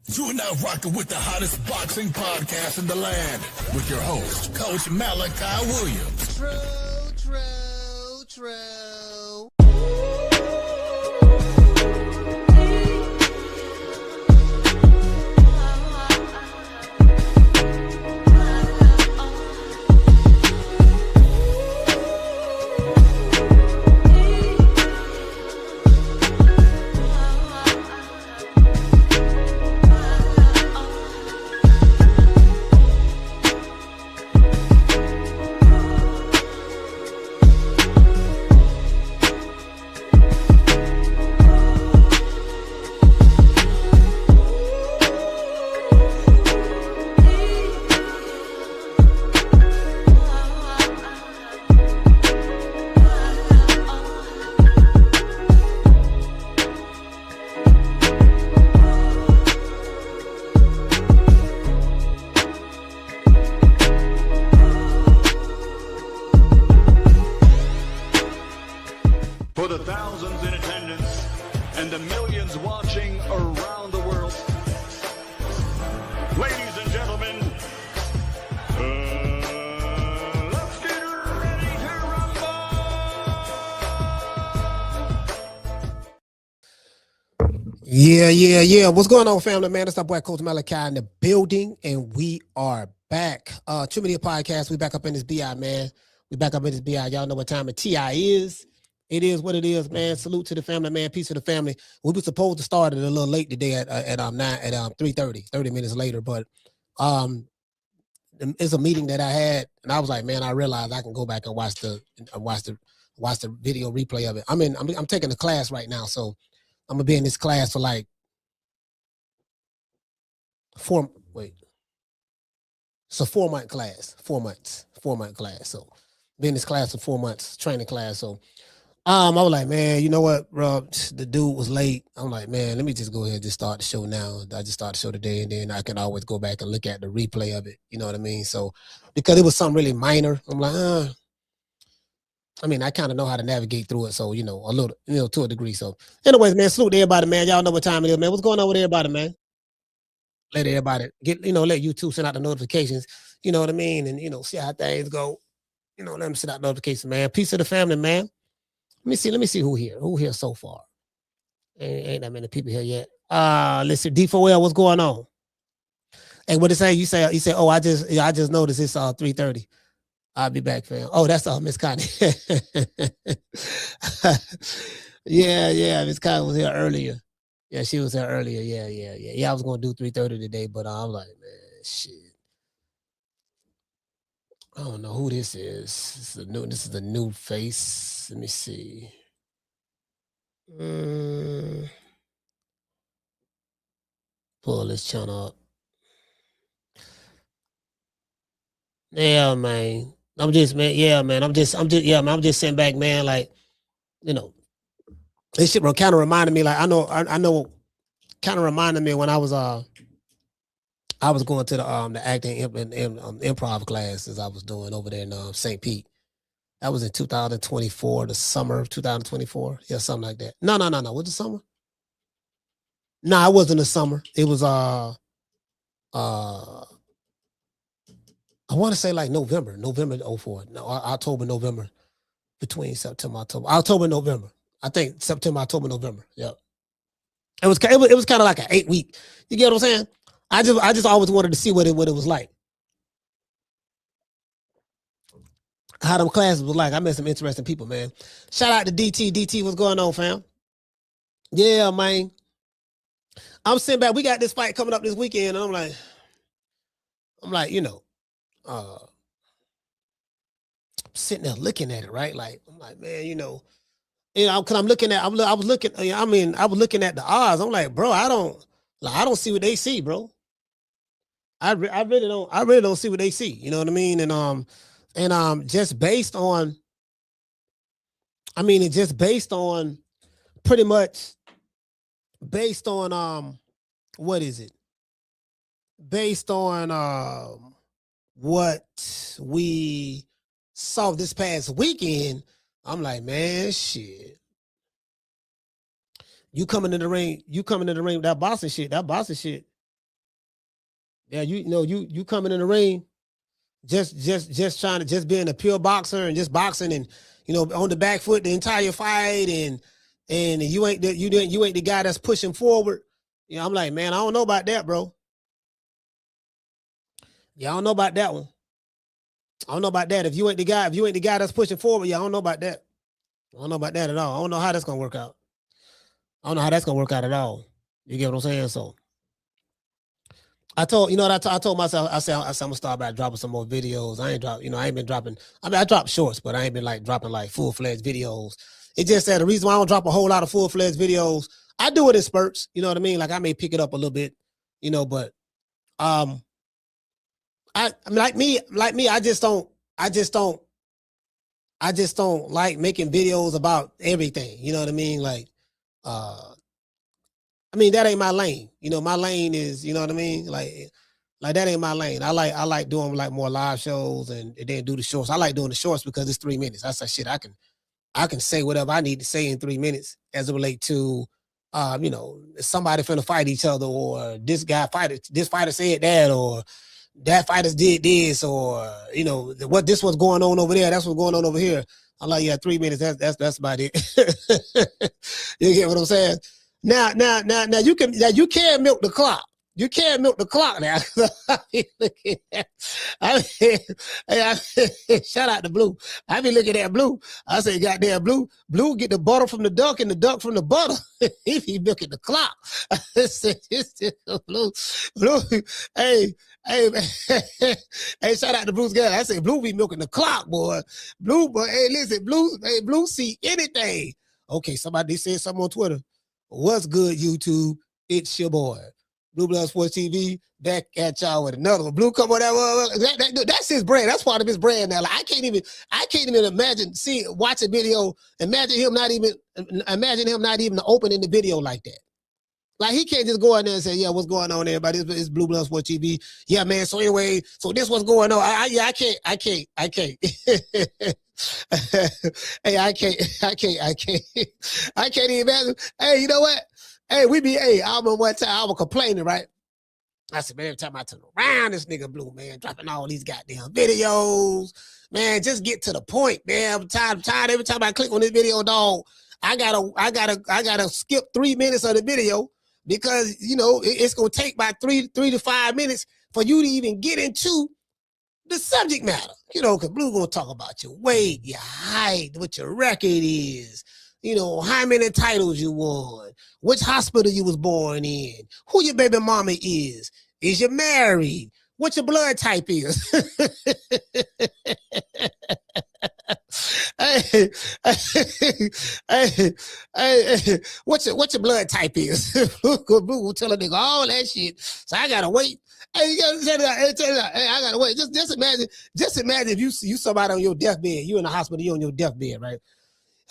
You are now rocking with the hottest boxing podcast in the land with your host, Coach Malachi Williams. True. For the thousands in attendance and the millions watching around the world, ladies and gentlemen, let's get ready to rumble! Yeah. What's going on, family, man? It's our boy, Coach Malachi, in the building, and we are back. True Media Podcast, we back up in this BI, man. We back up in this BI. Y'all know what time of TI is. It is what it is, man. Salute to the family, man. Peace to the family. We were supposed to start it a little late today at 3:30, 30 minutes later, but it's a meeting that I had, and I was like, man, I realized I can go back and watch the video replay of it. I'm taking a class right now, so I'm gonna be in this class for like 4 month class. 4-month class. So be in this class for 4 months, training class. So I was like, man, you know what, bro? The dude was late. I'm like, man, let me just go ahead and just start the show now. I just start the show today, and then I can always go back and look at the replay of it. You know what I mean? So because it was something really minor, I'm like, I kind of know how to navigate through it. So, a little, to a degree. So anyways, man, salute to everybody, man. Y'all know what time it is, man. What's going on with everybody, man? Let everybody let YouTube send out the notifications. You know what I mean? And, see how things go. Let them send out notifications, man. Peace to the family, man. Let me see who here so far. Ain't that many people here yet. Let's see. D4L, what's going on? And what it say? You say, oh, I just noticed it's 3:30. I'll be back, fam. Oh, that's Miss Connie. yeah, Miss Connie was here earlier. Yeah, she was here earlier. Yeah, I was gonna do 3:30 today, but I'm like, man, shit. I don't know who this is. This is a new face. Let me see. Pull this channel up. Yeah, man. I'm just sitting back, man. Like, this shit kind of reminded me. Like, I know, kind of reminded me when I was going to the acting improv classes I was doing over there in St. Pete. That was in 2024, the summer of 2024. Yeah, something like that. No. Was it summer? No, it wasn't the summer. It was I want to say like November 04. No, October, November. Between September, October, November. I think September, October, November. Yeah. It was kind of like an 8-week. You get what I'm saying? I just always wanted to see what it was like. How them classes was like. I met some interesting people, man. Shout out to DT. DT, what's going on, fam? Yeah, man. I'm sitting back. We got this fight coming up this weekend, and I'm like, sitting there looking at it, right? Like, I'm like, man, because I'm looking at, I was looking at the odds. I'm like, bro, I don't see what they see, bro. I really don't see what they see. You know what I mean? And just based on, pretty much based on what is it? Based on what we saw this past weekend, I'm like, man, shit. You coming in the ring with that boxing shit. Yeah, you coming in the ring, just trying to just being a pure boxer and just boxing and on the back foot the entire fight and you ain't the guy that's pushing forward. I'm like, man, I don't know about that, bro. Yeah, I don't know about that one. I don't know about that. If you ain't the guy that's pushing forward, yeah, I don't know about that. I don't know about that at all. I don't know how that's gonna work out. I don't know how that's gonna work out at all. You get what I'm saying? So I told I told myself I said I'm gonna start by dropping some more videos. I ain't been dropping. I mean, I dropped shorts, but I ain't been like dropping like full-fledged videos. It just said the reason why I don't drop a whole lot of full-fledged videos, I do it in spurts. You know what I mean? Like I may pick it up a little bit, but I like me, I just don't like making videos about everything. You know what I mean? Like, I mean, that ain't my lane. My lane is, you know what I mean? Like that ain't my lane. I like doing like more live shows and then do the shorts. I like doing the shorts because it's 3 minutes. I say shit, I can say whatever I need to say in 3 minutes as it relate to, somebody finna fight each other, or this fighter said that, or that fighters did this, or what this was going on over there, that's what's going on over here. I'm like, yeah, 3 minutes. That's about it. You get what I'm saying? Now you can milk the clock. You can't milk the clock now. Shout out to Blue. I be looking at Blue. I say, goddamn, Blue get the butter from the duck and the duck from the butter. He be milking the clock. Blue, hey, shout out to Blue's guy. I say, Blue be milking the clock, boy. Blue, boy, hey, listen, Blue see anything. Okay, somebody said something on Twitter. What's good, YouTube? It's your boy, Blue Blood Sports TV, back at y'all with another one. Blue, come on, that's his brand. That's part of his brand now. Like, I can't even imagine watch a video. Imagine him not even opening the video like that. Like, he can't just go in there and say, yeah, what's going on, everybody? It's Blue Blood Sports TV. Yeah, man. So anyway, so this what's going on. I can't. Hey, I can't even imagine. Hey, you know what? Hey, I remember one time I was complaining, right? I said, man, every time I turn around, this nigga Blue, man, dropping all these goddamn videos. Man, just get to the point, man. I'm tired. Every time I click on this video, dog, I gotta skip 3 minutes of the video because it's gonna take about 3 to 5 minutes for you to even get into the subject matter, because Blue gonna talk about your weight, your height, what your record is, how many titles you won, which hospital you was born in, who your baby mama is you married, what your blood type is. Hey, what's your blood type is? Blue will tell a nigga all that shit. So I gotta wait. Hey, you gotta tell that. Hey, I gotta wait. Just imagine if you somebody on your deathbed, you in the hospital, you on your deathbed, right?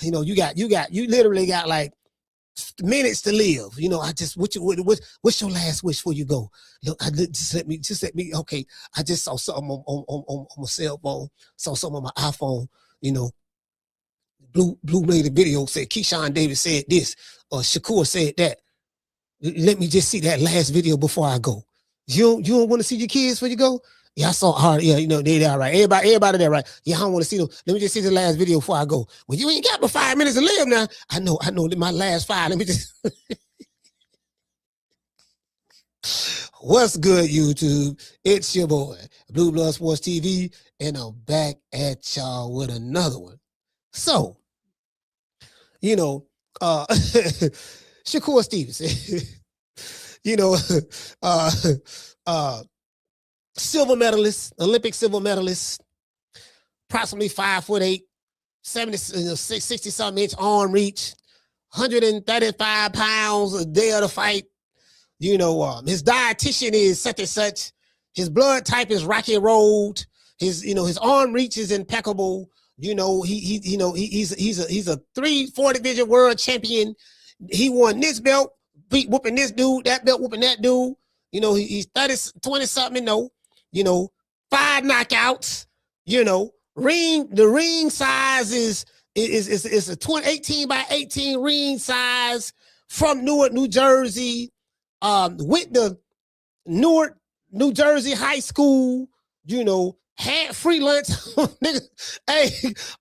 You literally got like minutes to live. What's your last wish before you go? Look, just let me. Okay, I just saw something on my cell phone, saw something on my iPhone. Blue made a video, said Keyshawn Davis said this, or Shakur said that. Let me just see that last video before I go. You don't want to see your kids before you go? Yeah, I saw hard. Yeah, they all right. Everybody there, right? Yeah, I don't want to see them. Let me just see the last video before I go. Well, you ain't got but 5 minutes to live now. I know my last 5. Let me just. What's good, YouTube? It's your boy, Blue Blood Sports TV, and I'm back at y'all with another one. So, Shakur Stevenson, silver medalist, Olympic silver medalist, approximately 5'8", 60 something inch arm reach, 135 pounds a day of the fight. His dietitian is such and such. His blood type is rocky road. His arm reach is impeccable. He's a 3-4 division world champion. He won this belt, whooping this dude, that belt whooping that dude. He's 20 something, 5 knockouts. The ring size is a 18 by 18 ring size from Newark, New Jersey. With the Newark New Jersey high school, you know, had free lunch. Nigga, hey,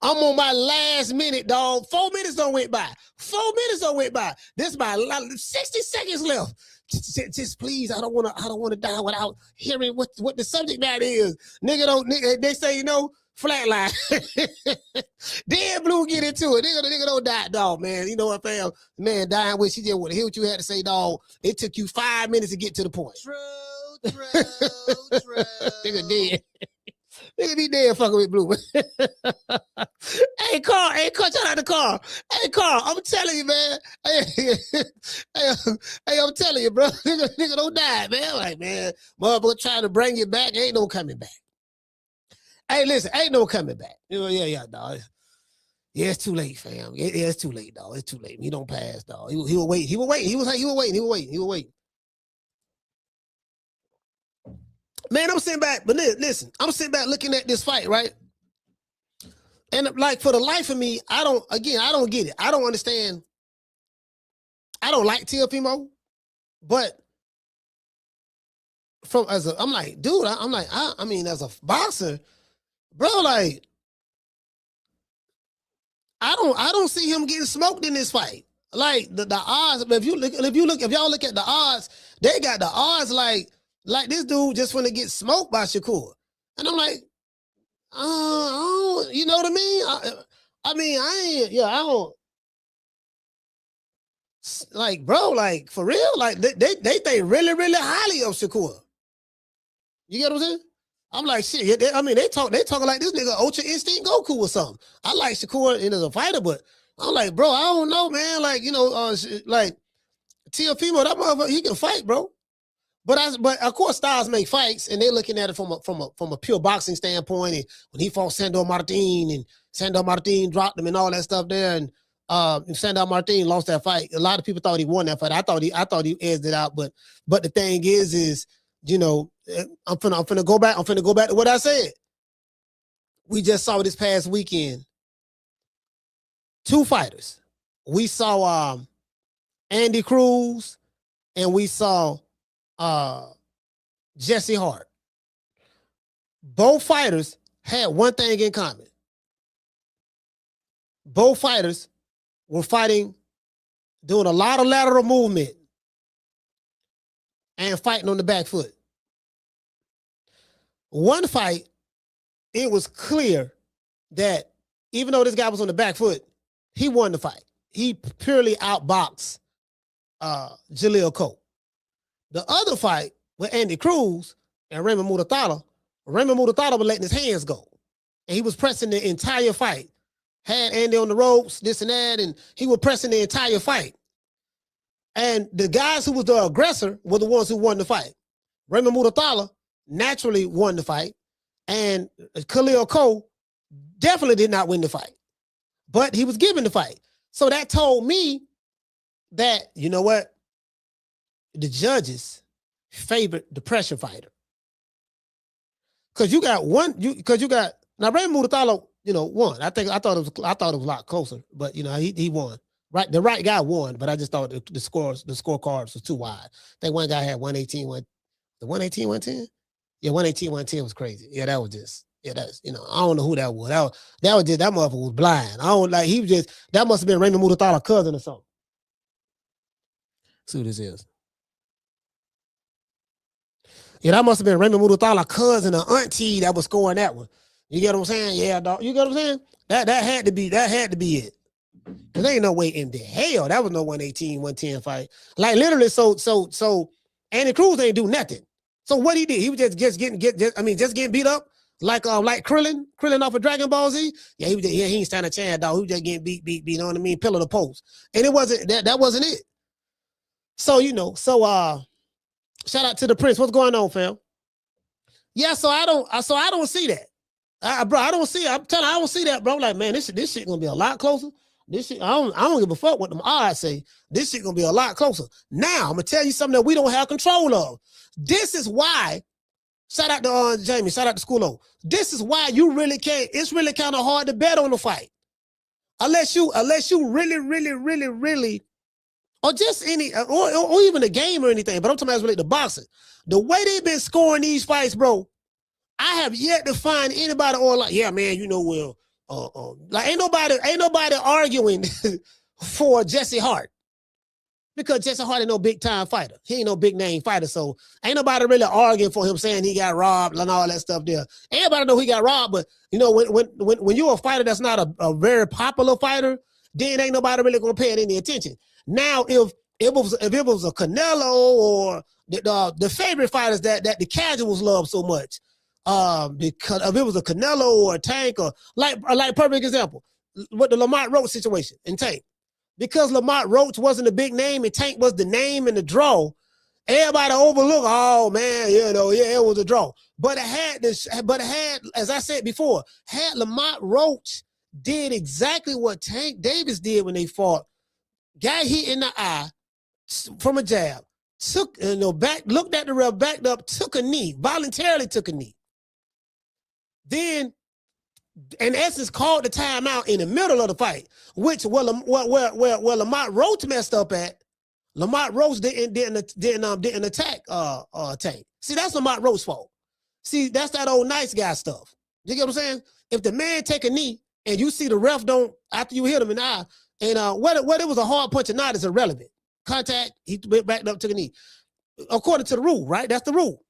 I'm on my last minute, dog. 4 minutes don't went by. 4 minutes don't went by. This my 60 seconds left. Just please, I don't want to die without hearing what the subject matter is. Nigga, they say, you know, flatline. Then Blue get into it. Nigga don't die, dog, man. You know what, fam? Man, dying with, she didn't want to hear what you had to say, dog. It took you 5 minutes to get to the point. True. Nigga dead. Nigga be dead fucking with Blue. Hey, Carl, shout out to Carl. Hey, Carl, I'm telling you, man. Hey, I'm telling you, bro. Nigga don't die, man. Like, man, motherfucker trying to bring you back. Ain't no coming back. Hey, listen, ain't no coming back. You know, yeah, dog. Yeah, it's too late, fam. Yeah, it's too late, dog. It's too late. He don't pass, dog. He will wait. He will wait. Man, I'm sitting back, but listen, I'm sitting back looking at this fight, right? And like, for the life of me, I don't get it. I don't understand. I don't like Teofimo, but I'm like, dude, I mean, as a boxer, bro, like, I don't see him getting smoked in this fight. Like the odds, if y'all look at the odds, they got the odds like this dude just want to get smoked by Shakur. And I'm like, you know what I mean? I don't like, bro, like, for real, like they think really, really highly of Shakur. You get what I'm saying? I'm like, shit. They talking like this nigga Ultra Instinct Goku or something. I like Shakur as a fighter, but I'm like, bro, I don't know, man. Like, you know, like Teofimo, that motherfucker, he can fight, bro. But of course, styles make fights, and they're looking at it from a pure boxing standpoint. And when he fought Sandor Martin, and Sandor Martin dropped him and all that stuff there, and Sandor Martin lost that fight. A lot of people thought he won that fight. I thought he edged it out, but the thing is, you know, I'm finna go back to what I said. We just saw this past weekend 2 fighters. We saw Andy Cruz, and we saw Jesse Hart. Both fighters had one thing in common. Both fighters were fighting, doing a lot of lateral movement and fighting on the back foot. One fight, it was clear that even though this guy was on the back foot, he won the fight. He purely outboxed Jaleel Cole. The other fight with Andy Cruz and Raymond Muratala was letting his hands go. And he was pressing the entire fight. Had Andy on the ropes, this and that, and he was pressing the entire fight. And the guys who was the aggressor were the ones who won the fight. Raymond Muratala naturally won the fight, and Khalil Cole definitely did not win the fight. But he was given the fight. So that told me that, you know what? The judges favored the pressure fighter. Now Raymond Muratala, you know, won. I thought it was a lot closer, but you know, he won. Right, the right guy won, but I just thought the scorecards was too wide. I think one guy had 118, 118, 110? Yeah, 118, 110 was crazy. Yeah, that was just, that's, you know, I don't know who that was. That was just, that motherfucker was blind. That must have been Raymond Muratala's cousin or something. See who this is. Yeah, that must have been Raymond Muratala's cousin or auntie that was scoring that one. You get what I'm saying? Yeah, dog. You get what I'm saying? That had to be it. Cause there ain't no way in the hell that was no 118, 110 fight. Like literally, so Andy Cruz ain't do nothing. So what he did, he was just getting beat up like Krillin off of Dragon Ball Z. Yeah, he ain't stand a chance, dog. He was just getting beat, you know what I mean? Pillar to post. And it wasn't that wasn't it. So, you know, shout out to the Prince. What's going on, fam? Yeah, so I don't see that. Bro, I don't see it. I'm telling you, I don't see that, bro. Like, man, this shit gonna be a lot closer. This shit, I don't give a fuck what them odds say. This shit gonna be a lot closer. Now, I'm gonna tell you something that we don't have control of. This is why, shout out to Jamie, shout out to Schoolo. This is why you really can't, it's really kind of hard to bet on the fight. Unless you really, really, really, really or just any, or even a game or anything, but I'm talking about related to boxing. The way they've been scoring these fights, bro, I have yet to find anybody on like, yeah, man, you know, well, like ain't nobody arguing for Jesse Hart. Because Jesse Hart ain't no big time fighter. He ain't no big name fighter. So ain't nobody really arguing for him saying he got robbed and all that stuff there. Everybody know he got robbed, but you know, when you're a fighter that's not a very popular fighter, then ain't nobody really gonna pay it any attention. Now, if it was a Canelo or the favorite fighters that the casuals love so much, because if it was a Canelo or a Tank or like perfect example, with the Lamont Roach situation in Tank. Because Lamont Roach wasn't a big name and Tank was the name and the draw, everybody overlooked, oh man, you know, yeah, it was a draw. But it had, as I said before, had Lamont Roach did exactly what Tank Davis did when they fought, got hit in the eye from a jab, took, looked at the ref, backed up, took a knee, voluntarily took a knee. Then, in essence, called the timeout in the middle of the fight, which where Lamont Roach messed up at. Lamont Roach didn't attack Tank. See, that's Lamont Roach's fault. See, that's that old nice guy stuff. You get what I'm saying? If the man take a knee and you see the ref don't, after you hit him in the eye, and whether it was a hard punch or not is irrelevant. Contact, he went back up, took a knee. According to the rule, right? That's the rule.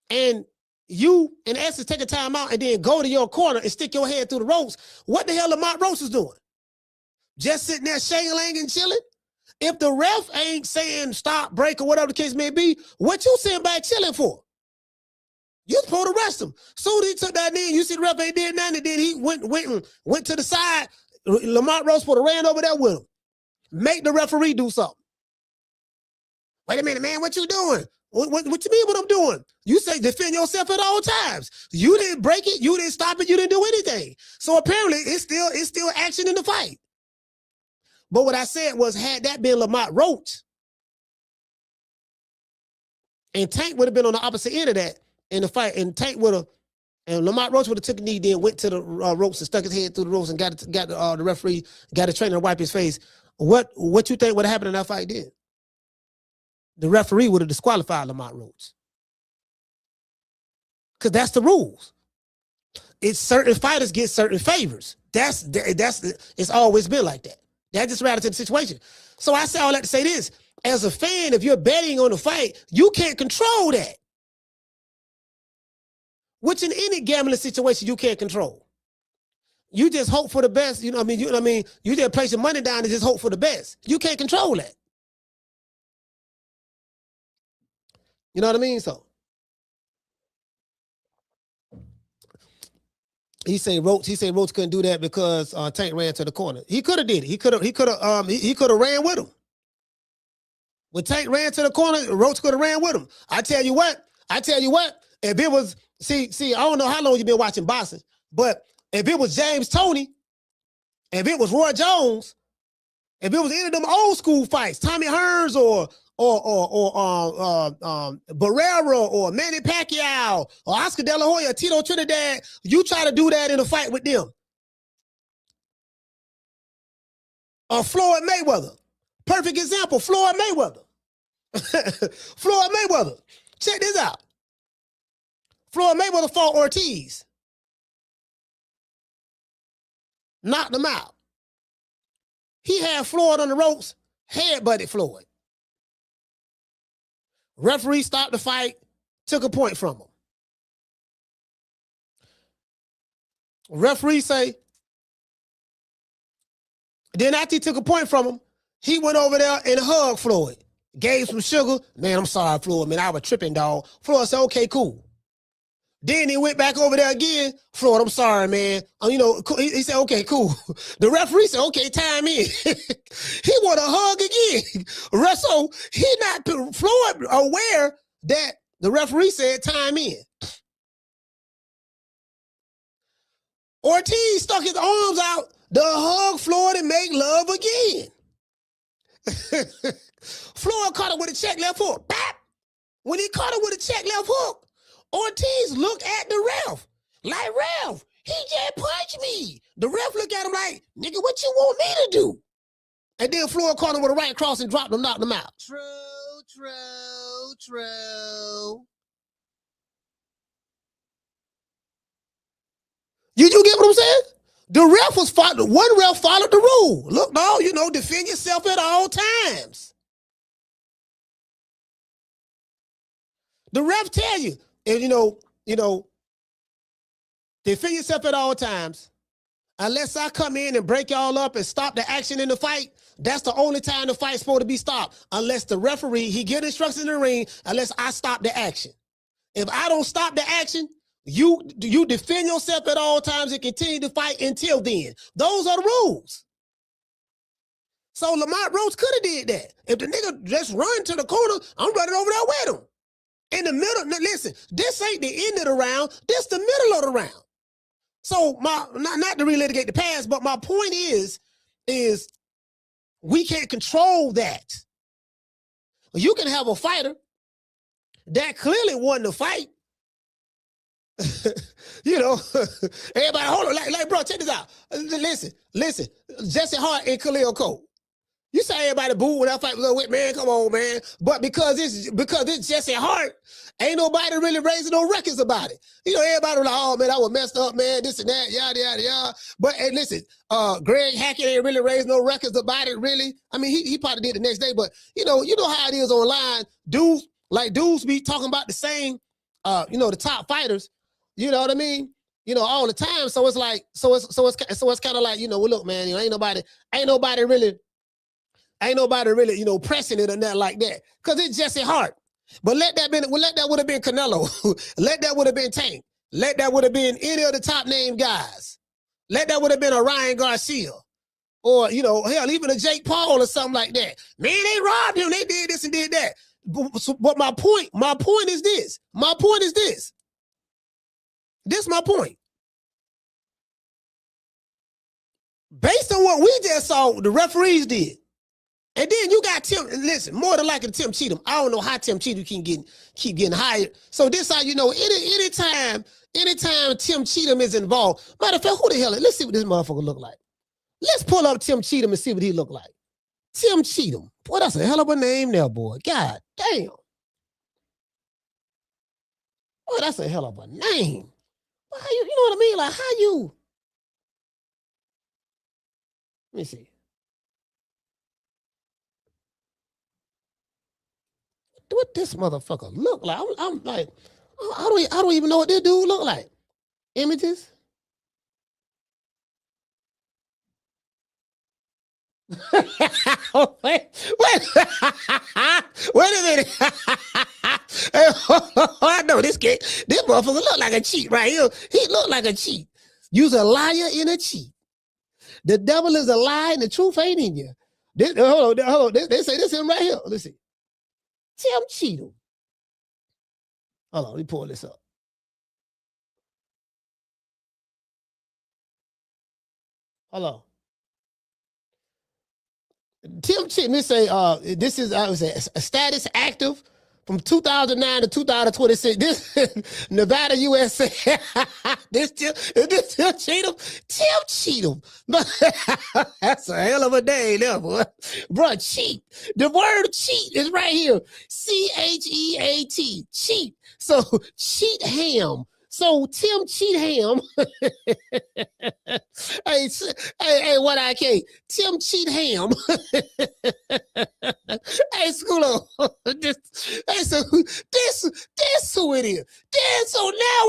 And you, in essence, take a timeout and then go to your corner and stick your head through the ropes. What the hell Lamont Roach is doing? Just sitting there shang-lang and chilling? If the ref ain't saying stop, break, or whatever the case may be, what you sitting back chilling for? You supposed to arrest him. Soon as he took that knee, you see the ref ain't did nothing, and then he went to the side. Lamont Roach supposed to ran over there with him. Make the referee do something. Wait a minute, man, what you doing? What you mean what I'm doing? You say defend yourself at all times. You didn't break it, you didn't stop it, you didn't do anything. So apparently it's still action in the fight. But what I said was, had that been Lamont Roach, and Tank would have been on the opposite end of that in the fight, and Lamont Roach would have took a knee, then went to the ropes and stuck his head through the ropes and got the referee, got the trainer to wipe his face. What you think would have happened in that fight then? The referee would have disqualified Lamont Roach. Because that's the rules. It's certain fighters get certain favors. It's always been like that. That just relative to the situation. So I say all that to say this. As a fan, if you're betting on the fight, you can't control that. Which in any gambling situation you can't control. You just hope for the best. You know what I mean? You just place your money down and just hope for the best. You can't control that. You know what I mean? So he said Roach couldn't do that because Tank ran to the corner. He could have did it. He could have ran with him. When Tank ran to the corner, Roach could have ran with him. I tell you what, if it was, see, I don't know how long you've been watching boxing, but if it was James Toney, if it was Roy Jones, if it was any of them old school fights, Tommy Hearns or Barrera or Manny Pacquiao or Oscar De La Hoya, Tito Trinidad, you try to do that in a fight with them. Or Floyd Mayweather. Perfect example, Floyd Mayweather. Floyd Mayweather. Check this out. Floyd Mayweather fought Ortiz. Knocked him out. He had Floyd on the ropes, headbutted Floyd. Referee stopped the fight, took a point from him. Referee say, then after he took a point from him, he went over there and hugged Floyd. Gave some sugar. Man, I'm sorry, Floyd. Man, I was tripping, dog. Floyd said, okay, cool. Then he went back over there again. Floyd, I'm sorry, man. He said, okay, cool. The referee said, okay, time in. He want a hug again. So Floyd aware that the referee said time in. Ortiz stuck his arms out to hug Floyd and make love again. Floyd caught him with a check left hook. Bap! When he caught him with a check left hook, Ortiz looked at the ref. Like, ref, he just punched me. The ref looked at him like, nigga, what you want me to do? And then Floyd caught him with a right cross and dropped him, knocked him out. True. You get what I'm saying? The ref was one ref followed the rule. Look, no, defend yourself at all times. The ref tell you, and defend yourself at all times. Unless I come in and break y'all up and stop the action in the fight, that's the only time the fight's supposed to be stopped. Unless the referee, he get instructions in the ring, unless I stop the action. If I don't stop the action, you defend yourself at all times and continue to fight until then. Those are the rules. So Lamont Roach could have did that. If the nigga just run to the corner, I'm running over there with him. In the middle, now listen, this ain't the end of the round, this the middle of the round. So not to relitigate the past, but my point is we can't control that. You can have a fighter that clearly won the fight. Everybody, hold on, like bro, check this out. Listen, Jesse Hart and Khalil Cole. You say everybody boo when that fight was over, man, come on, man. But because it's Jesse Hart, ain't nobody really raising no records about it. Everybody was like, oh, man, I was messed up, man, this and that, yada, yada, yada. But hey, listen, Greg Hackett ain't really raised no records about it, really. I mean, he probably did the next day, but you know how it is online. Dudes be talking about the same, the top fighters, you know what I mean? All the time. So it's like, so it's kind of like, well, look, man, ain't nobody really, pressing it or nothing like that. Cause it's Jesse Hart. But let that would have been Canelo. Let that would have been Tank. Let that would have been any of the top name guys. Let that would have been a Ryan Garcia. Or, hell, even a Jake Paul or something like that. Man, they robbed him. They did this and did that. But my point is this. This is my point. Based on what we just saw, the referees did. And then you got Tim, listen, more than likely Tim Cheatham. I don't know how Tim Cheatham keep getting hired. So this how anytime Tim Cheatham is involved, matter of fact, who the hell, let's see what this motherfucker look like. Let's pull up Tim Cheatham and see what he look like. Tim Cheatham. Boy, that's a hell of a name there, boy. God damn. Boy, that's a hell of a name. How you know what I mean? Like, how you? Let me see. What this motherfucker look like? I'm like, I don't even know what this dude look like. Images. wait a minute. I know this kid. This motherfucker look like a cheat right here. He look like a cheat. You's a liar and a cheat. The devil is a lie and the truth ain't in you. Hold on. They say this him right here. Let's see. Tim Cheatham. Hold on, let me pull this up. Hold on. Tim Cheatham, this say this is a status active from 2009 to 2026. This Nevada, USA. this Tim Cheatham. Tim Cheatham. That's a hell of a day there, boy. Bro, cheat. The word cheat is right here. CHEAT. Cheat. So cheat ham. So Tim Cheatham, hey, what I can't. Tim Cheatham. Hey, school this who it is. Then so now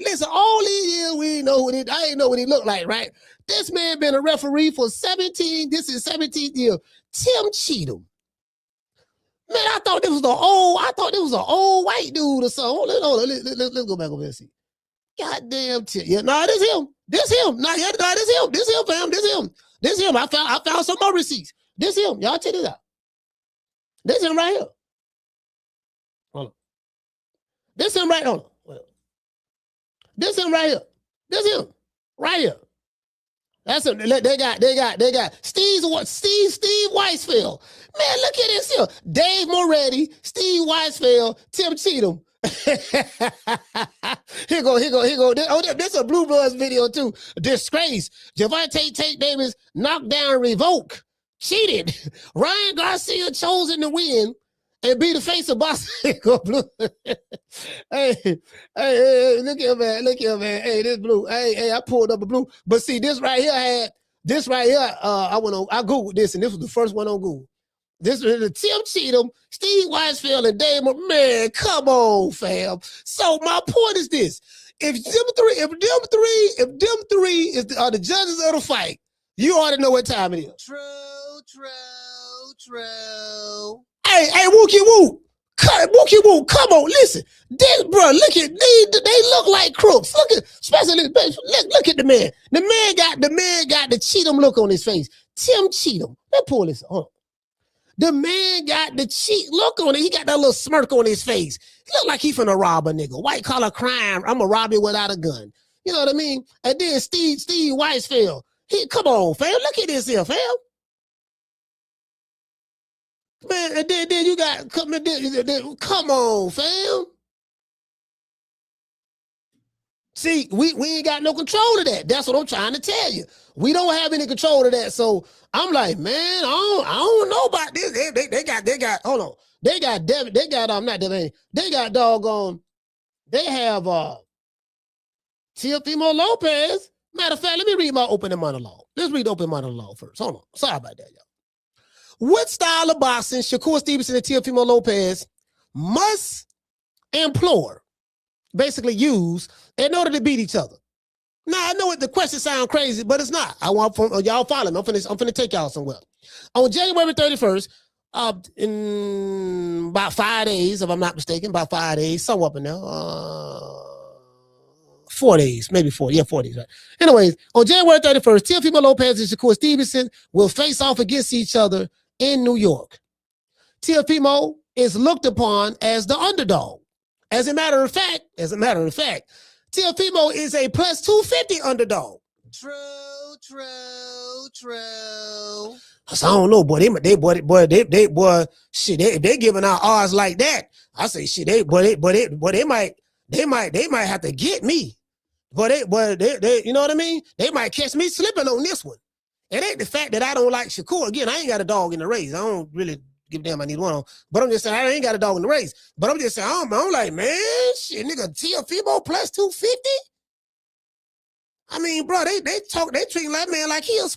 listen, all these years we didn't know I didn't know what he looked like, right? This man been a referee for 17, this is 17th year. Tim Cheatham. Man, I thought this was an old white dude or something. Hold on, let's go back over there and see. Goddamn Tim. Yeah, this him. This him. This him. This him, fam. This him. I found some more receipts. This him. Y'all check this out. This him right here. Hold on. This him right on. This him right here. This him. Right here. That's him. They got Steve Weisfeld. Man, look at this here. Dave Moretti, Steve Weisfeld, Tim Cheatham. Here go. Oh, this is a Blue Bloods video too. Disgrace. Javante Tate Davis knockdown revoke. cheated. Ryan Garcia chosen to win and be the face of boxing. hey, look here, man. Hey, this blue. Hey, I pulled up a blue. But see, this right here, I Googled this, and this was the first one on Google. This is the Tim Cheatham, Steve Weisfeld, and Dave. Man, come on, fam. So my point is this: if them three are the judges of the fight, you already know what time it is. True. Hey, Wookie Woo. Wookie Woo, come on, listen. This, bro, look at they look like crooks. Look at, especially look at the man. The man got the Cheatham look on his face. Tim Cheatham. Let's pull this on. The man got the cheat look on it. He got that little smirk on his face. He look like he finna rob a nigga. White collar crime. I'm gonna rob you without a gun. You know what I mean? And then Steve Weisfeld. Come on, fam. Look at this here, fam. Man, and then you got come on, fam. See, we ain't got no control of that. That's what I'm trying to tell you. We don't have any control of that. So I'm like, man, I don't know about this. They got hold on. They got doggone. They have Teofimo Lopez. Matter of fact, let me read my opening monologue. Let's read the opening monologue first. Hold on. Sorry about that, y'all. What style of boxing Shakur Stevenson and Teofimo Lopez must employ, basically use, in order to beat each other? Now, I know the question sounds crazy, but it's not. I want y'all follow me. I'm finna take y'all somewhere. On January 31st, in about 5 days, if I'm not mistaken, about 5 days, somewhere up in there, 4 days, maybe 4. Yeah, 4 days, right? Anyways, on January 31st, Teofimo Lopez and Shakur Stevenson will face off against each other in New York. Teofimo is looked upon as the underdog. As a matter of fact, Teofimo is a plus 250 underdog. True. So I don't know, boy. They giving out odds like that. I say shit. They might have to get me. But they, you know what I mean? They might catch me slipping on this one. It ain't the fact that I don't like Shakur. Again, I ain't got a dog in the race. I don't really give a damn I need one on. But I'm just saying I ain't got a dog in the race. But I'm just saying I'm like, man, shit, nigga, Teofimo plus 250. I mean, bro, they treat that man like he a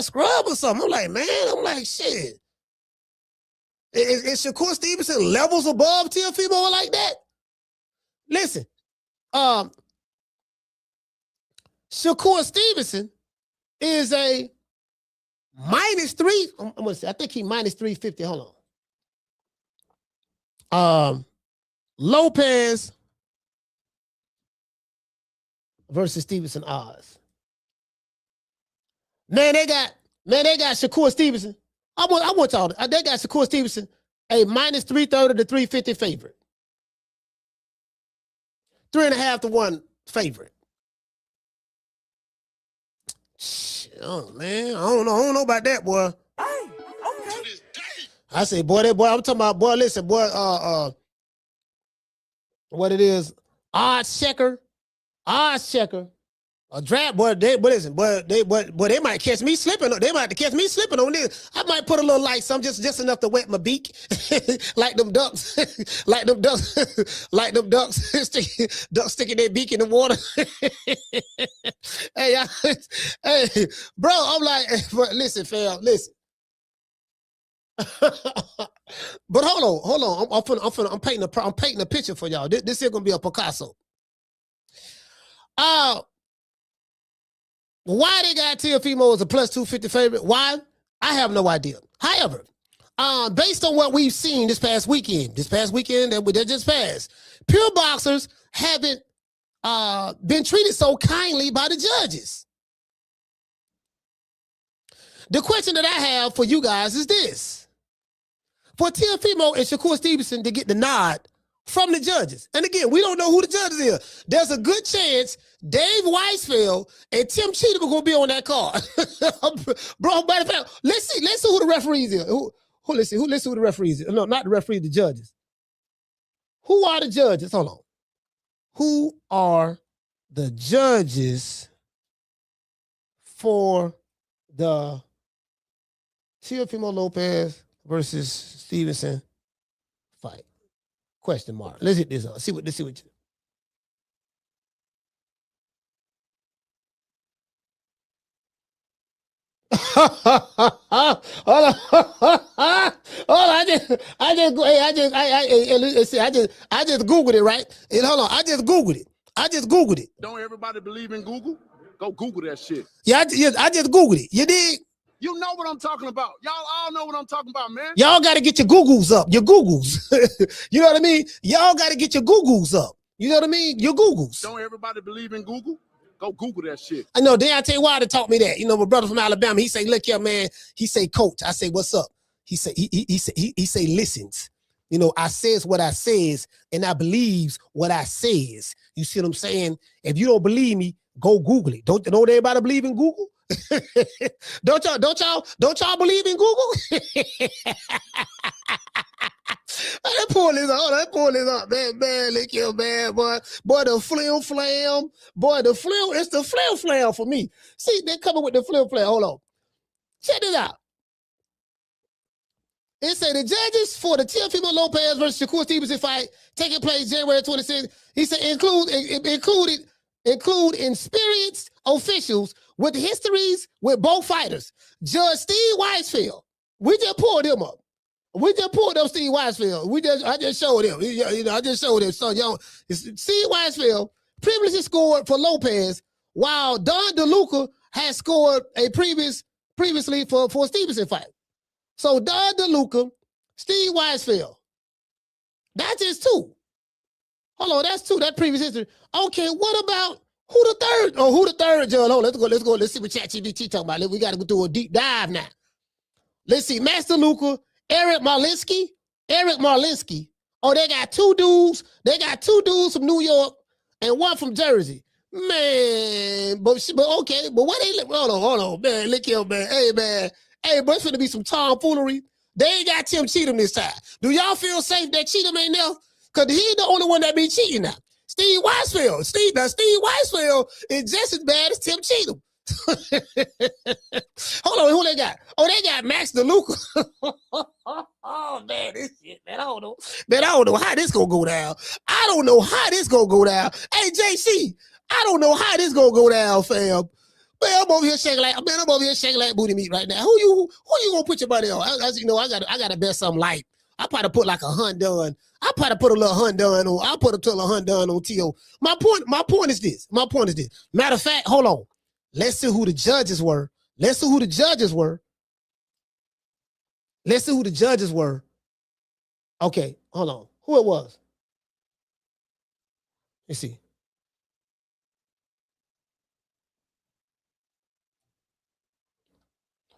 scrub or something. I'm like, man, shit. Is Shakur Stevenson levels above Teofimo like that? Listen, Shakur Stevenson is a -3. I'm gonna say, I think he -350. Hold on. Lopez versus Stevenson odds. Man, they got Shakur Stevenson. I want y'all. They got Shakur Stevenson a -330 to 350 favorite. 3.5 to 1 favorite. Oh man, I don't know about that, boy. Hey, okay. I say, boy, I'm talking about, boy. Listen, boy, what it is? Odds checker, a draft, boy. They might catch me slipping. They might catch me slipping on this. I might put a little light, some just enough to wet my beak, like them ducks, ducks sticking their beak in the water. Hey, bro, I'm like, listen, fam, listen. But hold on. I'm painting a picture for y'all. This is gonna be a Picasso. Why they got Teofimo as a plus 250 favorite? Why? I have no idea. However, based on what we've seen this past weekend that just passed, pure boxers haven't been treated so kindly by the judges. The question that I have for you guys is this: for Teofimo and Shakur Stevenson to get the nod from the judges, and again, we don't know who the judges is. There's a good chance Dave Weisfeld and Tim Cheatham are gonna be on that card. Bro, matter of fact, let's see who the referees is. Let's see who the referees is. No, not the referees, the judges. Who are the judges? Hold on. Who are the judges for the Teofimo Lopez versus Stevenson fight? Question mark. Let's hit this up. Let's see what you. Hold on. Hold on. I just Googled it, right? And hold on. I just Googled it. Don't everybody believe in Google? Go Google that shit. Yeah, I just Googled it. You dig? You know what I'm talking about. Y'all all know what I'm talking about, man. Y'all got to get your Googles up. Your Googles. You know what I mean? Y'all got to get your Googles up. You know what I mean? Your Googles. Don't everybody believe in Google? Go Google that shit. I know. Then I tell you why they taught me that. You know, my brother from Alabama, he say, look here, man. He say, coach. I say, what's up? He say, listens. You know, I says what I says, and I believes what I says. You see what I'm saying? If you don't believe me, go Google it. Don't everybody believe in Google? Don't y'all believe in Google? Let's pull this up, man. Look here, man, boy, the flam, boy, it's the flam for me. See, they coming with the flam. Hold on, check this out. It say the judges for the Teofimo Lopez versus Shakur Stevenson fight taking place January 26th. He said include experienced officials with histories with both fighters. Judge Steve Weisfeld. We just pulled him up. We just pulled up Steve Weisfeld. I just showed him. You know, I just showed him. So, Steve Weisfeld previously scored for Lopez, while Don DeLuca has scored previously for a Stevenson fight. So Don DeLuca, Steve Weisfeld. That's just two. Hold on, that's two. That previous history. Okay, what about who the third? Oh, who the third judge? Oh, let's go. Let's see what ChatGPT talking about. We got to go do a deep dive now. Let's see. Master DeLuca, Eric Marlinski. Oh, they got two dudes. They got two dudes from New York and one from Jersey. Man, but okay. But what they look? Hold on, man. Look here, man. Hey, bro, it's finna be some tomfoolery. They ain't got Tim Cheatham this time. Do y'all feel safe that Cheatham ain't there? Because he's the only one that be cheating now. Steve Weisfeld. Steve Weisfeld is just as bad as Tim Cheatham. Hold on, who they got? Oh, they got Max DeLuca. Oh, man, this shit, man. I don't know how this gonna go down. Hey, JC, I don't know how this gonna go down, fam. Man, I'm over here shaking like booty meat right now. Who you gonna put your money on? I gotta bet something light. I probably put like a $100. I probably put a little $100 on. I'll put a little $100 on T.O. My point is this. Matter of fact, hold on. Let's see who the judges were. Okay, hold on. Who it was? Let's see.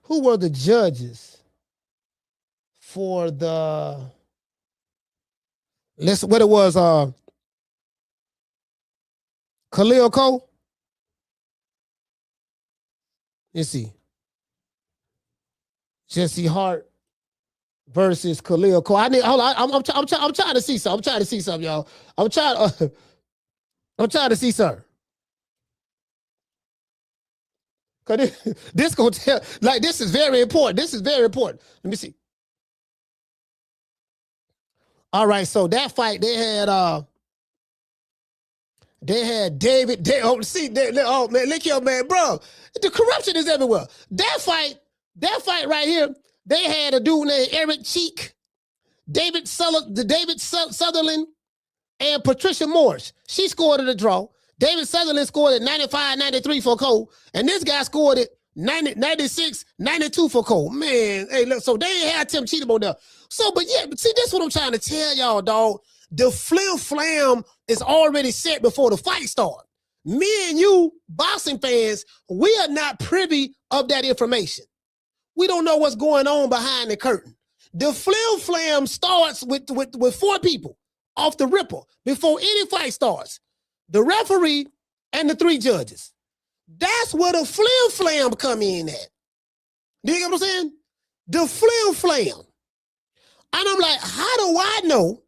Who were the judges for the? What it was? Khalil Cole. Let's see. Jesse Hart versus Khalil Cole. I'm trying to see something. Y'all. I'm trying to see something. Cause this gonna tell, like, this is very important. Let me see. All right, so that fight they had David. Oh man, look here, man, bro. The corruption is everywhere. That fight right here. They had a dude named Eric Cheek, David Sutherland, and Patricia Morris. She scored at a draw. David Sutherland scored at 95-93 for Cole, and this guy scored at 96-92 for Cole. Man, hey, look, so they ain't had Tim Cheatham on there. So, but see, that's what I'm trying to tell y'all, dog. The flam is already set before the fight starts. Me and you, boxing fans, we are not privy of that information. We don't know what's going on behind the curtain. The flam starts with 4 people off the ripper before any fight starts. The referee and the 3 judges. That's where the flam come in at. Do you get what I'm saying? The flam. And I'm like, how do I know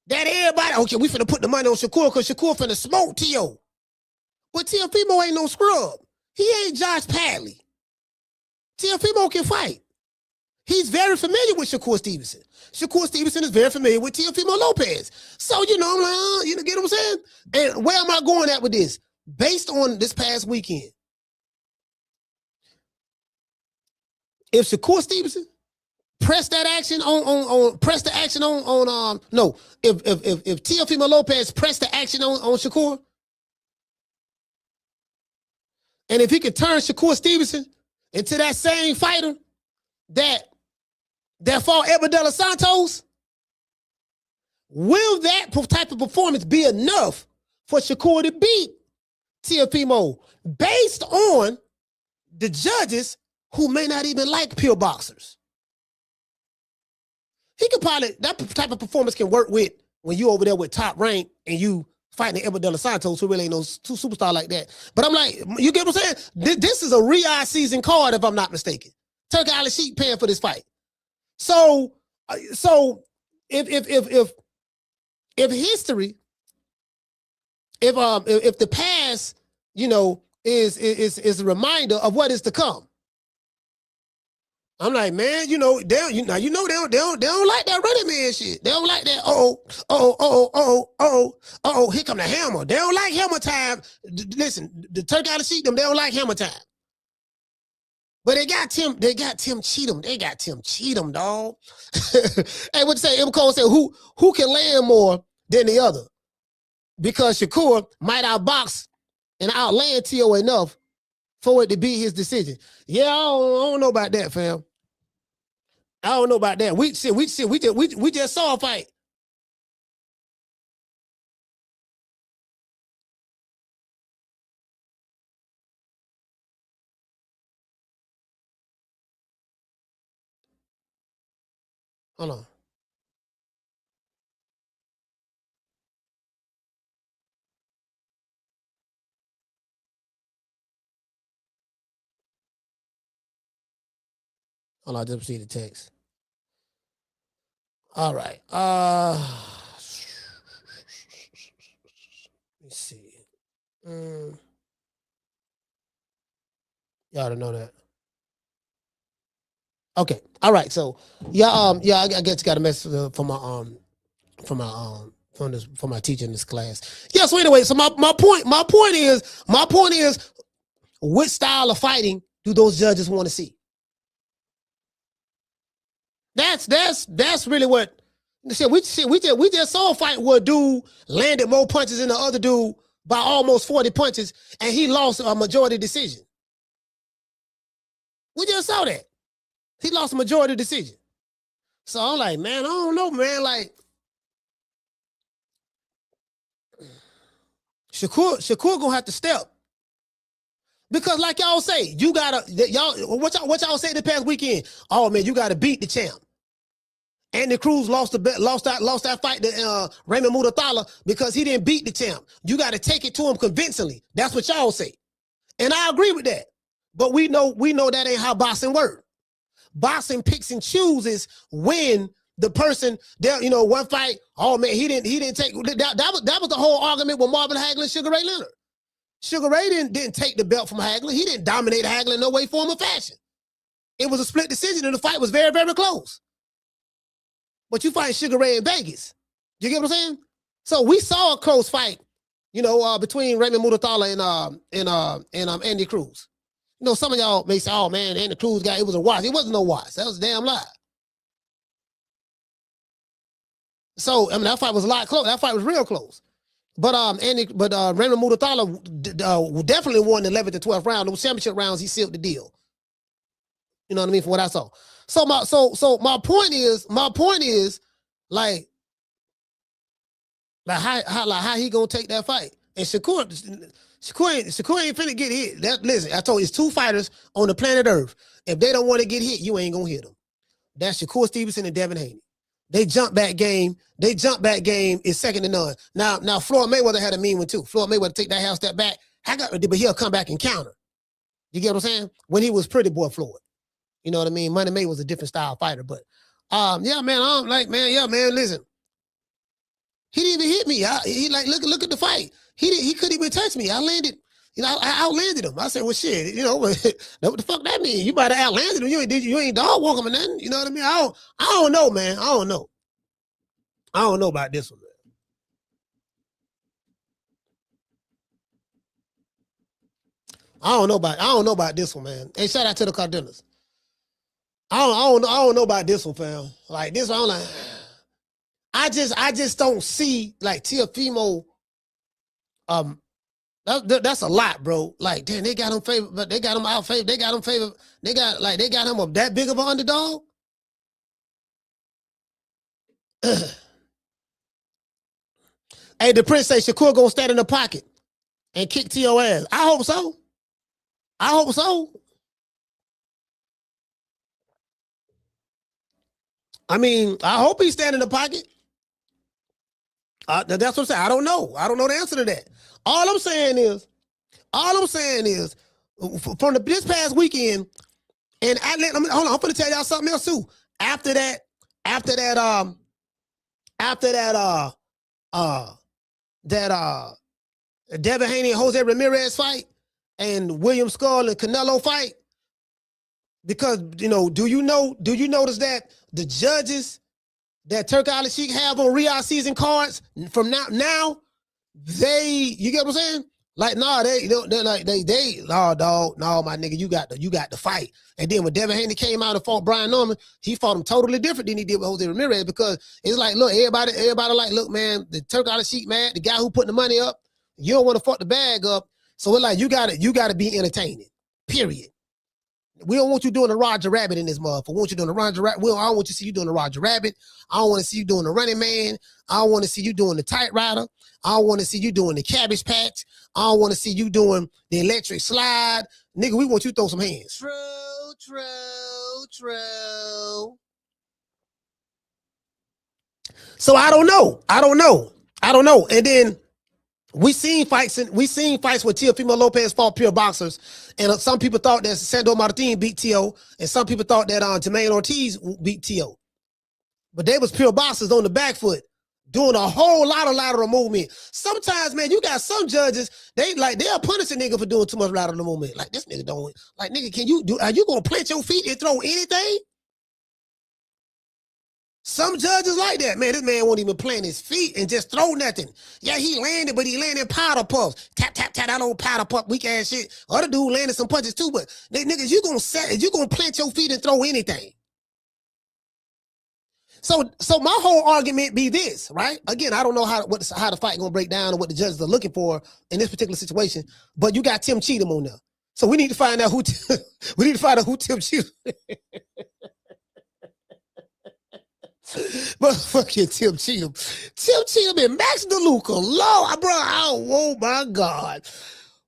that everybody, okay, we finna put the money on Shakur because Shakur finna smoke T.O. But Teofimo ain't no scrub. He ain't Josh Padley. Teofimo can fight. He's very familiar with Shakur Stevenson. Shakur Stevenson is very familiar with Teofimo Lopez. So, you know, I'm like, you know, get what I'm saying? And where am I going at with this? Based on this past weekend, if Shakur Stevenson pressed that action if Teofimo Lopez pressed the action on Shakur, and if he could turn Shakur Stevenson into that same fighter that fought Edward De Los Santos, will that type of performance be enough for Shakur to beat Teofimo based on the judges who may not even like pure boxers? He could probably, that type of performance can work with when you over there with Top Rank and you fighting Edward De Los Santos, who really ain't no superstar like that. But I'm like, you get what I'm saying? This is a Riyadh season card, if I'm not mistaken. Turkey Island Sheik paying for this fight. So if history, if the past, you know, is a reminder of what is to come, I'm like, man, you know, they don't like that running man shit. They don't like that. Here come the hammer. They don't like hammer time. Listen, the Turkey Island Sheik, they don't like hammer time. But they got Tim Cheatham. They got Tim Cheatham, dog. Hey, what you say? M. Cole said, who can land more than the other? Because Shakur might outbox and outland T.O. enough for it to be his decision. Yeah, I don't know about that, fam. I don't know about that. We just saw a fight. Hold on. Hold on, I just received the text. All right. Let me see. Y'all don't know that. Okay. All right. So I guess got a message from my teacher in this class. Yeah. So anyway, so my point is, what style of fighting do those judges want to see? That's really what we just saw a fight where a dude landed more punches than the other dude by almost 40 punches, and he lost a majority decision. We just saw that. He lost a majority decision. So I'm like, man, I don't know, man. Like, Shakur gonna have to step. Because like y'all say, what y'all say the past weekend? Oh man, you gotta beat the champ. Andy Cruz lost that fight to Raymond Mutathala because he didn't beat the champ. You gotta take it to him convincingly. That's what y'all say. And I agree with that. But we know that ain't how boxing works. Boxing picks and chooses when the person there, you know, one fight, oh man, he didn't take that was the whole argument with Marvin Hagler and Sugar Ray Leonard. Sugar Ray didn't take the belt from Hagler. He didn't dominate Hagler in no way, form, or fashion. It was a split decision, and the fight was very, very close. But you fight Sugar Ray in Vegas. You get what I'm saying? So we saw a close fight, you know, between Raymond Mutathala and Andy Cruz. You know, some of y'all may say, oh man, Andy Cruz guy, it was a watch. It wasn't no watch. That was a damn lie. So, I mean, that fight was a lot close. That fight was real close. But Raymond Mutathala definitely won the 11th to 12th round. Those championship rounds, he sealed the deal. You know what I mean? From what I saw. So my point is like how he gonna take that fight? And Shakur ain't finna get hit. Listen, I told you, it's two fighters on the planet Earth. If they don't want to get hit, you ain't gonna hit them. That's Shakur Stevenson and Devin Haney. They jump back game is second to none. Now Floyd Mayweather had a mean one too. Floyd Mayweather take that half step back, but he'll come back and counter. You get what I'm saying? When he was Pretty Boy Floyd. You know what I mean? Money May was a different style fighter, but yeah, man, I'm like, man, listen. He didn't even hit me. He look at the fight. He couldn't even touch me. I landed You know, I outlanded him. I said, well, shit, you know, what the fuck that mean? You might have outlanded him. You ain't dog walking or nothing. You know what I mean? I don't know, man. I don't know. I don't know about this one, man. I don't know about this one, man. Hey, shout out to the Cardenas. I don't know about this one, fam. Like this one, I'm like, I just don't see like Teofimo. That's a lot, bro. Like, damn, they got him favored, but they got him out favored. They got him favored. They got him up that big of an underdog. Hey, the Prince say Shakur gonna stand in the pocket and kick T.O. ass. I hope so. I hope so. I mean, I hope he's standing in the pocket. That's what I'm saying. I don't know. I don't know the answer to that. All I'm saying is, from this past weekend, and hold on, I'm gonna tell y'all something else too. After that Devin Haney and Jose Ramirez fight and William Skull and Canelo fight, because do you notice that the judges that Turk Ali Sheik have on Riyadh season cards from now they, you get what I'm saying? Like, nah, no, dog, no, my nigga, you got the fight. And then when Devin Haney came out and fought Brian Norman, he fought him totally different than he did with Jose Ramirez, because it's like, look, everybody like, look, man, the Turk Ali Sheik, man, the guy who put the money up, you don't want to fuck the bag up. So it's like, you gotta be entertaining, period. We don't want you doing the Roger Rabbit in this motherfucker. We want you doing the Roger Rabbit. I don't want you to see you doing the Roger Rabbit. I don't want to see you doing the Running Man. I don't want to see you doing the Tight Rider. I don't want to see you doing the Cabbage Patch. I don't want to see you doing the Electric Slide. Nigga, we want you to throw some hands. True. So I don't know. And then we seen fights where Teofimo Lopez fought pure boxers, and some people thought that Sandor Martin beat Tio, and some people thought that Jermaine Ortiz beat Tio. But they was pure boxers on the back foot, doing a whole lot of lateral movement. Sometimes, man, you got some judges, they'll punish a nigga for doing too much lateral movement. Like, this nigga don't, like, nigga, are you gonna plant your feet and throw anything? Some judges like that, man. This man won't even plant his feet and just throw nothing. Yeah, he landed, but he landed powder puffs. Tap, tap, tap, that old powder puff, weak ass shit. Other dude landed some punches too, but niggas, you gonna plant your feet and throw anything. So my whole argument be this, right? Again, I don't know how the fight gonna break down or what the judges are looking for in this particular situation, but you got Tim Cheatham on there. So we need to find out who Tim Cheatham. Motherfucking Tim Cheatham. Tim Cheatham and Max DeLuca. Lord, bro. Oh my God.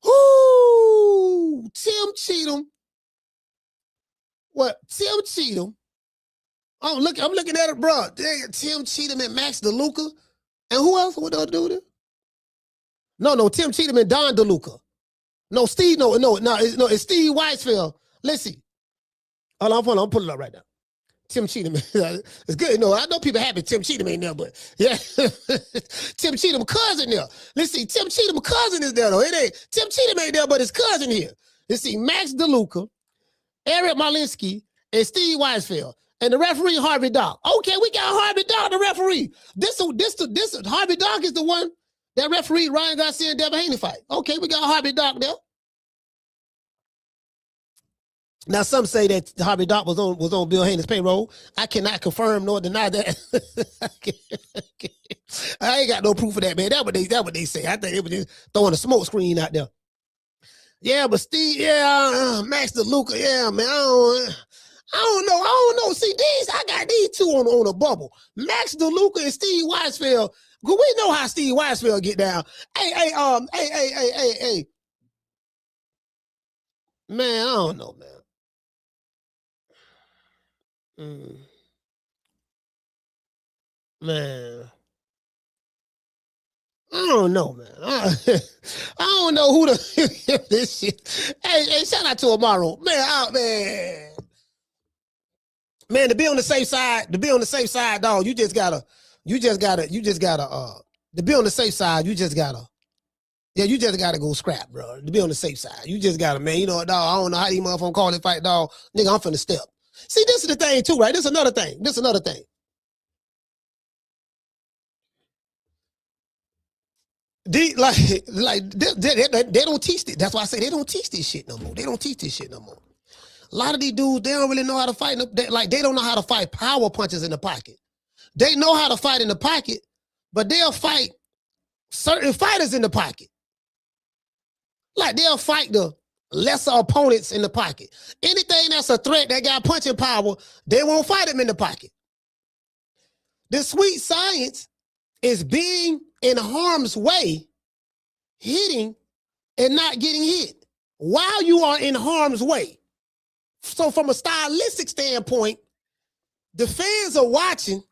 Ooh, Tim Cheatham. What? Tim Cheatham. I'm looking at it, bro. Tim Cheatham and Max DeLuca. And who else? What the other dude? No, Tim Cheatham and Don DeLuca. No, Steve, no, it's Steve Weisfeld. Let's see. Hold on, I'm pulling it up right now. Tim Cheatham. It's good. No, I know people happy Tim Cheatham ain't there, but yeah. Tim Cheatham cousin there. Let's see. Tim Cheatham cousin is there, though. It ain't Tim Cheatham ain't there, but his cousin here. Let's see. Max DeLuca, Eric Malinsky, and Steve Weisfeld. And the referee, Harvey Dock. Okay, we got Harvey Dock, the referee. This Harvey Dock is the one that referee Ryan Garcia and Devin Haney fight. Okay, we got Harvey Dock there. Now, some say that Harvey Dock was on Bill Haney's payroll. I cannot confirm nor deny that. I ain't got no proof of that, man. That's what they say. I think they were just throwing a smoke screen out there. Yeah, but Steve, Max DeLuca, yeah, man. I don't know. See, I got these two on a bubble. Max DeLuca and Steve Weisfeld. We know how Steve Weisfeld get down. Hey. Man, I don't know, man. Man, I don't know, man. I don't know who this shit. Hey, shout out to Amaro, man, to be on the safe side, dog. To be on the safe side, you just gotta Yeah, you just gotta go scrap, bro. To be on the safe side. You just gotta, man. You know what, dog? I don't know how these motherfuckers call it fight, dog. Nigga, I'm finna step. See, this is the thing, too, right? This is another thing. They don't teach it. That's why I say they don't teach this shit no more. A lot of these dudes, they don't really know how to fight. They don't know how to fight power punches in the pocket. They know how to fight in the pocket, but they'll fight certain fighters in the pocket. Like they'll fight the lesser opponents in the pocket. Anything that's a threat that got punching power, they won't fight them in the pocket. The sweet science is being in harm's way, hitting and not getting hit while you are in harm's way. So from a stylistic standpoint, the fans are watching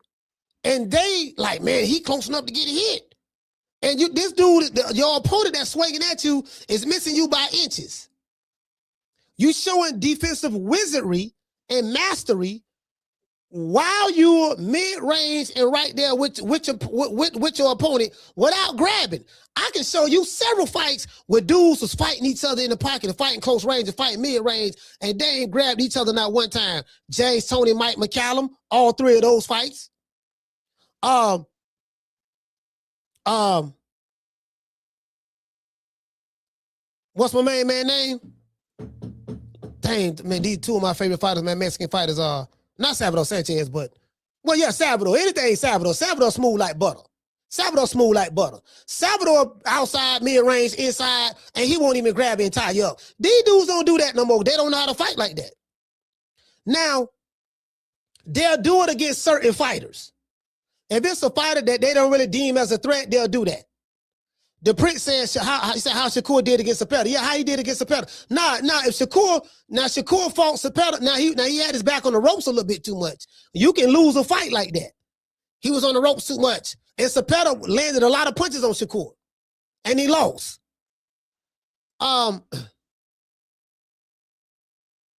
and they like, man, he close enough to get hit. And this dude, your opponent that's swinging at you is missing you by inches. You showing defensive wizardry and mastery while you're mid-range and right there with your opponent without grabbing. I can show you several fights where dudes was fighting each other in the pocket and fighting close range and fighting mid-range, and they ain't grabbed each other not one time. James, Tony, Mike McCallum, all three of those fights. What's my main man name? Dang, man, these two of my favorite fighters, man, Mexican fighters are not Salvador Sanchez, but well, yeah, Salvador. Anything Salvador. Salvador smooth like butter. Salvador outside, mid-range, inside, and he won't even grab you and tie you up. These dudes don't do that no more. They don't know how to fight like that. Now, they'll do it against certain fighters. If it's a fighter that they don't really deem as a threat, they'll do that. The Prince says how Shakur did against Cepeda. Yeah, how he did against Cepeda. If Shakur fought Cepeda, now he had his back on the ropes a little bit too much. You can lose a fight like that. He was on the ropes too much. And Cepeda landed a lot of punches on Shakur. And he lost.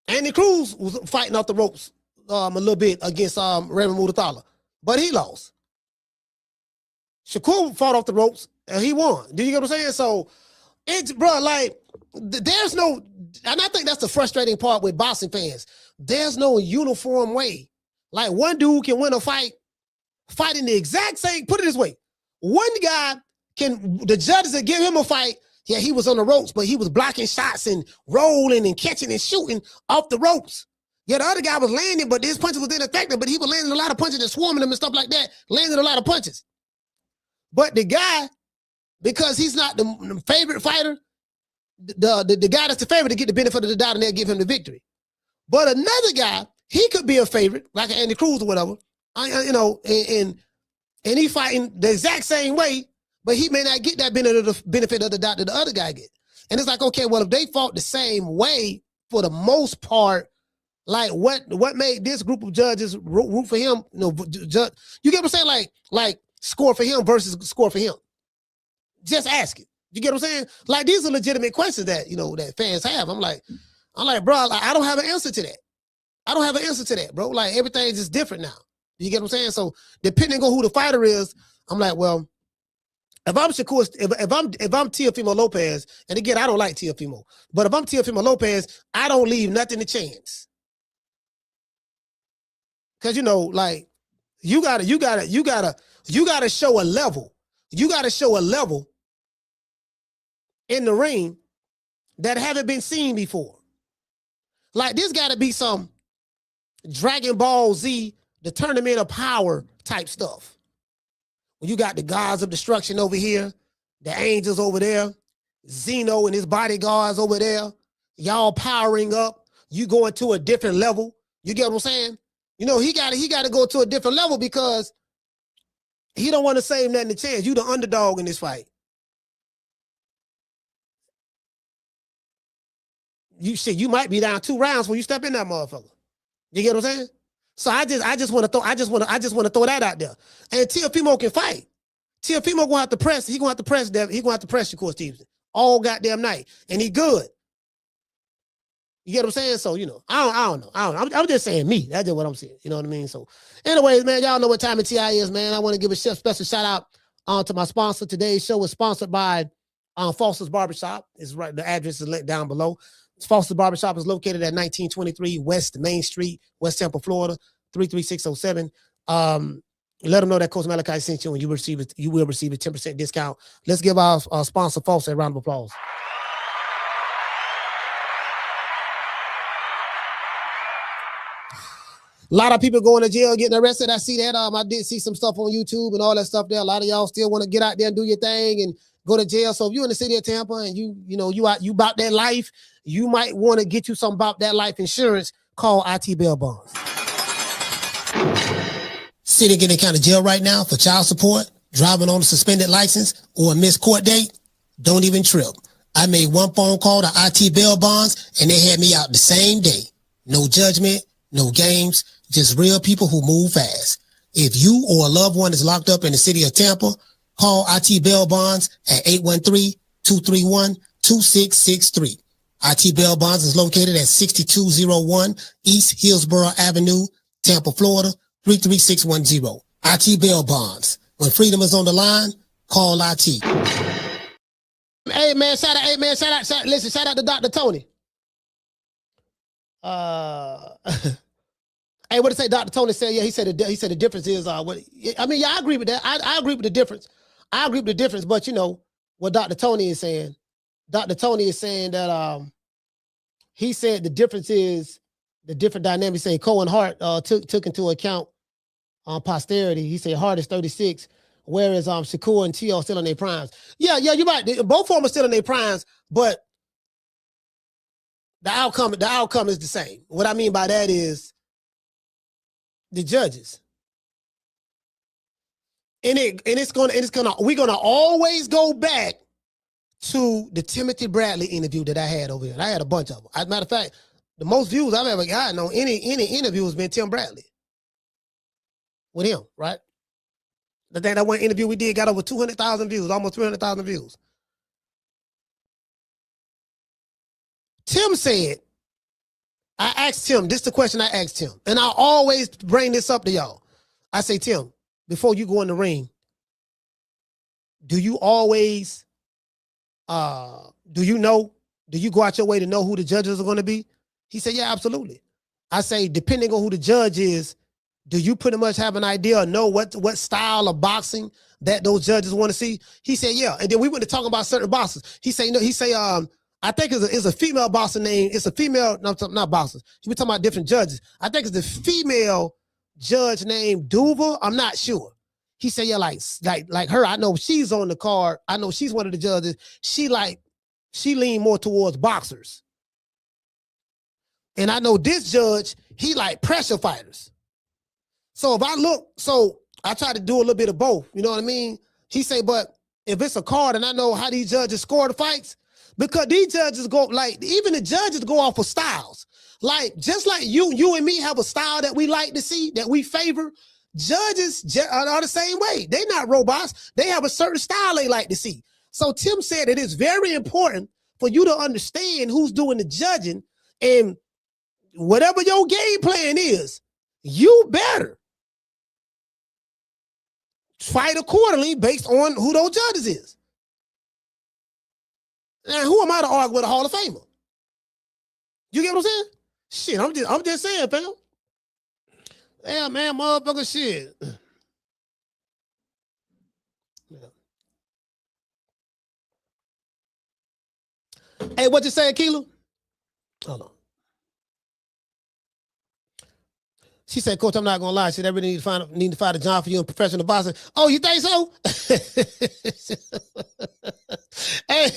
Andy Cruz was fighting off the ropes a little bit against Raymond Mutathala. But he lost. Shakur fought off the ropes and he won. Do you get what I'm saying? So, it's, bro, like, there's no, and I think that's the frustrating part with boxing fans. There's no uniform way. Like, one dude can win a fight fighting the exact same, put it this way. One guy the judges that give him a fight, yeah, he was on the ropes, but he was blocking shots and rolling and catching and shooting off the ropes. Yeah, the other guy was landing, but his punches was ineffective, but he was landing a lot of punches and swarming them and stuff like that, landing a lot of punches. But the guy, because he's not the favorite fighter, the guy that's the favorite to get the benefit of the doubt and they'll give him the victory. But another guy, he could be a favorite, like an Andy Cruz or whatever, and he fighting the exact same way, but he may not get that benefit of the doubt that the other guy get. And it's like, okay, well, if they fought the same way for the most part, like what made this group of judges root for him? You get what I'm saying? Like score for him versus score for him. Just ask it. You get what I'm saying? Like, these are legitimate questions that, that fans have. I'm like, bro, I don't have an answer to that. Bro. Like, everything's just different now. You get what I'm saying? So depending on who the fighter is, I'm like, well, if I'm Shakur, if I'm Teofimo Lopez, and again, I don't like Teofimo, but if I'm Teofimo Lopez, I don't leave nothing to chance. Cause like you gotta show a level. You gotta show a level in the ring that haven't been seen before. Like, this gotta be some Dragon Ball Z, the Tournament of Power type stuff. When you got the gods of destruction over here, the angels over there, Zeno and his bodyguards over there, y'all powering up, you going to a different level. You get what I'm saying? He gotta go to a different level because he don't want to save nothing to chance. You the underdog in this fight. You might be down 2 rounds when you step in that motherfucker. You get what I'm saying? So I just want to throw that out there. And Teofimo can fight. Teofimo gonna have to press. He gonna have to press Shakur Stevenson all goddamn night, and he good. You get what I'm saying? So I don't know. I'm just saying me. That's just what I'm saying. You know what I mean? So, anyways, man, y'all know what time of TI is, man. I want to give a special shout out to my sponsor. Today's show is sponsored by Foster's Barbershop is right. The address is linked down below. Foster's Barbershop is located at 1923 West Main Street, West Tampa, Florida, 33607. Let them know that Coach Malachi sent you, and you will receive a 10% discount. Let's give our sponsor Foster a round of applause. A lot of people going to jail, getting arrested. I see that. I did see some stuff on YouTube and all that stuff there. A lot of y'all still want to get out there and do your thing and go to jail. So if you're in the city of Tampa and you about that life, you might want to get you some about that life insurance. Call IT Bail Bonds. Sitting in any kind of jail right now for child support, driving on a suspended license, or a missed court date? Don't even trip. I made one phone call to IT Bail Bonds and they had me out the same day. No judgment, no games, just real people who move fast. If you or a loved one is locked up in the city of Tampa, call IT Bail Bonds at 813-231-2663. IT Bail Bonds is located at 6201 East Hillsborough Avenue, Tampa, Florida, 33610. IT Bail Bonds. When freedom is on the line, call IT. Hey man, shout out to Dr. Tony. Hey, what did it say? Dr. Tony said, yeah, he said the difference is I agree with that. I agree with the difference. I agree with the difference, but you know what Dr. Tony is saying. Dr. Tony is saying that he said the difference is the different dynamics. Say Cohen Hart took into account posterity. He said Hart is 36, whereas Shakur and Teo still in their primes. Yeah, you're right. Both of them are still in their primes, but the outcome is the same. What I mean by that is the judges. We're gonna always go back to the Timothy Bradley interview that I had over here. I had a bunch of them. As a matter of fact, the most views I've ever gotten on any interview has been Tim Bradley. With him, right? That one interview we did got over 200,000 views, almost 300,000 views. Tim said, I asked Tim, this is the question I asked Tim, and I always bring this up to y'all. I say, Tim, before you go in the ring, do you always, do you go out your way to know who the judges are going to be? He said, yeah, absolutely. I say, depending on who the judge is, do you pretty much have an idea or know what style of boxing that those judges want to see? He said, yeah. And then we went to talk about certain boxers. He say, I think it's a female boxer named, it's a female, no, not boxers. He was talking about different judges. I think it's the female judge named Duva. I'm not sure. He said, yeah, like her, I know she's on the card. I know she's one of the judges. She lean more towards boxers. And I know this judge, he like pressure fighters. So I try to do a little bit of both. You know what I mean? He say, but if it's a card and I know how these judges score the fights, because these judges even the judges go off of styles. Like, just like you and me have a style that we like to see, that we favor, judges are the same way. They're not robots. They have a certain style they like to see. So Tim said it is very important for you to understand who's doing the judging, and whatever your game plan is, you better fight accordingly based on who those judges is. And who am I to argue with a Hall of Famer? You get what I'm saying? Shit, I'm just saying, fam. Yeah, man, motherfucker, shit. Yeah. Hey, what you say, Keela? Hold on. She said, Coach, I'm not gonna lie. She said, I really need to find a job for you in professional boxing. Oh, you think so? Hey,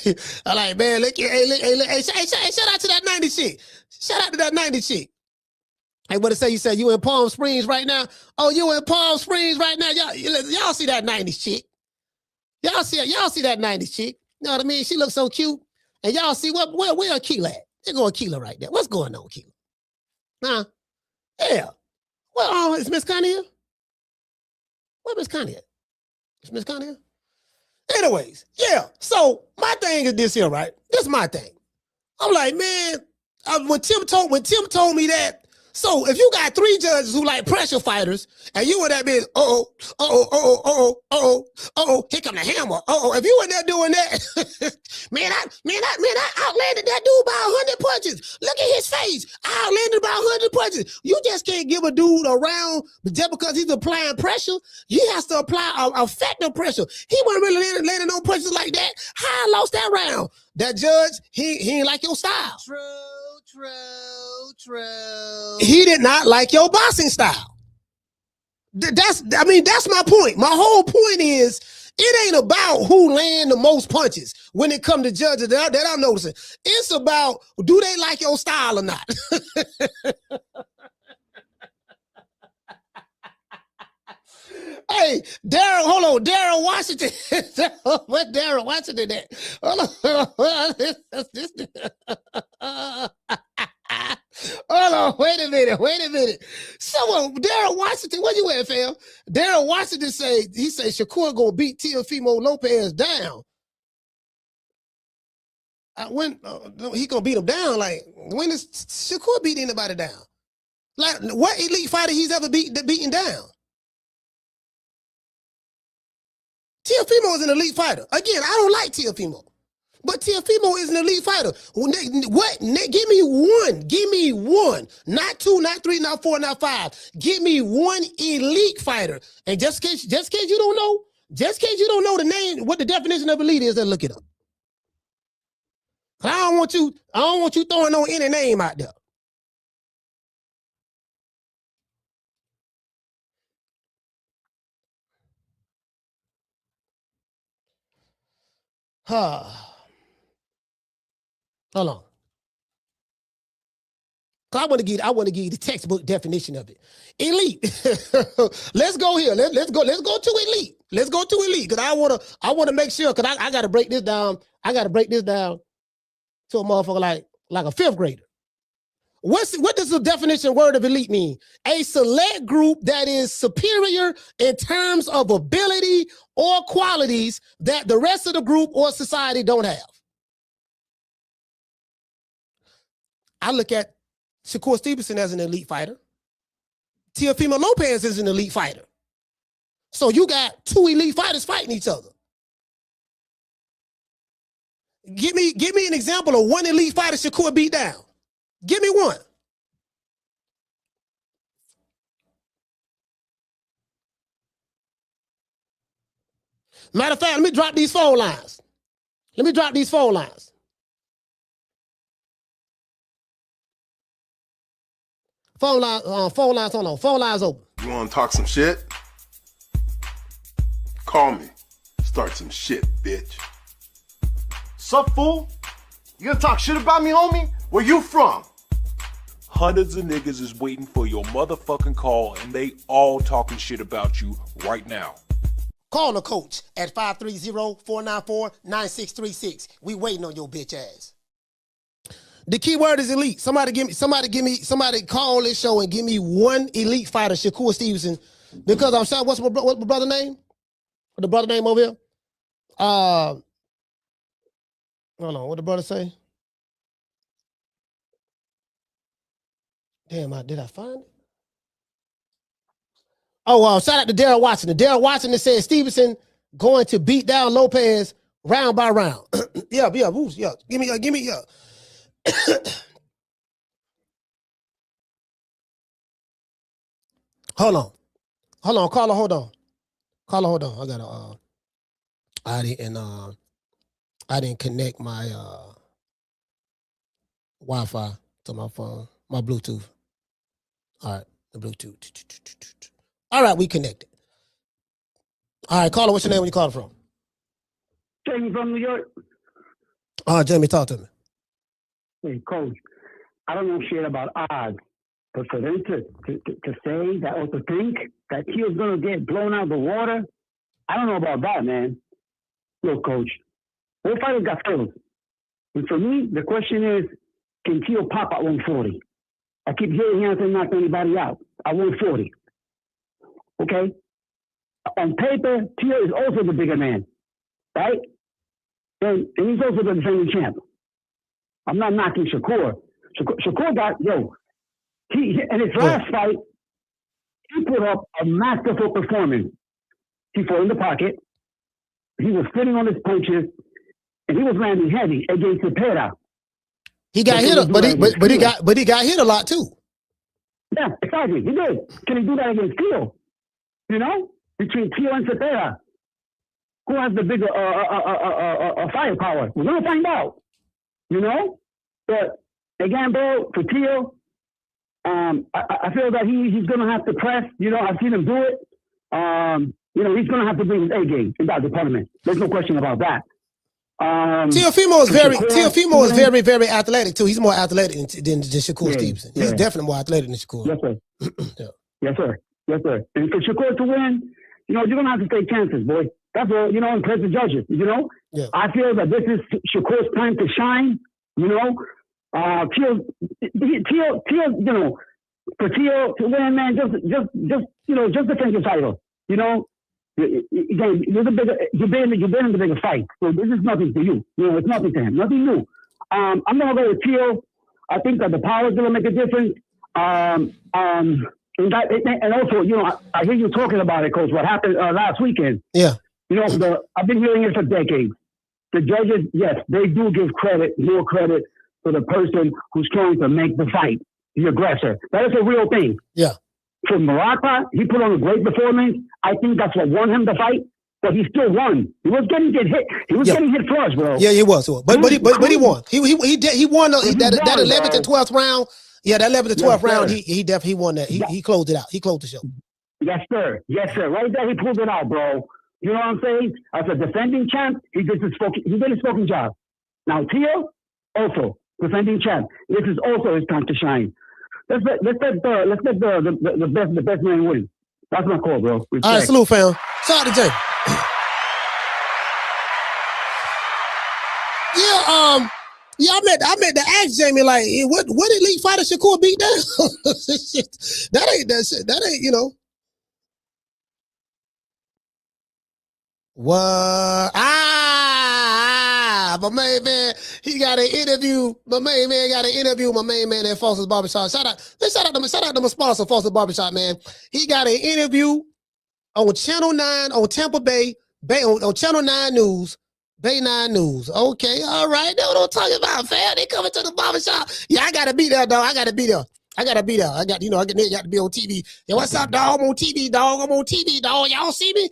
I'm like, man, look, hey, shout out to that 90 chick. Shout out to that 90 chick. Hey, what it say? You said you in Palm Springs right now? Oh, you in Palm Springs right now? Y'all see that 90s chick? Y'all see that 90s chick? You know what I mean? She looks so cute. And y'all see where Keela at? They're going Keela right there. What's going on, Keela? Huh? Yeah. Well, is Miss Connie here? Where Miss Connie at? Is Miss Connie here? Anyways, yeah. So my thing is this here, right? This is my thing. I'm like, man, when Tim told me that, So if you got 3 judges who like pressure fighters, and you in that bitch, here come the hammer. If you in there doing that, man, I outlanded that dude by 100 punches. Look at his face. I outlanded by 100 punches. You just can't give a dude a round just because he's applying pressure. He has to apply effective pressure. He wasn't really landing no punches like that. How I lost that round? That judge, he ain't like your style. True. He did not like your boxing style. That's my point. My whole point is it ain't about who land the most punches when it comes to judges that I'm noticing. It's about, do they like your style or not? Hey, Darryl, hold on. Darryl Washington. What Darryl Washington at? Hold on. Hold on, wait a minute. So Darryl Washington, where you at, fam? Darryl Washington say Shakur gonna beat Teofimo Lopez down. When he gonna beat him down? Like, when is Shakur beat anybody down? Like, what elite fighter he's ever beaten down? Teofimo is an elite fighter. Again, I don't like Teofimo. But Teofimo is an elite fighter. What? Give me one. Not 2, not 3, not 4, not 5. Give me one elite fighter. And just in case you don't know the name, what the definition of elite is, then look it up. I don't want you throwing no any name out there. Hold on. I want to give you the textbook definition of it. Elite. Let's go here. Let's go to elite. Let's go to elite because I want to make sure because I got to break this down. I got to break this down to a motherfucker like a 5th grader. What does the definition word of elite mean? A select group that is superior in terms of ability or qualities that the rest of the group or society don't have. I look at Shakur Stevenson as an elite fighter. Teofimo Lopez is an elite fighter. So you got 2 elite fighters fighting each other. Give me an example of one elite fighter Shakur beat down. Give me one. Matter of fact, let me drop these phone lines. Phone lines open. You want to talk some shit? Call me. Start some shit, bitch. Sup, fool? You gonna talk shit about me, homie? Where you from? Hundreds of niggas is waiting for your motherfucking call, and they all talking shit about you right now. Call the coach at 530-494-9636. We waiting on your bitch ass. The key word is elite. Somebody call this show and give me one elite fighter, Shakur Stevenson. Because I'm sorry, what's my brother name? The brother name over here? Hold on, what the brother say? Damn, did I find it? Oh, shout out to Darryl Washington. Darryl Washington said Stevenson going to beat down Lopez round by round. Yeah. Give me. Hold on, caller, hold on. I gotta I didn't connect my Wi-Fi to my phone, my Bluetooth. All right, the Bluetooth. All right, we connected. All right, caller, what's your name? Where you calling from? Jamie from New York. Jamie, talk to me. Hey, coach, I don't know shit about odds, but for them to say that or to think that he was going to get blown out of the water, I don't know about that, man. Look, coach, both fighters got skills. And for me, the question is, can Teo pop at 140? I keep hearing he hasn't knocked anybody out at 140. Okay? On paper, Teo is also the bigger man, right? And he's also the defending champ. I'm not knocking Shakur. Shakur got, In his last fight, he put up a masterful performance. He fought in the pocket. He was sitting on his punches, and he was landing heavy against Cepeda. He got hit, but he got hit a lot too. Yeah, exactly. He did. Can he do that against Teo? You know, between Teo and Cepeda, who has the bigger firepower? We're gonna find out. You know, but again, bro, for Teo, I feel that he's gonna have to press. You know, I've seen him do it. You know, he's gonna have to bring his A game in that department. There's no question about that. Teofimo is very, very athletic too. He's more athletic than Shakur Stevenson. He's definitely more athletic than Shakur. Yes, sir. Yeah. Yes, sir. Yes, sir. And for Shakur to win, you know, you're gonna have to take chances, boy. That's all, you know, and press the judges. You know, I feel that this is Shakur's time to shine. You know, Teo, you know, for Teo to win, man, just you know, just defend your title. You know. Again, you've been in the bigger fight, so this is nothing for you. You know, it's nothing to him, nothing new. I'm gonna go with Teo. I think that the power is gonna make a difference. And also, you know, I hear you talking about it, Coach. What happened last weekend? Yeah. You know, I've been hearing it for decades. The judges, yes, they do give more credit to the person who's trying to make the fight, the aggressor. That is a real thing. Yeah. For Morata, he put on a great performance. I think that's what won him the fight, but he still won. He was getting hit. He was getting hit flush, bro. Yeah, he was. But he won. He won that 11th and 12th round. Yeah, that 11th and 12th round. He definitely won that. He closed it out. He closed the show. Yes, sir. Yes, sir. Right there, he pulled it out, bro. You know what I'm saying? As a defending champ, he did his fucking job. Now Teo, also defending champ. This is also his time to shine. Let's let the best man win. That's my call, bro. Respect. All right, salute, fam. Shout out to Jay. I meant to ask Jamie, like, what elite fighter Shakur beat down? that ain't, you know. What? My main man, he got an interview. My main man got an interview with my main man at Foster's Barbershop. Shout out to my sponsor, Foster's Barbershop, man. He got an interview on Channel 9 on Tampa Bay on Channel 9 News, Bay 9 News. Okay, all right. That's what I'm talking about, fam. They coming to the barbershop. Yeah, I gotta be there, dog. I got to be there. I got to be on TV. Yeah, what's up, dog? I'm on TV, dog. Y'all see me?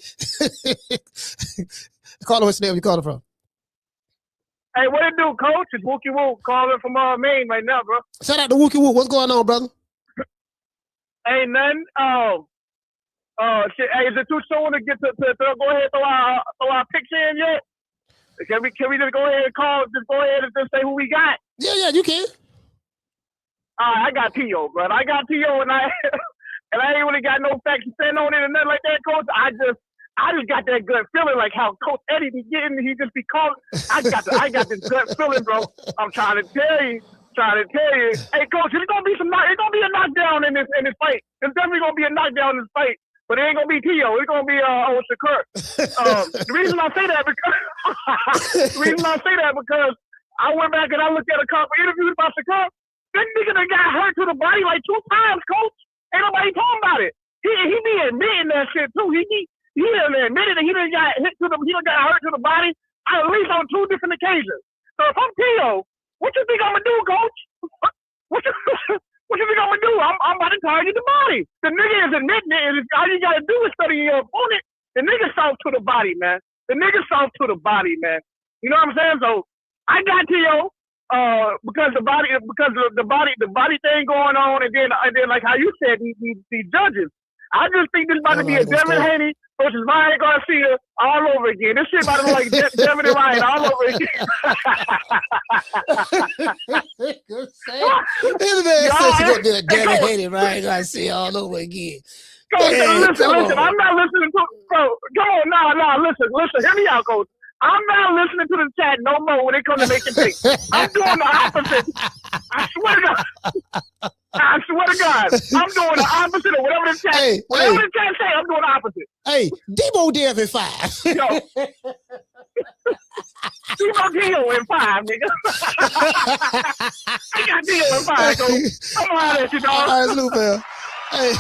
Call him, what's the name you call him from? Hey, what it do, Coach? It's Wookie Woo calling from Maine right now, bro. Shout out to Wookie Woo. What's going on, brother? Ain't nothing. Hey, is it too soon to get to go ahead and throw our picks in yet? Can we just go ahead and call? Just go ahead and just say who we got. Yeah, you can. I got Teo, bro. I got Teo, and I ain't really got no facts to stand on it and nothing like that, Coach. I just got that gut feeling, like how Coach Eddie be getting. He just be calling. I got this gut feeling, bro. I'm trying to tell you. Hey, Coach, it's gonna be a knockdown in this fight. There's definitely gonna be a knockdown in this fight, but it ain't gonna be Teo. It's gonna be Shakur. The reason I say that because I went back and I looked at a couple interviews about Shakur. That nigga done got hurt to the body like 2 times, Coach. Ain't nobody talking about it. He be admitting that shit too. He done admitted that he done got hurt to the body at least on 2 different occasions. So if I'm Teo, what you think I'm gonna do, Coach? What you think I'm gonna do? I'm about to target the body. The nigga is admitting it. All you gotta do is study your opponent. The nigga soft to the body, man. You know what I'm saying? So I got Teo. Because the body thing going on, and then like how you said, these judges. I just think this is about to be a Devin Haney versus Ryan Garcia all over again. This shit about to look like Devin and Ryan all over again. This man says he's gonna do a Devin Haney, Ryan Garcia all over again. Listen, I'm not listening to bro. Come on, nah, listen, hear me out, Coach. I'm not listening to the chat no more when it comes to making picks. I'm doing the opposite. I swear to God. I'm doing the opposite of whatever the chat say. I'm doing the opposite. Hey, Debo Dev at 5. Yo. Debo Dio in 5, nigga. I got Dio in 5, so I'm gonna let you, dog. All right, salute, fam. Hey.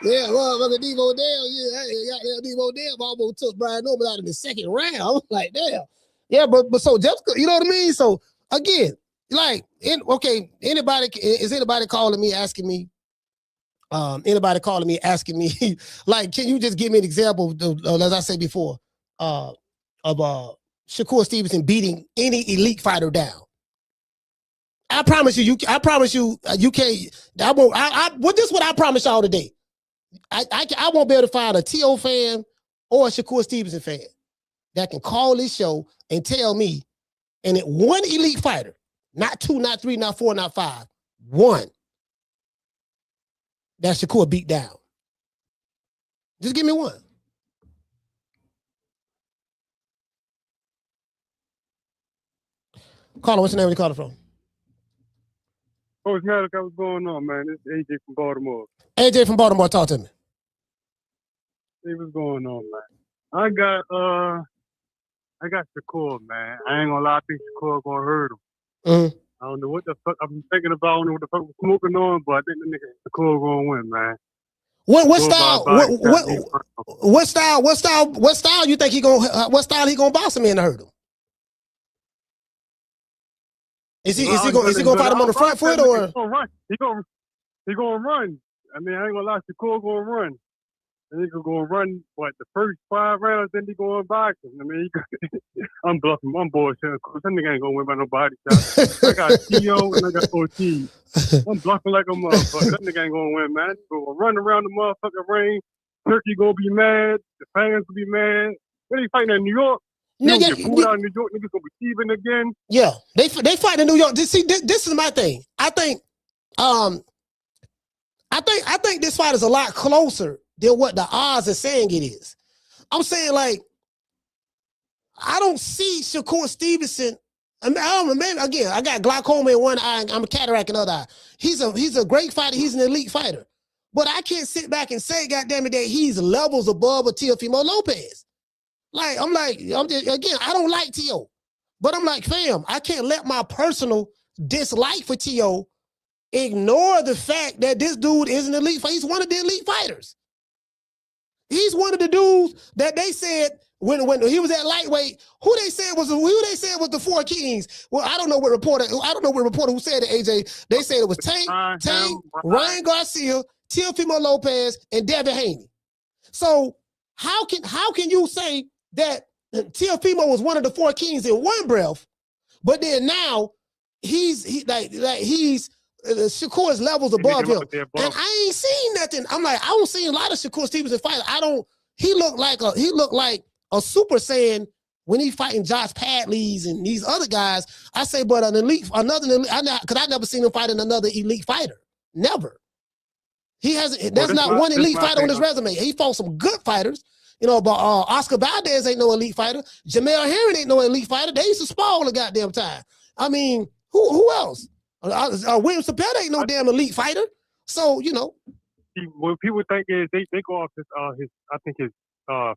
Yeah, motherfucker, Debo Dale. Yeah, hey, Debo Dale almost took Brian Noble out in the second round. I'm like, damn. Yeah, but so Jessica, you know what I mean? So again, like, anybody calling me asking me? Like, can you just give me an example of as I said before, of Shakur Stevenson beating any elite fighter down? I promise you, you can't. I won't. This is what I promise y'all today. I won't be able to find a T.O. fan or a Shakur Stevenson fan that can call this show and tell me, and it one elite fighter, not 2, not 3, not 4, not 5, one that Shakur beat down. Just give me one. Caller, what's your name? Where you calling from? Coach Malik, what's going on, man? It's AJ from Baltimore. AJ from Baltimore, talk to me. Hey, what's going on, man? I got Shakur, man. I ain't gonna lie, I think Shakur gonna hurt him. Mm-hmm. I don't know what the fuck I'm thinking about. I don't know what the fuck I'm smoking on, but I think the nigga Shakur gonna win, man. What style you think he gonna box him in to hurt him? Is he gonna fight him on the front foot or? He gonna run. He gonna run. I mean, I ain't gonna lie, Shakur gonna run. And he gonna run what the first 5 rounds, then he going boxing. I mean, I'm bluffing. I'm bullshitting. Of course, that nigga ain't gonna win by no body shot. I got T.O. and I got OT. I'm bluffing like a motherfucker. That nigga ain't gonna win, man. He gonna run around the motherfucking ring. Turkey gonna be mad. The fans will be mad. When he fighting in New York, get pulled out in New York. Niggas gonna be even again. Yeah, they fight in New York. See, this is my thing. I think this fight is a lot closer than what the odds are saying it is. I'm saying, like, I don't see Shakur Stevenson. I mean, maybe again, I got glaucoma in one eye. I'm a cataract in the other eye. He's a great fighter. He's an elite fighter. But I can't sit back and say, goddamn it, that he's levels above a Teofimo Lopez. Like, I don't like T.O. But I'm like, fam, I can't let my personal dislike for T.O. ignore the fact that this dude is an elite fighter. He's one of the elite fighters. He's one of the dudes that they said when he was at lightweight, who they said was the 4 kings. Well, I don't know what reporter who said it, AJ. They said it was Tank, Ryan Garcia, Teofimo Lopez, and Devin Haney. So how can you say that Teofimo was one of the 4 kings in one breath, but then now he's Shakur's levels above him, and I ain't seen nothing. I'm like, I don't see a lot of Shakur Stevenson fights. He looked like a Super Saiyan when he fighting Josh Padleys and these other guys. I say, but because I never seen him fighting another elite fighter. Never. He hasn't. There's not one elite fighter on his resume. He fought some good fighters, but Oscar Valdez ain't no elite fighter. Jamel Herring ain't no elite fighter. They used to spar all the goddamn time. I mean, who else? William Cepeda ain't no damn elite fighter. So, what people think is they go off his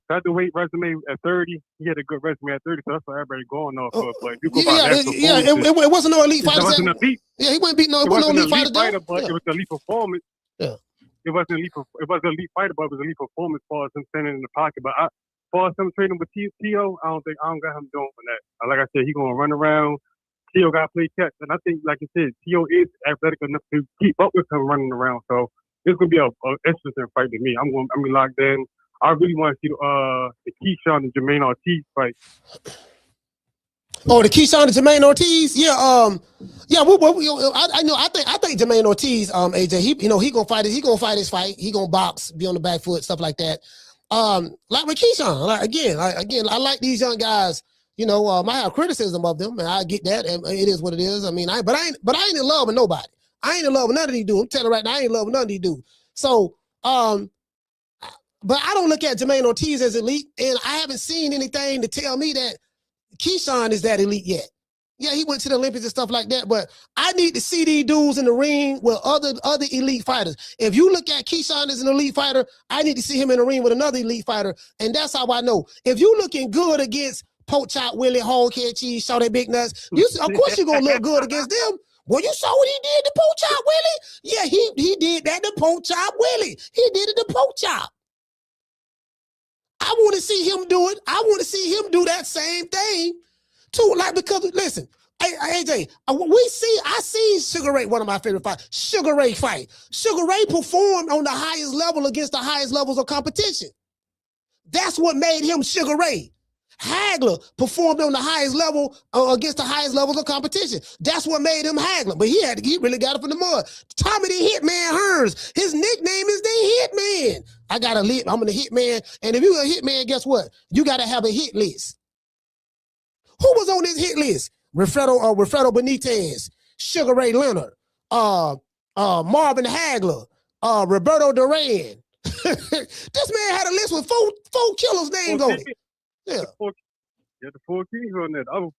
featherweight resume at 30. He had a good resume at 30, so that's what everybody going off of. But you go it wasn't no elite fighter. It wasn't a beat. Yeah, he wouldn't beat no elite fighter, but it was an elite performance. Yeah. It wasn't an elite fighter, but it was an elite performance as far as him standing in the pocket. But as far as him trading with T.O., I don't got him doing that. Like I said, he gonna run around. T.O. got to play catch. And I think, like you said, T.O. is athletic enough to keep up with him running around. So it's going to be an interesting fight to me. I'm locked in. I really want to see the Keyshawn and Jermaine Ortiz fight. Oh, the Keyshawn and Jermaine Ortiz? Yeah. I think Jermaine Ortiz, AJ, he gonna fight it. He gonna fight his fight. He gonna box, be on the back foot, stuff like that. Like with Keyshawn, I like these young guys. I have criticism of them, and I get that, and it is what it is. I mean, I ain't in love with nobody. I ain't in love with none of these dudes. I'm telling you right now, I ain't in love with none of these dudes. So, but I don't look at Jermaine Ortiz as elite, and I haven't seen anything to tell me that Keyshawn is that elite yet. Yeah, he went to the Olympics and stuff like that, but I need to see these dudes in the ring with other elite fighters. If you look at Keyshawn as an elite fighter, I need to see him in the ring with another elite fighter, and that's how I know. If you looking good against Poke Chop Willie, Hog Head Cheese, Show That Big Nuts, of course you're going to look good against them. Well, you saw what he did to Poke Chop Willie? Yeah, he did that to Poke Chop Willie. He did it to Poke Chop. I want to see him do it. I want to see him do that same thing too. Like, because listen, AJ, I seen Sugar Ray, one of my favorite fights. Sugar Ray fight. Sugar Ray performed on the highest level against the highest levels of competition. That's what made him Sugar Ray. Hagler performed on the highest level against the highest levels of competition. That's what made him Hagler. But he really got it from the mud. Tommy the Hitman Hearns. His nickname is the Hitman. I'm the Hitman. And if you're a Hitman, guess what? You got to have a hit list. Who was on this hit list? Wilfredo Benitez, Sugar Ray Leonard, Marvin Hagler, Roberto Duran. This man had a list with four killers' names on it. Yeah. The four kings on that. Other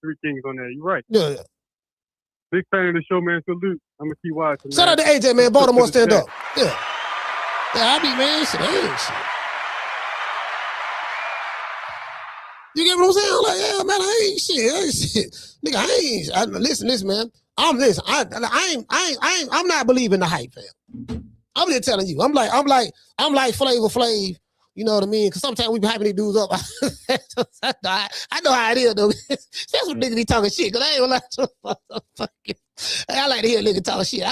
three kings on there. You're right. Yeah. Big fan of the show, man. Salute. I'm gonna keep watching. Shout out to AJ, man. Baltimore, stand up. Yeah. Yeah, I be, man. Shit, I ain't shit. You get what I'm saying? Like, yeah, man, I ain't shit. Nigga, listen, man. I'm not believing the hype, fam. I'm just telling you. I'm like Flavor Flav. You know what I mean? Because sometimes we be hyping these dudes up. I know how it is, though. That's what niggas be talking shit. Because I ain't like to I like to hear niggas talking shit.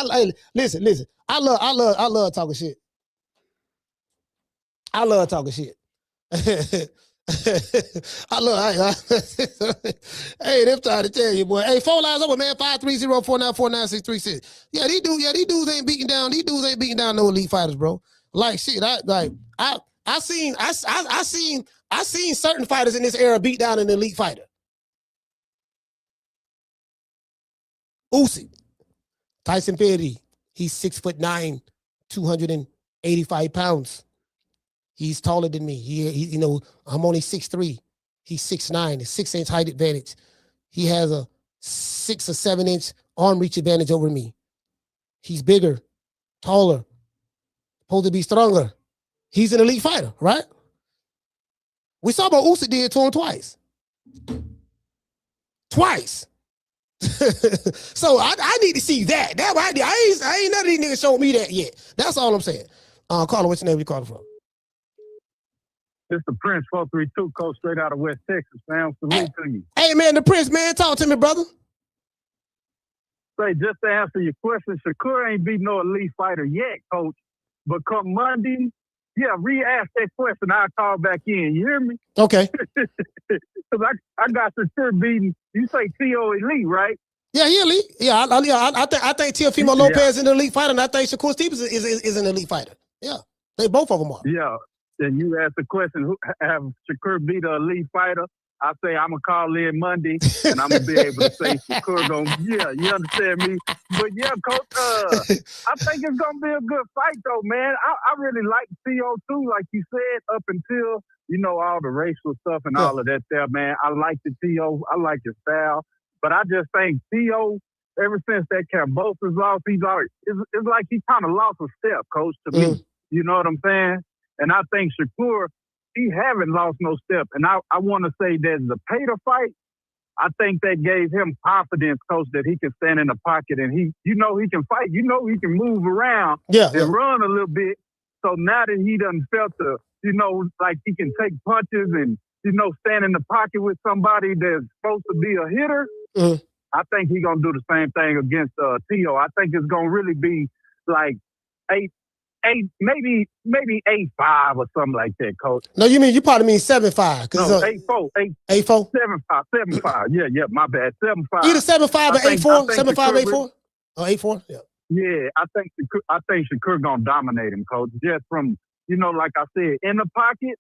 Listen. I love talking shit. I love talking shit. Hey, them trying to tell you, boy. Hey, 4 lines over, man. 530-494-9636. Yeah, these dudes ain't beating down. These dudes ain't beating down no elite fighters, bro. Like shit. I seen certain fighters in this era beat down an elite fighter. Usyk, Tyson Fury. He's 6'9", 285 pounds. He's taller than me. He I'm only 6'3". He's 6'9". A 6-inch height advantage. He has a 6 or 7-inch arm reach advantage over me. He's bigger, taller, supposed to be stronger. He's an elite fighter, right? We saw what Usyk did to him twice. So I need to see that. I ain't none of these niggas showed me that yet. That's all I'm saying. Carla, what's your name? You calling from? It's the Prince 432, coach, straight out of West Texas, man. Salute to you. Hey, man, the Prince, man. Talk to me, brother. Say, just to answer your question, Shakur ain't beat no elite fighter yet, coach. But come Monday, yeah, re-ask that question. I'll call back in. You hear me? Okay. Because I got Shakur beating, you say T.O. elite, right? Yeah, he elite. Yeah, I think Teofimo Lopez is an elite fighter, and I think Shakur Stevenson is an elite fighter. Yeah, they both of them are. Yeah. Then you ask the question, who have Shakur beat an elite fighter? I say I'm going to call in Monday, and I'm going to be able to say Shakur yeah, you understand me? But yeah, coach, I think it's going to be a good fight, though, man. I really like T.O. too, like you said, up until, all the racial stuff and all of that there, man. I like the T.O. I like his style. But I just think T.O., ever since that Cambosa's lost, it's like he kind of lost a step, coach, to me. You know what I'm saying? And I think Shakur, he haven't lost no step. And I want to say that the Pater fight, I think that gave him confidence, coach, that he can stand in the pocket and he can fight. He can move around and run a little bit. So now that he done felt like he can take punches and, stand in the pocket with somebody that's supposed to be a hitter, I think he's going to do the same thing against T.O. I think it's going to really be like 8, maybe 8-5 or something like that, coach. No, you probably mean 7-5. No, 8-4. 8-4? 7-5. Yeah, my bad. 7-5. Either 7-5 or 8-4? 7-5, 8-4? Or 8-4? Yeah. Yeah, I think Shakur gonna dominate him, coach. Just from, like I said, in the pocket,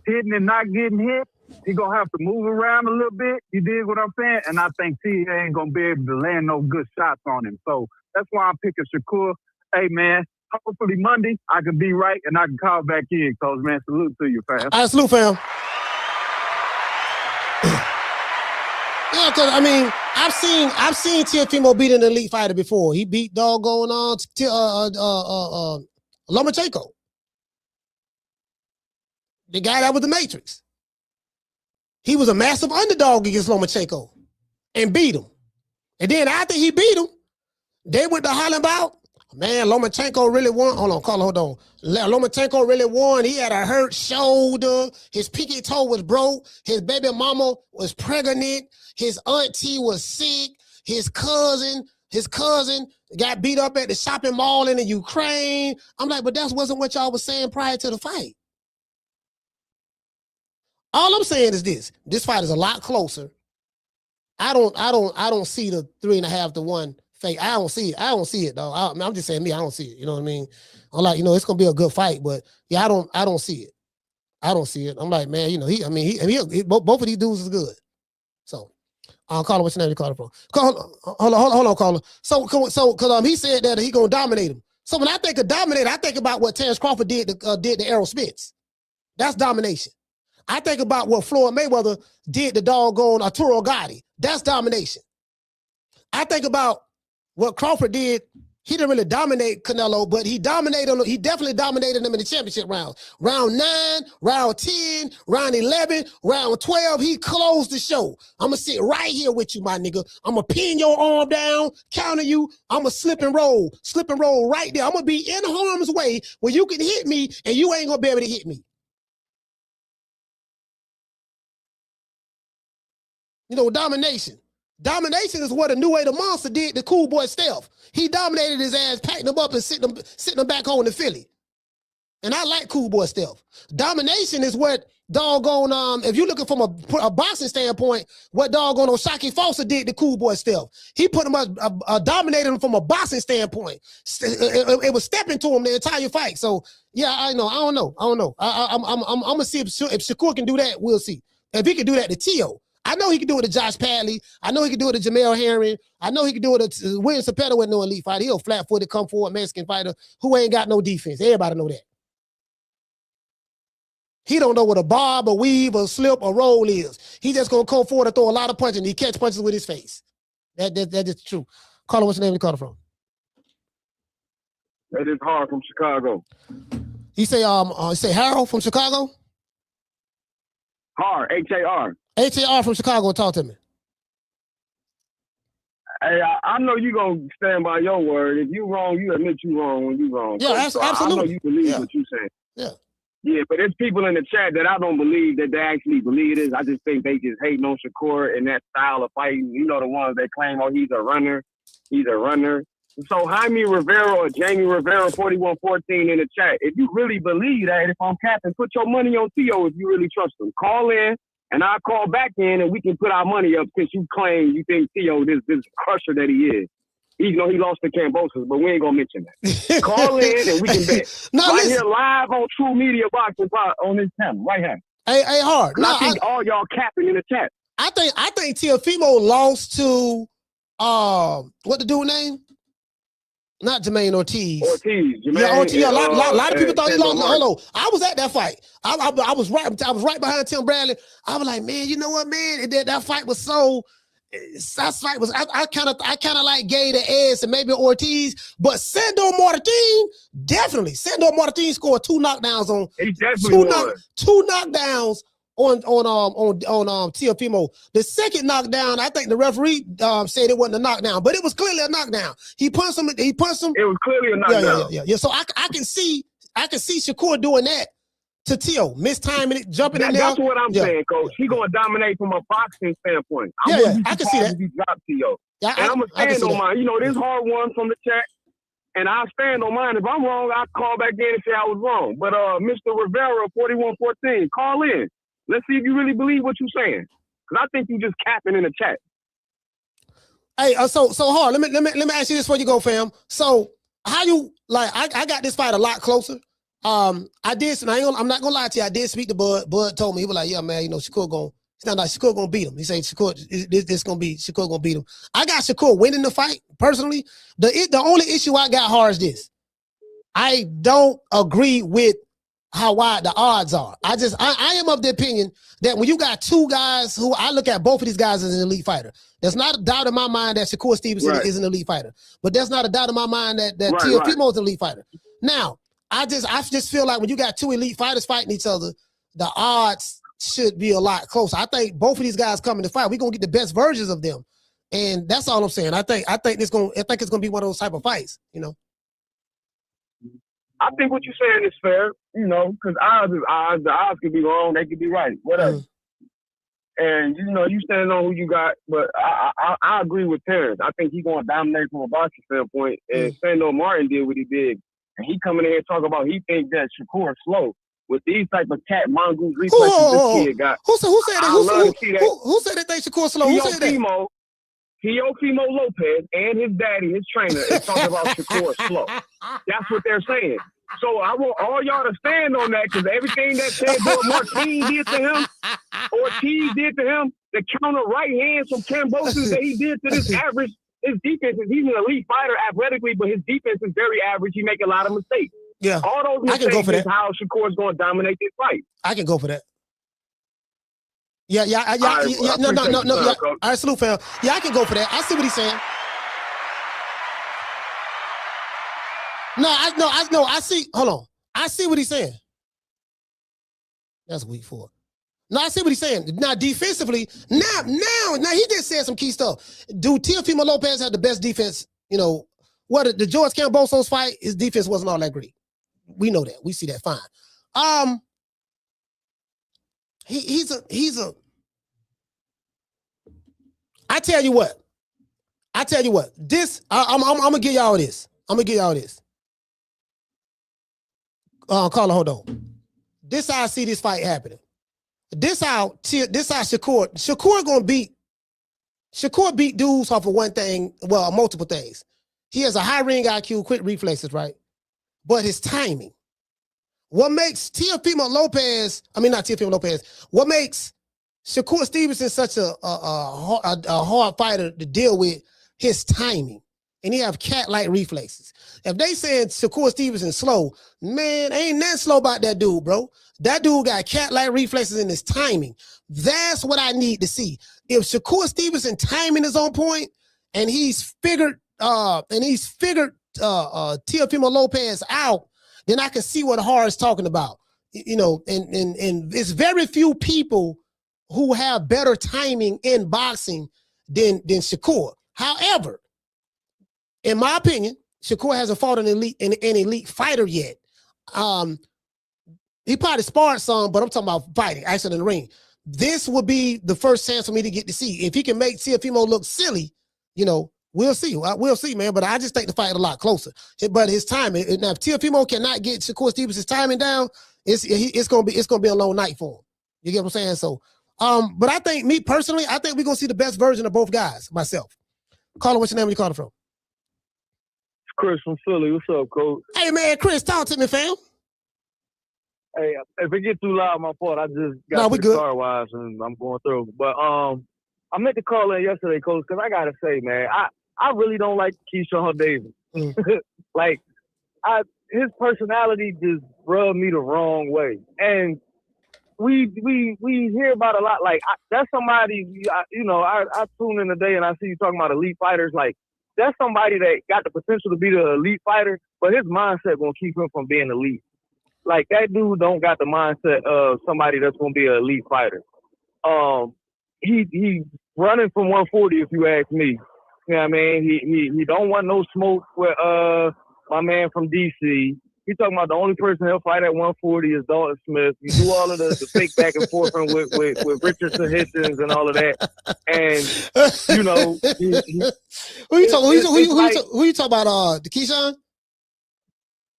hitting and not getting hit. He gonna have to move around a little bit. You dig what I'm saying? And I think T ain't gonna be able to land no good shots on him. So that's why I'm picking Shakur. Hey, man, hopefully Monday I can be right and I can call back in, coach, man. Salute to you, fam. All right, salute, fam. Yeah, because I mean, I've seen Teofimo beat an elite fighter before. He beat doggone Lomachenko, the guy that was the Matrix. He was a massive underdog against Lomachenko and beat him. And then after he beat him, they went to hollering about, man, Lomachenko really won. Hold on. Lomachenko really won. He had a hurt shoulder. His pinky toe was broke. His baby mama was pregnant. His auntie was sick. His cousin got beat up at the shopping mall in the Ukraine. I'm like, but that wasn't what y'all was saying prior to the fight. All I'm saying is this fight is a lot closer. I don't see the 3.5 to 1 fake. I don't see it though. I'm just saying me. I don't see it. You know what I mean? I'm like, it's gonna be a good fight, but yeah, I don't see it. I don't see it. I'm like, man, both of these dudes is good. So, caller, what's your name? You call it from? Hold on, caller. So, because he said that he gonna dominate him. So when I think of dominate, I think about what Terrence Crawford did to Errol Spence. That's domination. I think about what Floyd Mayweather did to doggone Arturo Gatti. That's domination. I think about what Crawford did. He didn't really dominate Canelo, but he definitely dominated him in the championship rounds. Round 9, round 10, round 11, round 12, he closed the show. I'm going to sit right here with you, my nigga. I'm going to pin your arm down, counter you. I'm going to slip and roll right there. I'm going to be in harm's way where you can hit me and you ain't going to be able to hit me. Domination. Domination is what a New Age Monster did to Cool Boy Steph. He dominated his ass, packing him up and sitting him back home to Philly. And I like Cool Boy Steph. Domination is what doggone, if you're looking from a boxing standpoint, what doggone O'Shaquie Foster did to Cool Boy Steph. He put him dominated him from a boxing standpoint. It was stepping to him the entire fight. So yeah, I know. I don't know. I'm gonna see if Shakur can do that. We'll see. If he can do that to Tio. I know he can do it to Josh Padley. I know he can do it to Jamel Herring. I know he can do it to William Cepeda with no elite fighter. He'll flat-footed, come forward Mexican fighter who ain't got no defense. Everybody know that. He don't know what a bob, a weave, a slip, or roll is. He just gonna come forward and throw a lot of punches, and he catch punches with his face. That is true. Caller, what's your name? You call it from? That is Hard from Chicago. He say Harold from Chicago. Hard, H-A-R. H-A-R from Chicago. Talk to me. Hey, I know you gonna stand by your word. If you wrong, you admit you wrong when you wrong. Yeah, so absolutely. I know you believe what you saying. Yeah. Yeah, but there's people in the chat that I don't believe that they actually believe this. I just think they just hating on Shakur and that style of fighting. You know, the ones that claim, oh, he's a runner. So Jaime Rivera or Jamie Rivera 4114 in the chat. If you really believe that, if I'm capping, put your money on Tio if you really trust him. Call in and I'll call back in and we can put our money up because you claim you think Tio this crusher that he is. Even though he lost to Cambosos, but we ain't gonna mention that. Call in and we can bet. Here live on True Media Boxing on this channel, right here. Hey, Hard. I think all y'all capping in the chat. I think Teofimo lost to what the dude name? Not Jermaine Ortiz. Jermaine, yeah, Ortiz. A lot of people thought he lost. Hold on. I was at that fight. I was right behind Tim Bradley. I was like, man, you know what, man? That fight was so. That fight was. I kind of like gave the edge to maybe Ortiz, but Sandor Martin definitely. Sandor Martin scored 2 knockdowns on. He definitely two knockdowns on Teofimo. The second knockdown, I think the referee said it wasn't a knockdown, but it was clearly a knockdown. He punched him. It was clearly a knockdown. Yeah. So I can see Shakur doing that to Tio, mistiming it, jumping in there. That's what I'm saying, Coach. He gonna dominate from a boxing standpoint. I can see that. He dropped Tio. Yeah, and I'm gonna stand on mine. You know, this hard one from the chat. And I'll stand on mine. If I'm wrong, I'll call back in and say I was wrong. But Mr. Rivera, 4114, call in. Let's see if you really believe what you're saying. Because I think you just capping in the chat. Hey, so Hard. Let me ask you this before you go, fam. So how you like? I got this fight a lot closer. I did. I'm not gonna lie to you. I did speak to Bud. Bud told me, he was like, "Yeah, man, you know, Shakur gonna beat him." He said, "Shakur, this gonna be Shakur gonna beat him." I got Shakur winning the fight personally. The only issue I got, Hard, is this: I don't agree with how wide the odds are. I am of the opinion that when you got two guys who I look at both of these guys as an elite fighter, there's not a doubt in my mind that Shakur Stevenson is an elite fighter, but there's not a doubt in my mind that Teofimo is an elite fighter. Now, I just feel like when you got two elite fighters fighting each other, the odds should be a lot closer. I think both of these guys coming to fight, we're gonna get the best versions of them, and that's all I'm saying. I think it's gonna be one of those type of fights, you know. I think what you're saying is fair, you know, because the odds could be wrong, they could be right, whatever. And, you know, you stand on who you got, but I agree with Terrence. I think he's going to dominate from a boxing standpoint, and Sando Martin did what he did. And he coming in here talking about he think that Shakur is slow. With these type of cat mongoose reflexes this kid got. Who said that? Who said that they Shakur slow? Who said that? Teofimo Lopez and his daddy, his trainer, is talking about Shakur slow. That's what they're saying. So I want all y'all to stand on that, because everything that Pedro Martin did to him, Ortiz did to him, the counter right hands from Cambosis that he did to this average, his defense is, he's an elite fighter athletically, but his defense is very average. He make a lot of mistakes. Yeah, all those mistakes is how Shakur's going to dominate this fight. I can go for that. Yeah. No. Yeah. All right, salute, fam. Yeah, I can go for that. I see what he's saying. I see. Hold on. I see what he's saying. That's week 4. No, I see what he's saying. Now, defensively, now he just said some key stuff. Do Teofimo Lopez have the best defense? You know, what the George Cambosos fight, his defense wasn't all that great. We know that. We see that fine. He's a. I tell you what. This I'm gonna give y'all this. Carla, hold on. This how I see this fight happening. This how Shakur gonna beat. Shakur beat dudes off of one thing, well, multiple things. He has a high ring IQ, quick reflexes, right? But his timing. What makes what makes Shakur Stevenson such a hard fighter to deal with? His timing. And he have cat-like reflexes. If they saying Shakur Stevenson slow, man, ain't nothing slow about that dude, bro. That dude got cat-like reflexes in his timing. That's what I need to see. If Shakur Stevenson timing is on point and he's figured Teofimo Lopez out, then I can see what Har is talking about. You know, and it's very few people who have better timing in boxing than Shakur. However, in my opinion, Shakur hasn't fought an elite fighter yet. He probably sparred some, but I'm talking about fighting, actually in the ring. This would be the first chance for me to get to see. If he can make Teofimo look silly, you know, we'll see. We'll see, man. But I just think the fight a lot closer. But his timing, now if Teofimo cannot get Shakur Stevenson's timing down, it's gonna be a long night for him. You get what I'm saying? So, but I think me personally, I think we're gonna see the best version of both guys. Myself, Caller, what's your name? Where you calling from? Chris from Philly. What's up, Coach? Hey, man, Chris, talk to me, fam. Hey, if it gets too loud, my fault. I just got to car-wise and I'm going through. But I meant to call in yesterday, Coach, because I got to say, man, I really don't like Keyshawn Davis. Like, his personality just rubbed me the wrong way. And we hear about a lot. Like, that's somebody, I tune in today and I see you talking about elite fighters. Like, that's somebody that got the potential to be the elite fighter, but his mindset gonna keep him from being elite. Like, that dude don't got the mindset of somebody that's gonna be an elite fighter. He running from 140, if you ask me. You know what I mean? He don't want no smoke with my man from DC. He talking about the only person he'll fight at 140 is Dalton Smith. You do all of the fake back and forth with Richardson Hitchens and all of that. And, you know, who you talking about? The Keyshawn?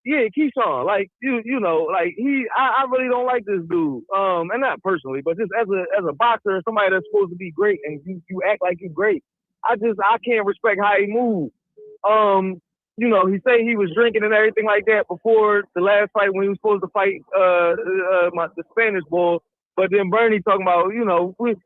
Yeah, Keyshawn. Like, you know, like I really don't like this dude. And not personally, but just as a boxer, somebody that's supposed to be great and you act like you're great. I can't respect how he moves. You know, he say he was drinking and everything like that before the last fight when he was supposed to fight the Spanish boy. But then Bernie talking about, you know, if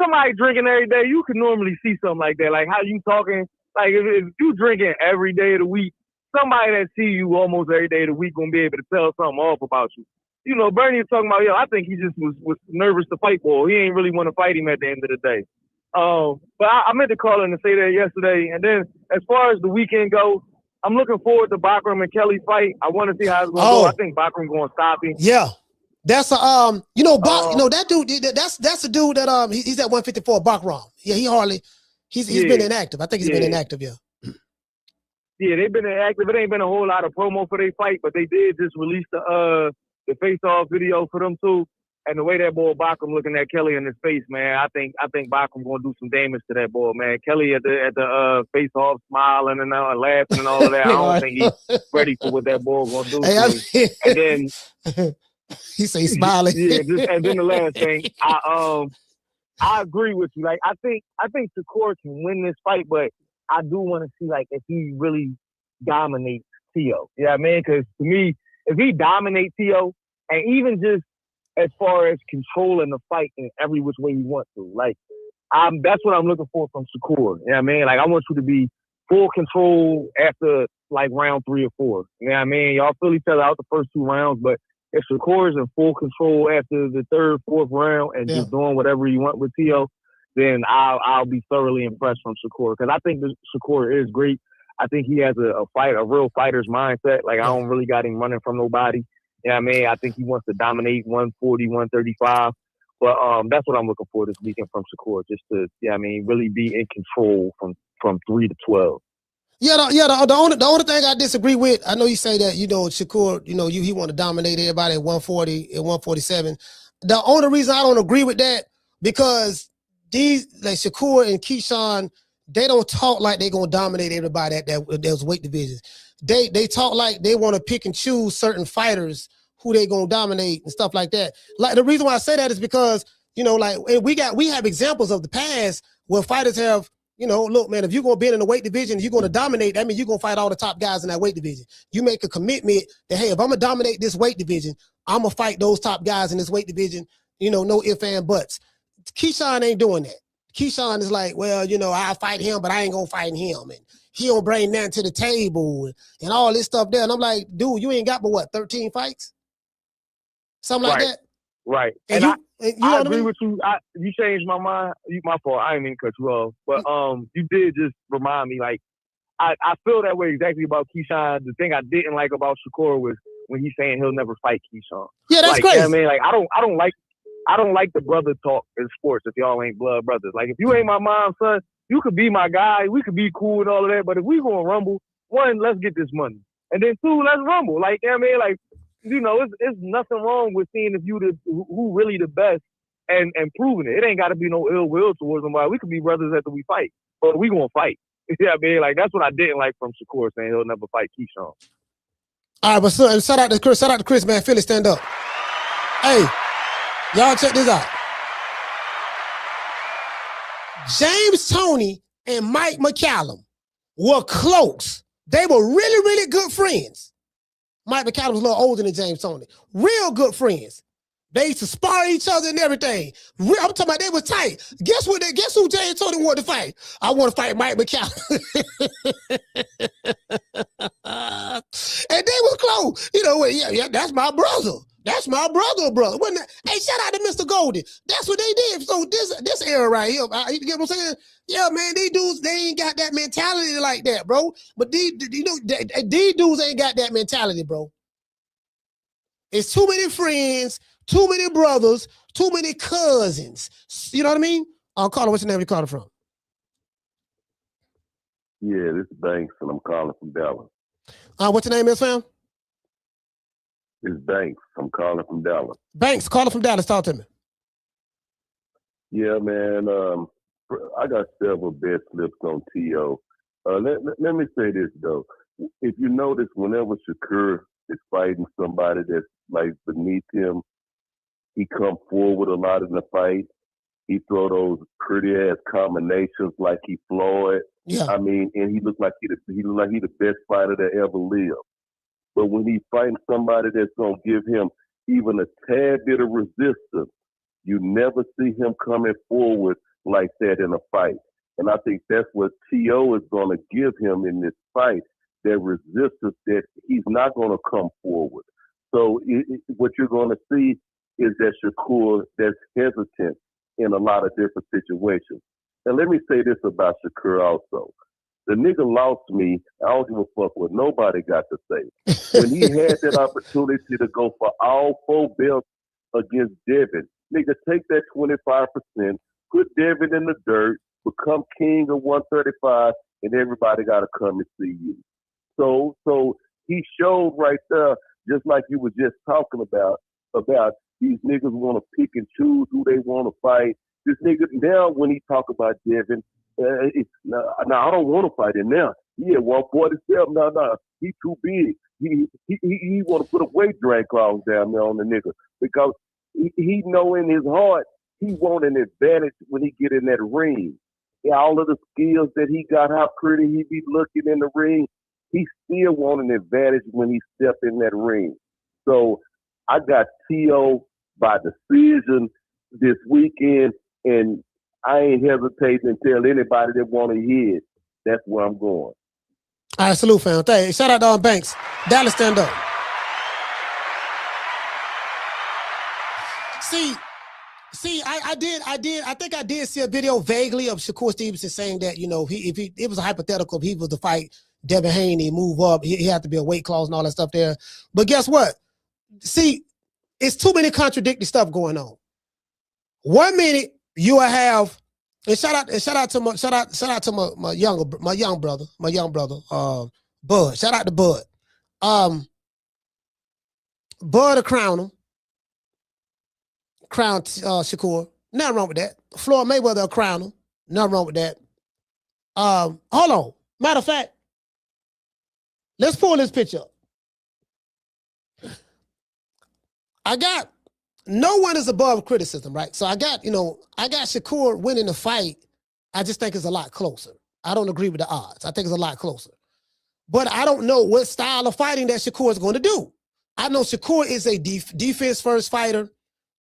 somebody drinking every day, you can normally see something like that. Like how you talking, like if you drinking every day of the week somebody that see you almost every day of the week gonna be able to tell something off about you. You know, Bernie was talking about, I think he just was nervous to fight Bull. He ain't really want to fight him at the end of the day. But I meant to call in and say that yesterday. And then as far as the weekend goes, I'm looking forward to Bakram and Kelly fight. I want to see how it's going to go. I think Bakram going to stop him. Yeah. That's a that dude. That's a dude that he's at 154. Bakram. Yeah, he's been inactive. I think he's been inactive. Yeah. Yeah, they've been inactive. It ain't been a whole lot of promo for their fight, but they did just release the face-off video for them too. And the way that boy Bakram looking at Kelly in his face, man, I think Bakram gonna do some damage to that boy, man. Kelly at the face-off smiling and laughing and all of that. I don't think he's ready for what that boy gonna do. And then he say smiling. And then the last thing, I agree with you. Like I think Shakur can win this fight, but I do want to see like if he really dominates Teo. You know what I mean? Because to me, if he dominates Teo, and even just as far as controlling the fight in every which way he wants to, like that's what I'm looking for from Shakur. You know what I mean? Like I want you to be full control after like round 3 or 4. You know what I mean? Y'all fill each other out the first 2 rounds, but if Shakur is in full control after the 3rd, 4th round and just doing whatever you want with Teo, then I'll be thoroughly impressed from Shakur, because I think Shakur is great. I think he has a real fighter's mindset. Like I don't really got him running from nobody. You know what I mean? I think he wants to dominate 140, 135. But that's what I'm looking for this weekend from Shakur, just to, really be in control from 3 to 12. The only thing I disagree with, I know you say that, Shakur, he want to dominate everybody at 140 and 147. The only reason I don't agree with that, because these, like Shakur and Keyshawn, they don't talk like they're going to dominate everybody at those weight divisions. They talk like they want to pick and choose certain fighters who they going to dominate and stuff like that. Like the reason why I say that is because, we have examples of the past where fighters have, look, man, if you're going to be in the weight division, you're going to dominate. That means you're going to fight all the top guys in that weight division. You make a commitment that, hey, if I'm going to dominate this weight division, I'm going to fight those top guys in this weight division, no ifs and buts. Keyshawn ain't doing that. Keyshawn is like, well, I'll fight him, but I ain't going to fight him. And he don't bring nothing to the table and all this stuff there. And I'm like, dude, you ain't got but what, 13 fights? Something like that? Right. And I agree with you. You changed my mind. My fault. I didn't mean to cut you off. But you did just remind me, like, I feel that way exactly about Keyshawn. The thing I didn't like about Shakur was when he's saying he'll never fight Keyshawn. Yeah, that's crazy. You know what I mean? Like, I don't like the brother talk in sports if y'all ain't blood brothers. Like, if you ain't my mom's son, you could be my guy. We could be cool and all of that. But if we gonna rumble, 1, let's get this money. And then 2, let's rumble. Like, you know what I mean? Like, it's nothing wrong with seeing if you who really the best and proving it. It ain't got to be no ill will towards somebody. We could be brothers after we fight. But we gonna fight. You know what I mean? Like, that's what I didn't like from Shakur, saying he'll never fight Keyshawn. All right, but shout out to Chris, man. Philly, stand up. Hey, y'all check this out. James Toney and Mike McCallum were close. They were really, really good friends. Mike McCallum was a little older than James Toney. Real good friends. They used to spar each other and everything. I'm talking about they were tight. Guess who James Toney wanted to fight? I want to fight Mike McCallum. And they was close. Yeah, that's my brother. That's my brother. Hey, shout out to Mr. Goldie. That's what they did. So this era right here, you get what I'm saying? Yeah, man, these dudes, they ain't got that mentality like that, bro. But these dudes ain't got that mentality, bro. It's too many friends, too many brothers, too many cousins. You know what I mean? Carter, what's your name? You calling from? Yeah, this is Banks, and I'm calling from Dallas. What's your name is, fam? It's Banks. I'm calling from Dallas. Banks, calling from Dallas. Talk to me. Yeah, man. I got several bet slips on T.O. Let me say this, though. If you notice, whenever Shakur is fighting somebody that's like beneath him, he come forward a lot in the fight. He throw those pretty-ass combinations like he Floyd. Yeah. I mean, and he look like he the best fighter that ever lived. But when he fighting somebody that's going to give him even a tad bit of resistance, you never see him coming forward like that in a fight. And I think that's what T.O. is going to give him in this fight. that resistance that he's not going to come forward. So what you're going to see is that Shakur that's hesitant in a lot of different situations. And let me say this about Shakur also. The nigga lost me. I don't give a fuck what nobody got to say. When he had that opportunity to go for all 4 belts against Devin, nigga, take that 25%, put Devin in the dirt, become king of 135, and everybody got to come and see you. So he showed right there, just like you were just talking about these niggas want to pick and choose who they want to fight. This nigga, now when he talk about Devin, now I don't want to fight him now. He at 147. No, he too big. He want to put a weight drag clause down there on the nigga because he know in his heart he want an advantage when he get in that ring. All of the skills that he got, how pretty he be looking in the ring, he still want an advantage when he step in that ring. So I got T.O. by decision this weekend, and I ain't hesitating to tell anybody that want to hear it. That's where I'm going. All right, salute, fam. Thanks. Shout out to Banks. Dallas, stand up. See, I think I did see a video vaguely of Shakur Stevenson saying that, you know, it was a hypothetical. If he was to fight Devin Haney, move up, he had to be a weight clause and all that stuff there. But guess what? See, it's too many contradictory stuff going on. 1 minute you will have, and shout out to my young brother, Bud. Shout out to Bud. Bud to crown Shakur. Nothing wrong with that. Floyd Mayweather crown him. Nothing wrong with that. Hold on. Matter of fact, let's pull this picture up. No one is above criticism, right? So I got Shakur winning the fight. I just think it's a lot closer. I don't agree with the odds. I think it's a lot closer. But I don't know what style of fighting that Shakur is going to do. I know Shakur is a defense-first fighter.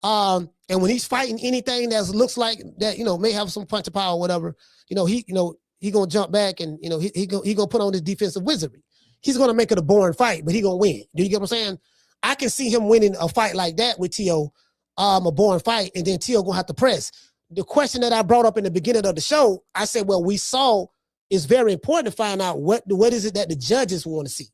And when he's fighting anything that looks like that, you know, may have some punch of power or whatever, he gonna jump back and, he gonna put on his defensive wizardry. He's gonna make it a boring fight, but he gonna win. Do you get what I'm saying? I can see him winning a fight like that with T.O., a boring fight, and then T.O. gonna have to press. The question that I brought up in the beginning of the show, I said, well, we saw it's very important to find out what is it that the judges want to see.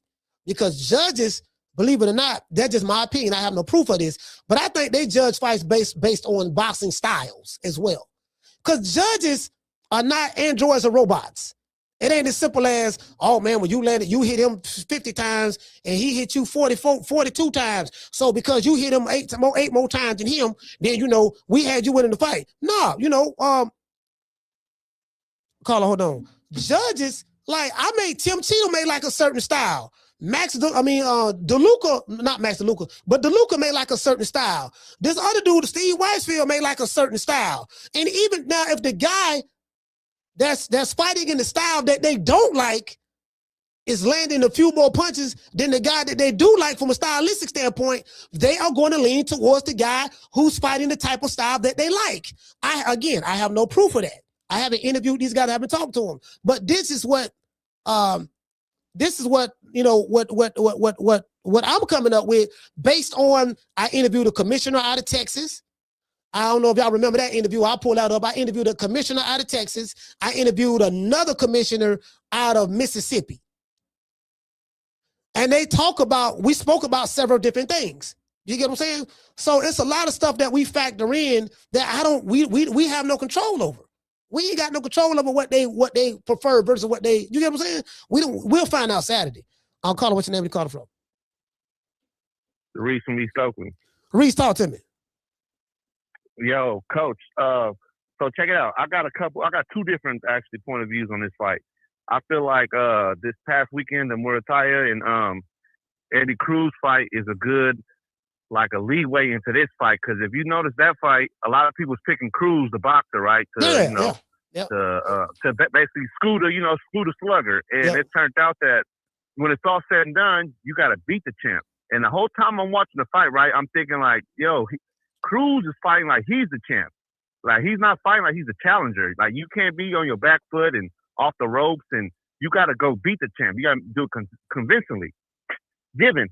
Because judges, believe it or not, that's just my opinion. I have no proof of this, but I think they judge fights based on boxing styles as well. Because judges are not androids or robots. It ain't as simple as, oh man, when you landed, you hit him 50 times and he hit you 42 times. So because you hit him eight more times than him, then we had you winning the fight. No, Carla, hold on. Judges, like Tim Cheadle made like a certain style. DeLuca, not Max DeLuca, but DeLuca made like a certain style. This other dude, Steve Weisfield, made like a certain style. And even now, if the guy that's fighting in the style that they don't like is landing a few more punches than the guy that they do like from a stylistic standpoint, they are going to lean towards the guy who's fighting the type of style that they like. I have no proof of that. I haven't interviewed these guys. I haven't talked to them. But this is what I'm coming up with based on, I interviewed a commissioner out of Texas. I don't know if y'all remember that interview. I'll pull that up. I interviewed a commissioner out of Texas. I interviewed another commissioner out of Mississippi. And we spoke about several different things. You get what I'm saying? So it's a lot of stuff that we factor in that we have no control over. We ain't got no control over what they prefer versus what you get what I'm saying? We'll find out Saturday. I'll call her. What's your name? You call her from? Reese from East Oakland. Reese, talk to me. Yo, coach. So check it out. I got two different actually point of views on this fight. I feel like this past weekend, the Murataya and Eddie Cruz fight is a good, like a leeway into this fight. Because if you notice that fight, a lot of people's picking Cruz, the boxer, right? To basically school the slugger. And it turned out that when it's all said and done, you got to beat the champ. And the whole time I'm watching the fight, right, I'm thinking like, yo, Cruz is fighting like he's the champ. Like he's not fighting like he's a challenger. Like you can't be on your back foot and off the ropes and you got to go beat the champ. You got to do it convincingly. Given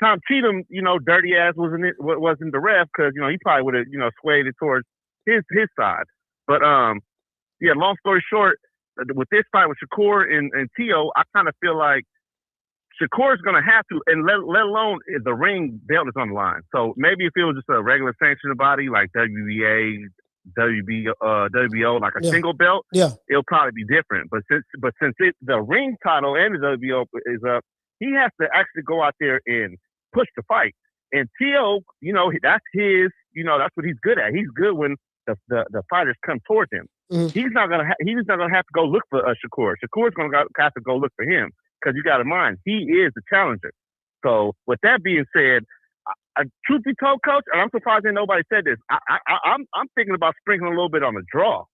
Tom Cheatham, dirty ass wasn't the ref because he probably would have swayed it towards his side. But yeah, long story short, with this fight with Shakur and Teo, I kind of feel like Shakur's gonna have to, and let alone the ring belt is on the line. So maybe if it was just a regular sanctioned body like WBA, WBO, like a single belt, it'll probably be different. But since the ring title and the WBO is up, he has to actually go out there and push the fight. And Teo, that's his, that's what he's good at. He's good when the fighters come towards him. Mm-hmm. He's not gonna have to go look for Shakur. Shakur's gonna have to go look for him because you got in mind he is the challenger. So with that being said, truth be told, Coach, and I'm surprised that nobody said this. I'm thinking about sprinkling a little bit on the draw.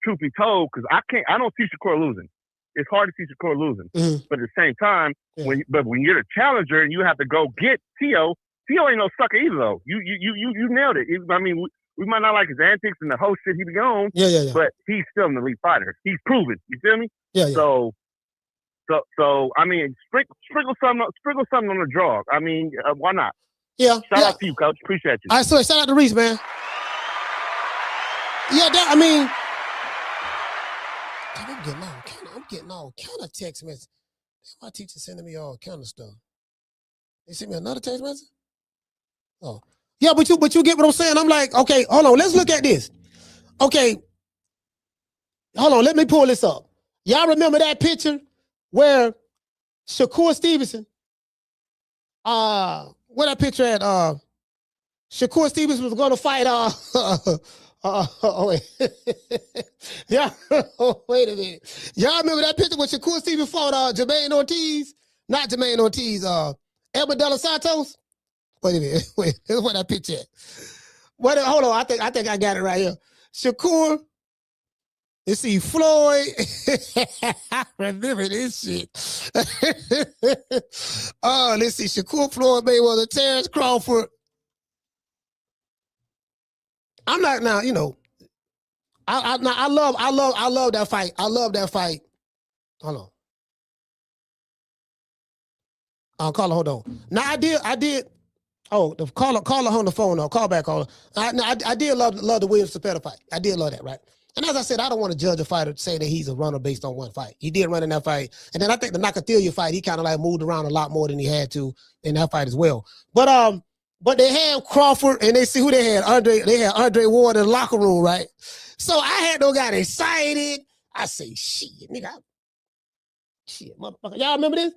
Truth be told, because I don't see Shakur losing. It's hard to see Shakur losing. Mm-hmm. But at the same time, when you're the challenger and you have to go get Teo ain't no sucker either though. You nailed it. I mean, we might not like his antics and the whole shit he be on, but he's still an elite fighter. He's proven. You feel me? Yeah. So I mean, sprinkle something on the draw. I mean, why not? Yeah. Shout out to you, Coach. Appreciate you. All right, so shout out to Reese, man. Yeah, I'm getting all kind of text messages. My teacher sending me all kind of stuff. They sent me another text message? Oh. Yeah, but you get what I'm saying? I'm like, okay, hold on, let's look at this. Okay. Hold on, let me pull this up. Y'all remember that picture where Shakur Stevenson, where that picture at? Shakur Stevenson was going to fight, yeah, wait a minute. Y'all remember that picture when Shakur Stevenson fought Jermaine Ortiz? Not Jermaine Ortiz, Elmer De Los Santos? Wait a minute. Wait, here's what that picture at. Wait, hold on. I think I got it right here. Shakur. Let's see, Floyd. I remember this shit. Let's see, Shakur, Floyd Mayweather, Terrence Crawford. I'm not now. I love that fight. I love that fight. Hold on. Caller, hold on. Now I did. Oh, the caller on the phone. No, call back, caller. I did love the Williams Cepeda fight. I did love that, right? And as I said, I don't want to judge a fighter saying that he's a runner based on one fight. He did run in that fight, and then I think the Nakathila fight, he kind of like moved around a lot more than he had to in that fight as well. But they had Crawford, and they see who they had. They had Andre Ward in the locker room, right? So I had no guy excited. I say, shit, nigga. Shit, motherfucker. Y'all remember this?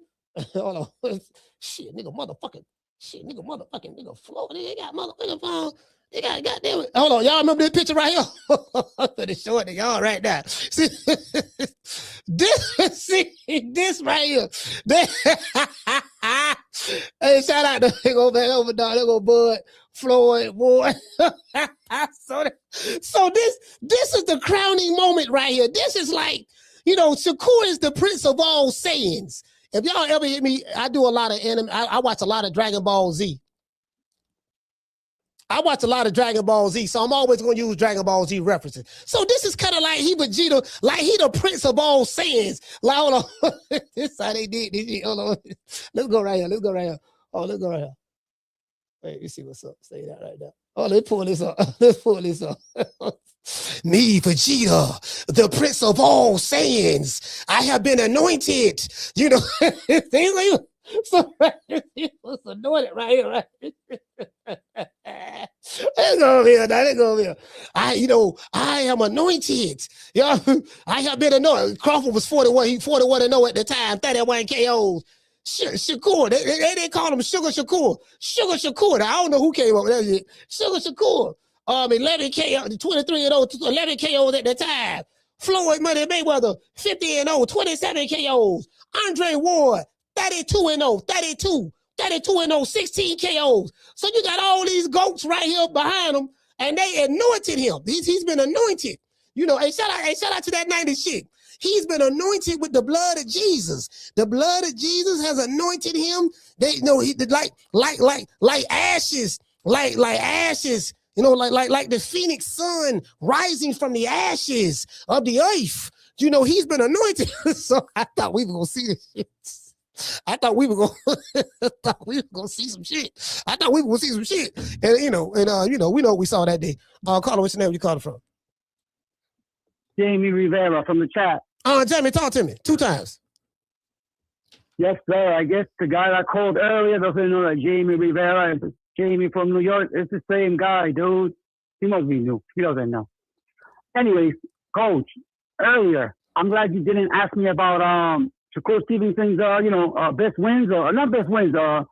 Hold on. Shit, nigga, motherfucking. Shit, nigga, motherfucking, nigga, Florida. They got motherfucking phone. They got goddamn it. Hold on, y'all remember this picture right here? I'm gonna show it to y'all right now. See, this right here. Hey, shout out to go back over, dog. They go Bud, Floyd, Ward. So this is the crowning moment right here. This is like, Shakur is the prince of all sayings. If y'all ever hit me, I do a lot of anime. I watch a lot of Dragon Ball Z. So I'm always going to use Dragon Ball Z references. So this is kind of like he Vegeta, like he the prince of all sayings. Like, hold on. This is how they did this shit. Hold on. Let's go right here. Oh, let's go right here. Wait, let's see what's up. Say that right now. Oh, let's pull this up. Me, Vegeta, the prince of all sayings. I have been anointed. Things like so he was anointed right here, right? Let's go over here. Let's go over here. I am anointed. I have been anointed. Crawford was 41. He 41-0 at the time. 31 KOs. Shakur. They call him Sugar Shakur. Sugar Shakur. I don't know who came up with that shit. Sugar Shakur. 11 KO, 23-0, 11 KOs at the time. Floyd Money Mayweather, 50-0, 27 KOs. Andre Ward, 32-0, 32-0, 16 KOs. So you got all these goats right here behind him, and they anointed him. He's been anointed. Hey, shout out to that 90s shit. He's been anointed with the blood of Jesus. The blood of Jesus has anointed him. He like ashes, like ashes. Like the phoenix sun rising from the ashes of the earth you know, he's been anointed. So I thought we were gonna see this shit. I thought we were gonna see some shit. And you know, we know what we saw that day. Carla, what's your name? Where you calling from? Jamie Rivera from the chat. Jamie, talk to me 2 times. Yes, sir. I guess the guy that called earlier doesn't know that Jamie Rivera is Jamie from New York. It's the same guy, dude. He must be new. He doesn't know. Anyways, Coach, earlier, I'm glad you didn't ask me about Shakur Stevenson's best wins or not best wins. The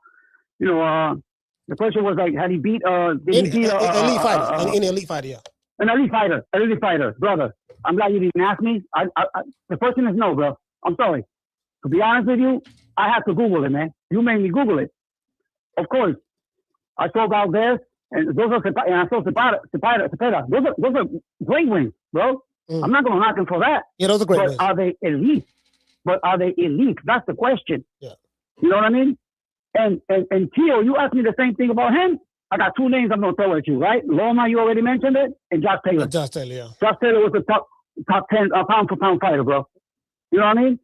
question was like, had he beat elite fighter? Any elite fighter, yeah. An elite fighter, brother. I'm glad you didn't ask me. The first thing is no, bro. I'm sorry. To be honest with you, I had to Google it, man. You made me Google it. Of course, I saw Valdez, and I saw Cepeda. Those are great wins, bro. I'm not gonna knock them for that. Yeah, those are great but wins. Are they elite? That's the question. Yeah. You know what I mean? And Tio, you asked me the same thing about him. I got 2 names I'm gonna throw at you, right? Loma, you already mentioned it, and Josh Taylor. Josh Taylor, yeah. Josh Taylor was the top 10 pound for pound fighter, bro. You know what I mean?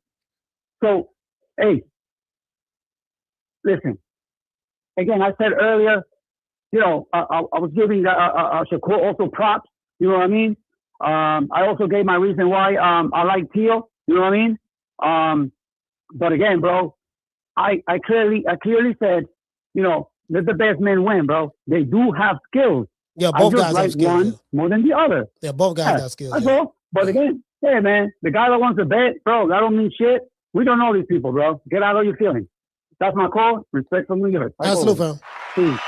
So, hey, listen. Again, I said earlier, you know, I was giving Shakur also props. You know what I mean? I also gave my reason why I like Tio. You know what I mean? But again, bro, I clearly said, you know, let the best men win, bro. They do have skills. Yeah, both guys like have skills. one Yeah. more than the other. Yeah, both guys got skills. That's Yeah. all. But again, hey, man, the guy that wants to bet, bro, that don't mean shit. We don't know these people, bro. Get out of your feelings. That's my call. Respect from New York. Absolute, fam. Peace.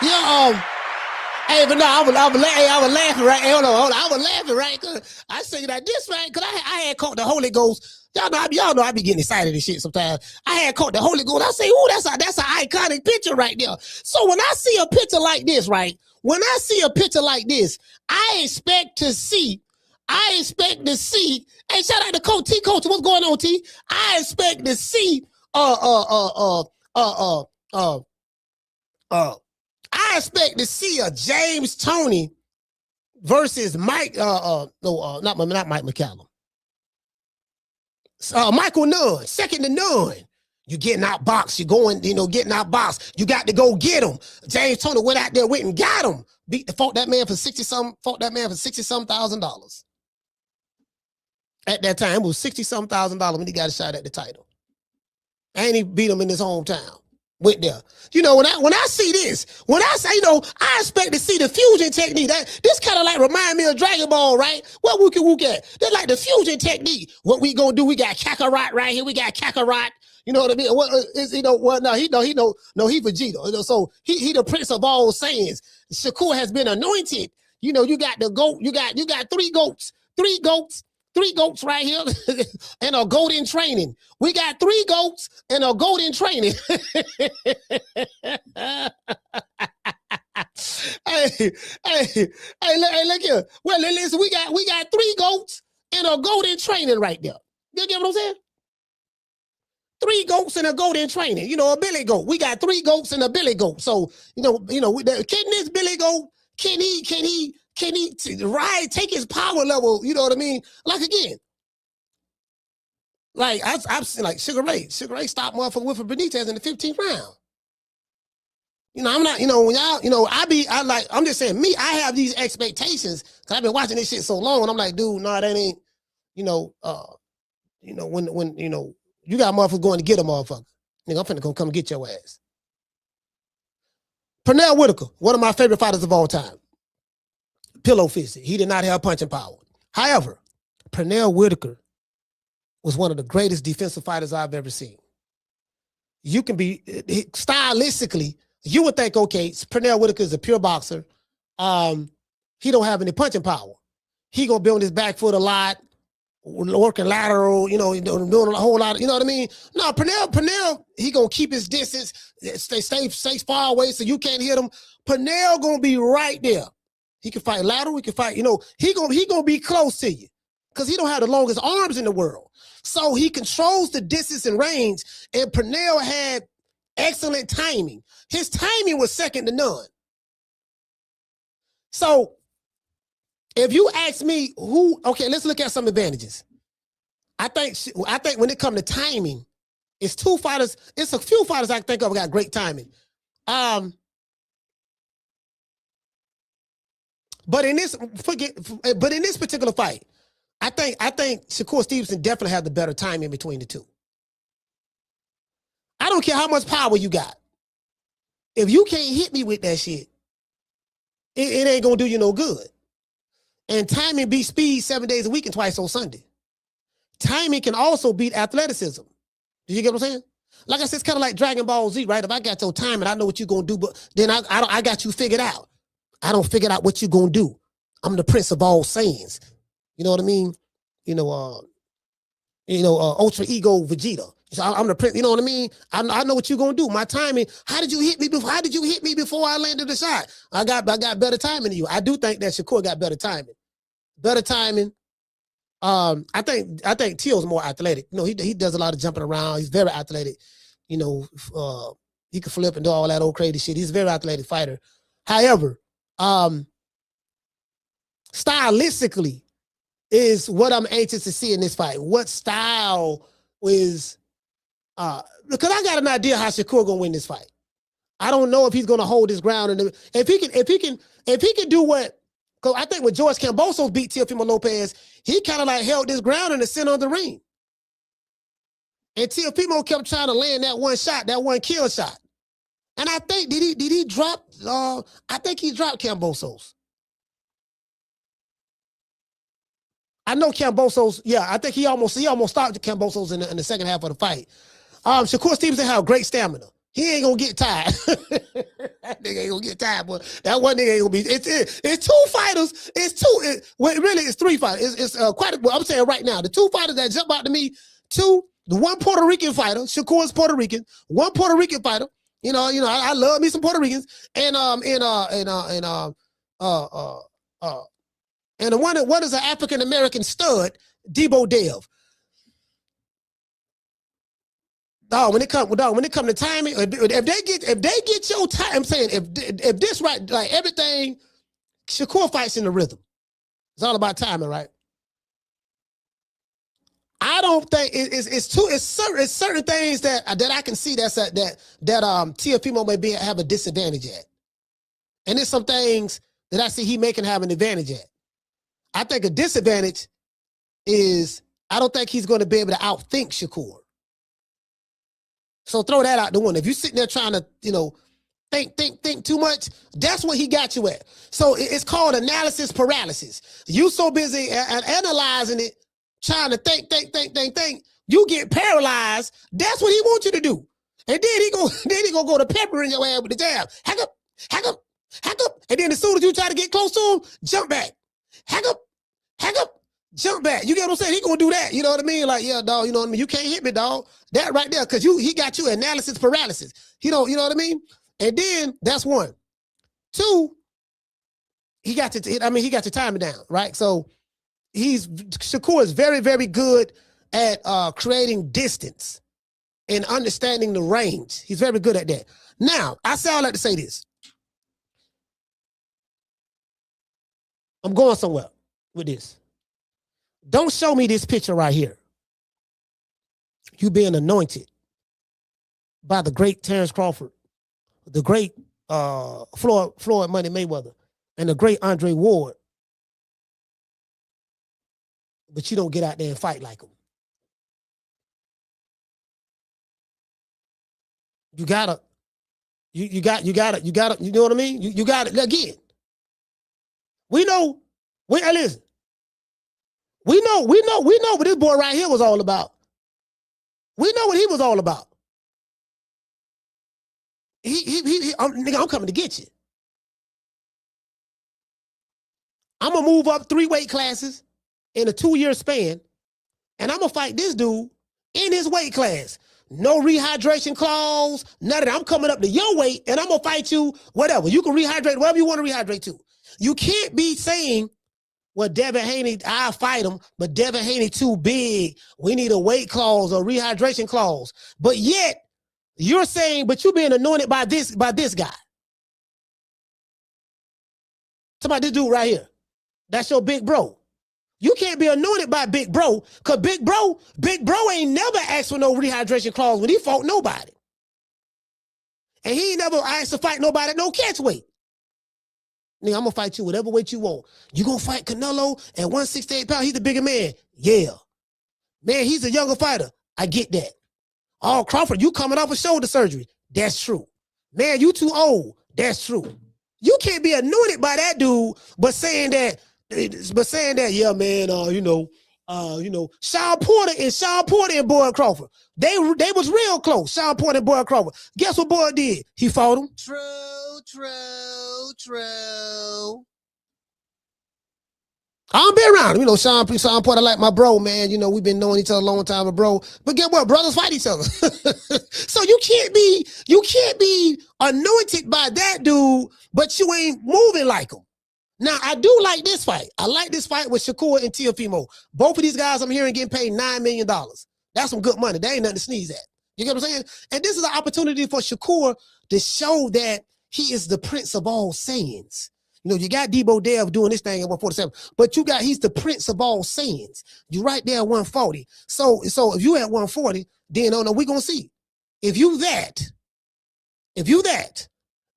Yeah, hey, but no, I was laughing, right? Hey, hold on. I was laughing, right? Cause I say that this, right? Cause I had caught the Holy Ghost. Y'all know I be getting excited and shit sometimes. I had caught the Holy Ghost. I say, ooh, that's an iconic picture right there. So when I see a picture like this, right? When I see a picture like this, I expect to see. Hey, shout out to Coach T. Coach, what's going on, T? I expect to see I expect to see a James Toney versus not Mike McCallum. Michael Nunn, second to none. You getting outboxed. You're going, getting outboxed. You got to go get him. James Toney went out there, went and got him. Fought that man for $60,000. At that time, it was $60,000 when he got a shot at the title. And he beat him in his hometown. Went there. When I see this, when I say, I expect to see the fusion technique. This kind of like remind me of Dragon Ball, right? What we can at? They're like the fusion technique. What we gonna do? We got Kakarot right here. We got Kakarot. You know what I mean? What is he Vegeta. So he the prince of all Saiyans. Shakur has been anointed. You got the goat. You got 3 goats. 3 goats right here and a goat in training. We got 3 goats and a goat in training. hey, look here. Well, listen, we got 3 goats and a goat in training right there. You get what I'm saying? 3 goats and a goat in training. A billy goat. We got 3 goats and a billy goat. So, can this billy goat, can he take his power level, you know what I mean? Like again, like I've seen like Sugar Ray stopped motherfucker Wilfred Benitez in the 15th round. I'm not, when y'all, I'm just saying me, I have these expectations because I've been watching this shit so long and I'm like, dude, no, that ain't, when you got motherfuckers going to get a motherfucker. Nigga, I'm finna come get your ass. Pernell Whitaker, one of my favorite fighters of all time. Pillow fisted. He did not have punching power. However, Pernell Whitaker was one of the greatest defensive fighters I've ever seen. You can be, stylistically, you would think, okay, Pernell Whitaker is a pure boxer. He don't have any punching power. He gonna be on his back foot a lot, working lateral, doing a whole lot, you know what I mean? No, Pernell, he gonna keep his distance, stay far away so you can't hit him. Pernell gonna be right there. He can fight lateral, he can fight, he gonna be close to you because he don't have the longest arms in the world. So he controls the distance and range, and Pernell had excellent timing. His timing was second to none. So if you ask me let's look at some advantages. I think when it comes to timing, it's two fighters. It's a few fighters I think of got great timing. But in this particular fight, I think Shakur Stevenson definitely has the better timing between the two. I don't care how much power you got. If you can't hit me with that shit, it ain't gonna do you no good. And timing beats speed 7 days a week and twice on Sunday. Timing can also beat athleticism. Do you get what I'm saying? Like I said, it's kind of like Dragon Ball Z, right? If I got your timing, I know what you're gonna do, but then I got you figured out. I don't figure out what you're gonna do. I'm the prince of all Saiyans. You know what I mean? Ultra ego Vegeta. So I'm the prince. You know what I mean? I know what you're gonna do. My timing. How did you hit me before? How did you hit me before I landed the shot? I got better timing than you. I do think that Shakur got better timing. Better timing. I think Teo's more athletic. He does a lot of jumping around. He's very athletic. He can flip and do all that old crazy shit. He's a very athletic fighter. However, stylistically is what I'm anxious to see in this fight. What style is because I got an idea how Shakur gonna win this fight. I don't know if he's gonna hold his ground, and if he can do what, because I think when George Kambosos beat Teofimo Lopez, he kind of like held his ground in the center of the ring, and Teofimo kept trying to land that one shot, that one kill shot, and I think did he drop? I think he dropped Kambosos. I know Kambosos. Yeah, I think he almost stopped Kambosos in the second half of the fight. Shakur Stevenson had great stamina. He ain't gonna get tired. That nigga ain't gonna get tired, but that one nigga ain't gonna be. It's two fighters. It's three fighters. It's quite. Well, I'm saying right now, the two fighters that jump out to me, the one Puerto Rican fighter, Shakur's Puerto Rican, one Puerto Rican fighter. I love me some Puerto Ricans, and the one is an African American stud, Debo Dev. Dog, when it come to timing, if they get your time, I'm saying if this right, like everything, Shakur fights in the rhythm. It's all about timing, right? I don't think it's certain things that I can see that Teofimo may have a disadvantage at, and there's some things that I see he may can have an advantage at. I think a disadvantage is I don't think he's going to be able to outthink Shakur. So throw that out the window. If you're sitting there trying to, think too much, that's what he got you at. So it's called analysis paralysis. You so busy analyzing it, trying to think, you get paralyzed. That's what he wants you to do. And then he gonna go to peppering your ass with the jab. Hack up. And then as soon as you try to get close to him, jump back. Hack up, jump back. You get what I'm saying? He gonna do that. You know what I mean? Like, yeah, dog, you know what I mean? You can't hit me, dog. That right there, because he got you analysis paralysis. You know what I mean? And then that's one. Two, he got your timing down, right? So Shakur is very, very good at creating distance and understanding the range. He's very good at that. Now, I like to say this. I'm going somewhere with this. Don't show me this picture right here. You being anointed by the great Terrence Crawford, the great Floyd Money Mayweather, and the great Andre Ward. But you don't get out there and fight like them. You gotta, you know what I mean? You got it again. Listen. We know what this boy right here was all about. We know what he was all about. I'm coming to get you. I'm gonna move up 3 weight classes in a 2-year span, and I'm gonna fight this dude in his weight class. No rehydration clause, none of that. I'm coming up to your weight, and I'm gonna fight you, whatever. You can rehydrate whatever you want to rehydrate to. You can't be saying, well, Devin Haney, I'll fight him, but Devin Haney too big. We need a weight clause or rehydration clause. But yet, you're saying, but you're being anointed by this guy. Talk about this dude right here. That's your big bro. You can't be anointed by Big Bro, because Big Bro ain't never asked for no rehydration clause when he fought nobody. And he ain't never asked to fight nobody at no catch weight. Nigga, I'm gonna fight you whatever weight you want. You gonna fight Canelo at 168 pounds? He's the bigger man. Yeah. Man, he's a younger fighter. I get that. Oh, Crawford, you coming off of shoulder surgery. That's true. Man, you too old. That's true. You can't be anointed by that dude, but saying that, yeah, man, Sean Porter and Boyd Crawford, they was real close. Sean Porter and Boyd Crawford. Guess what Boyd did? He fought him. True. I don't be around him. Sean Porter like my bro, man. We've been knowing each other a long time, bro. But get what? Brothers fight each other. So you can't be anointed by that dude, but you ain't moving like him. Now, I do like this fight. I like this fight with Shakur and Teofimo. Both of these guys I'm hearing getting paid $9 million. That's some good money. That ain't nothing to sneeze at. You get what I'm saying? And this is an opportunity for Shakur to show that he is the prince of all sayings. You got Debo Dev doing this thing at 147, but he's the prince of all sayings. You right there at 140. So if you at 140, then we're going to see. If you that,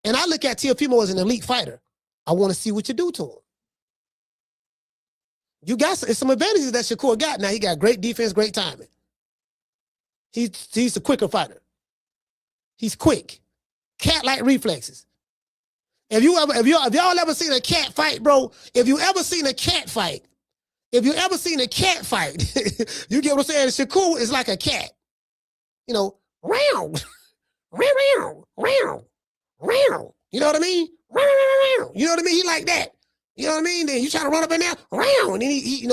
and I look at Teofimo as an elite fighter, I want to see what you do to him. You got some advantages that Shakur got. Now he got great defense, great timing. He's a quicker fighter. He's quick. Cat-like reflexes. If y'all ever seen a cat fight, bro, if you ever seen a cat fight, you get what I'm saying? Shakur is like a cat. Round. You know what I mean? You know what I mean? He like that. You know what I mean? Then you try to run up in there, round, and then he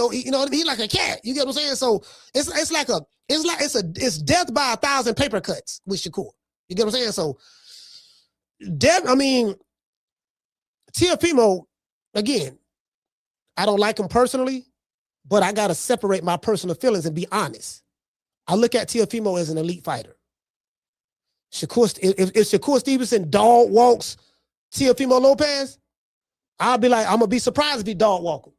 like a cat. You get what I'm saying? So it's death by 1,000 paper cuts with Shakur. You get what I'm saying? So Teofimo, again, I don't like him personally, but I gotta separate my personal feelings and be honest. I look at Teofimo as an elite fighter. If Shakur Stevenson dog walks Teofimo Lopez, I'm gonna be surprised if he dog walk him.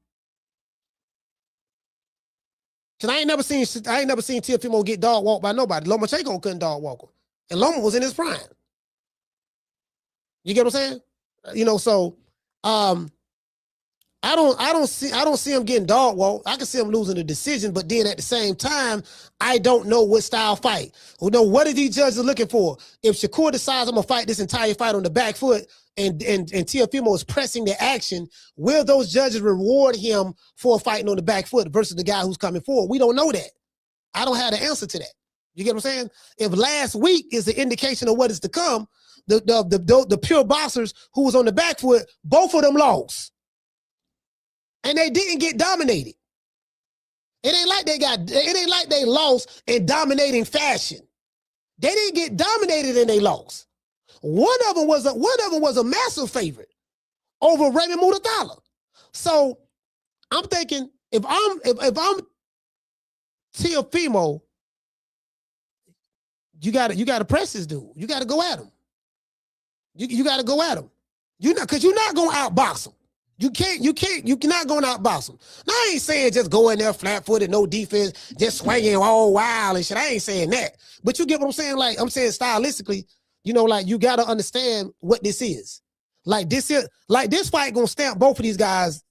Cause I ain't never seen Teofimo get dog walked by nobody. Lomachenko couldn't dog walk him, and Loma was in his prime. You get what I'm saying? So I don't see him getting dog walked. I can see him losing a decision, but then at the same time, I don't know what style fight. What are these judges looking for? If Shakur decides I'm gonna fight this entire fight on the back foot and Teofimo is pressing the action, will those judges reward him for fighting on the back foot versus the guy who's coming forward? We don't know that. I don't have the answer to that. You get what I'm saying? If last week is the indication of what is to come, the pure boxers who was on the back foot, both of them lost. And they didn't get dominated. It ain't like they lost in dominating fashion. They didn't get dominated and they lost. One of them was a massive favorite over Raymond Mutathala. So I'm thinking if I'm Teofimo, you gotta press this dude. You gotta go at him. You gotta go at him. You're not gonna outbox him. You're not going to outbox him. Now, I ain't saying just go in there flat-footed, no defense, just swinging all wild and shit. I ain't saying that. But you get what I'm saying? Like, I'm saying stylistically, you got to understand what this is. This fight going to stamp both of these guys.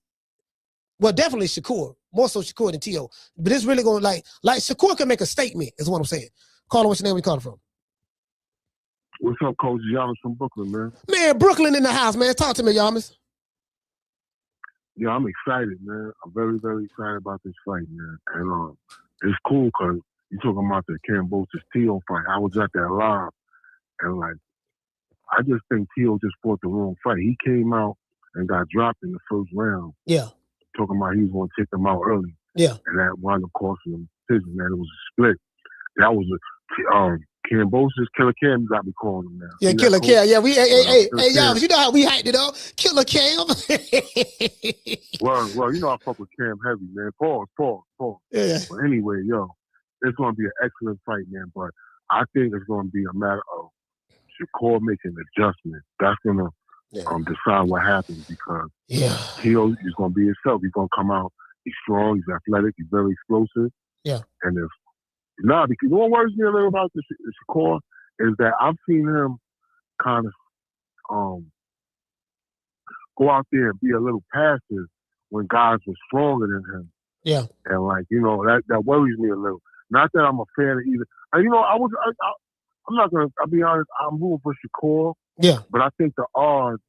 Well, definitely Shakur. More so Shakur than Teo. But it's really going to, like Shakur can make a statement, is what I'm saying. Caller, what's your name? Where you calling from? What's up, Coach Yamas from Brooklyn, man? Man, Brooklyn in the house, man. Talk to me, Yamas. Yeah, I'm excited, man. I'm very, very excited about this fight, man. And it's cool because you're talking about the Kambosos Teo fight. I was at that live, and I just think Teo just fought the wrong fight. He came out and got dropped in the first round. Yeah. Talking about he was going to take them out early. Yeah. And that wound up costing him decision, man. It was a split. That was Kambosos, Killer Cam, you got me calling him now. Yeah, Killer Cam. Yeah, hey, y'all, you know how we hyped it up. Killer Cam. well, I fuck with Cam heavy, man. Pause. Yeah. But anyway, it's going to be an excellent fight, man. But I think it's going to be a matter of Shakur making adjustments. That's going to decide what happens because Teo is going to be himself. He's going to come out He's strong. He's athletic. He's very explosive. Yeah. And because what worries me a little about the Shakur is that I've seen him kind of go out there and be a little passive when guys were stronger than him. Yeah. And that worries me a little. Not that I'm a fan of either. And I'll be honest, I'm rooting for Shakur. Yeah. But I think the odds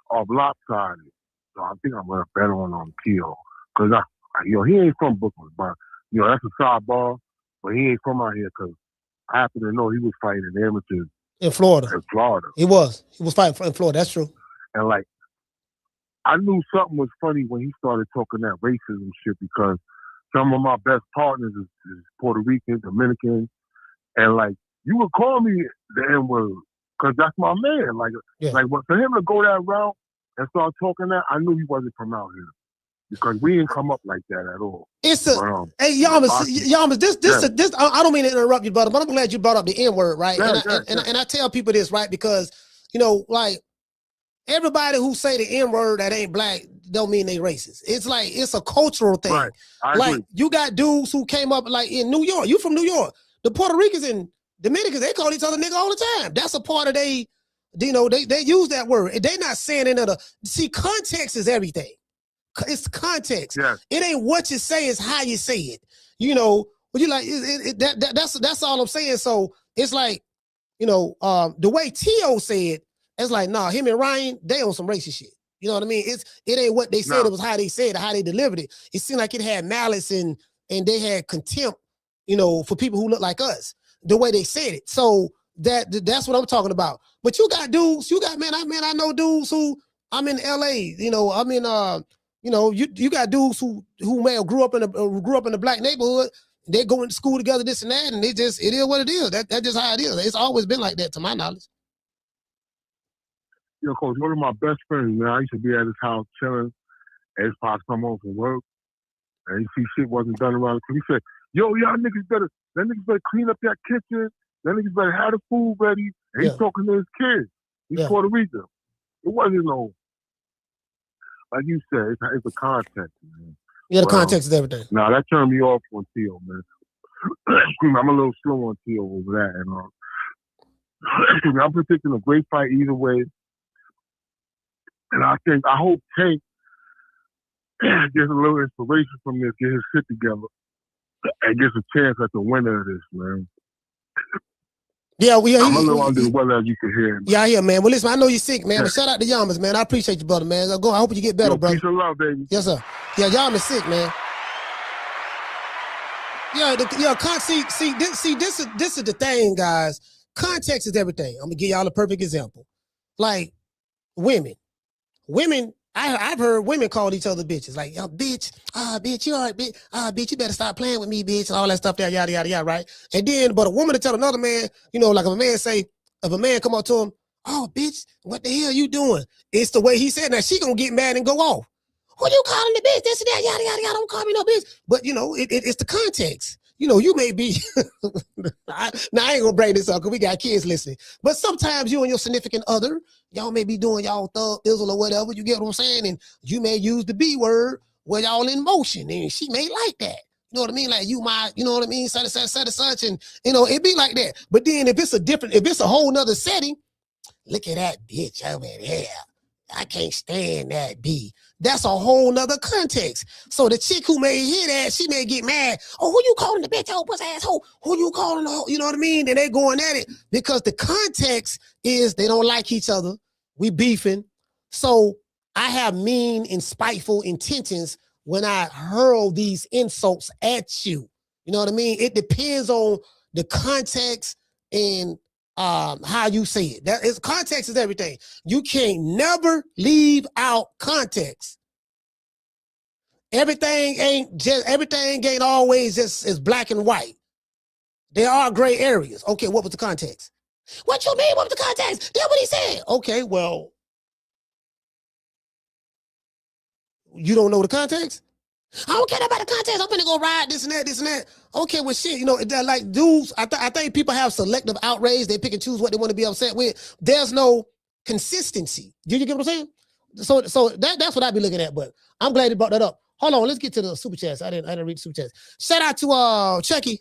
are lopsided. So I think I'm going to bet on Teo. Because he ain't from Brooklyn, but that's a sidebar. But he ain't from out here because I happen to know he was fighting in amateurs in Florida. He was fighting in Florida. That's true. And I knew something was funny when he started talking that racism shit because some of my best partners is Puerto Rican, Dominican, and you would call me the N-word because that's my man. But for him to go that route and start talking that, I knew he wasn't from out here. Because we didn't come up like that at all. Hey, Yamas, this. I don't mean to interrupt you, brother, but I'm glad you brought up the N-word, right? And I tell people this, right? Because, everybody who say the N-word that ain't black don't mean they racist. It's a cultural thing. Right. I agree. You got dudes who came up in New York. You from New York. The Puerto Ricans and Dominicans, they call each other nigga all the time. That's a part of they use that word. They not saying another. See, context is everything. It's context. Yes. It ain't what you say, it's how you say it. But that's all I'm saying. So it's the way Teo said, it's nah, him and Ryan, they on some racist shit. You know what I mean? It ain't what they said, it was how they said it, how they delivered it. It seemed like it had malice and they had contempt, for people who look like us, the way they said it. So that's what I'm talking about. But you got dudes, I know dudes who, I'm in LA, you got dudes who may have grew up in a black neighborhood. They go into school together, this and that, and it is what it is. That's just how it is. It's always been like that, to my knowledge. Coach, one of my best friends, man, I used to be at his house chilling, and his pops come home from work, and he see shit wasn't done around the kitchen. He said, y'all niggas better clean up that kitchen. That niggas better have the food ready. And he's talking to his kids. He's Puerto Rican. It wasn't like you said, it's a context, man. Yeah, the context is everything. Nah, that turned me off on Teo, man. I'm a little slow on Teo over that. And I'm predicting a great fight either way. And I hope Tank gets a little inspiration from this, get his shit together, and gets a chance at the winner of this, man. Yeah, I'm a little under the weather, as you can hear. Man. Yeah, I hear, man. Well, listen, I know you're sick, man. But shout out to Yamas, man. I appreciate you, brother, man. I hope you get better, brother. Peace and love, baby. Yes, sir. Yeah, Yamas sick, man. This is the thing, guys. Context is everything. I'm gonna give y'all a perfect example. Like women, I've heard women call each other bitches. Like, yo, bitch, bitch, you all right, bitch, bitch, you better stop playing with me, bitch, and all that stuff there, yada, yada, yada, right? And then, but a woman to tell another man, like if a man come up to him, oh, bitch, what the hell you doing? It's the way he said that. She gonna get mad and go off. Who you calling the bitch? This and that, yada, yada, yada, don't call me no bitch. But, it's the context. You may be, I ain't gonna bring this up because we got kids listening. But sometimes you and your significant other, y'all may be doing y'all thug bizzle or whatever, you get what I'm saying? And you may use the B word where y'all in motion and she may like that. You know what I mean? Like you might, you know what I mean? Such and such, and it be like that. But then if it's a whole nother setting, look at that bitch over there. I can't stand that B. That's a whole nother context. So the chick who may hear that, she may get mad. Oh, who you calling the bitch? Oh, pussy asshole. Who you calling? You know what I mean? And they going at it because the context is they don't like each other. We beefing. So I have mean and spiteful intentions when I hurl these insults at you. You know what I mean? It depends on the context and how you say it. Context is everything. You can't never leave out context. Everything ain't always just as black and white. There are gray areas. Okay, what was the context? What you mean? What was the context? That's what he said. Okay, well, you don't know the context? I don't care about the context. I'm gonna go ride this and that. Okay, well, shit, like dudes, I think people have selective outrage. They pick and choose what they want to be upset with. There's no consistency. Did you get what I'm saying? So that's what I be looking at. But I'm glad you brought that up. Hold on, let's get to the super chats. I didn't read the super chats. Shout out to Chucky.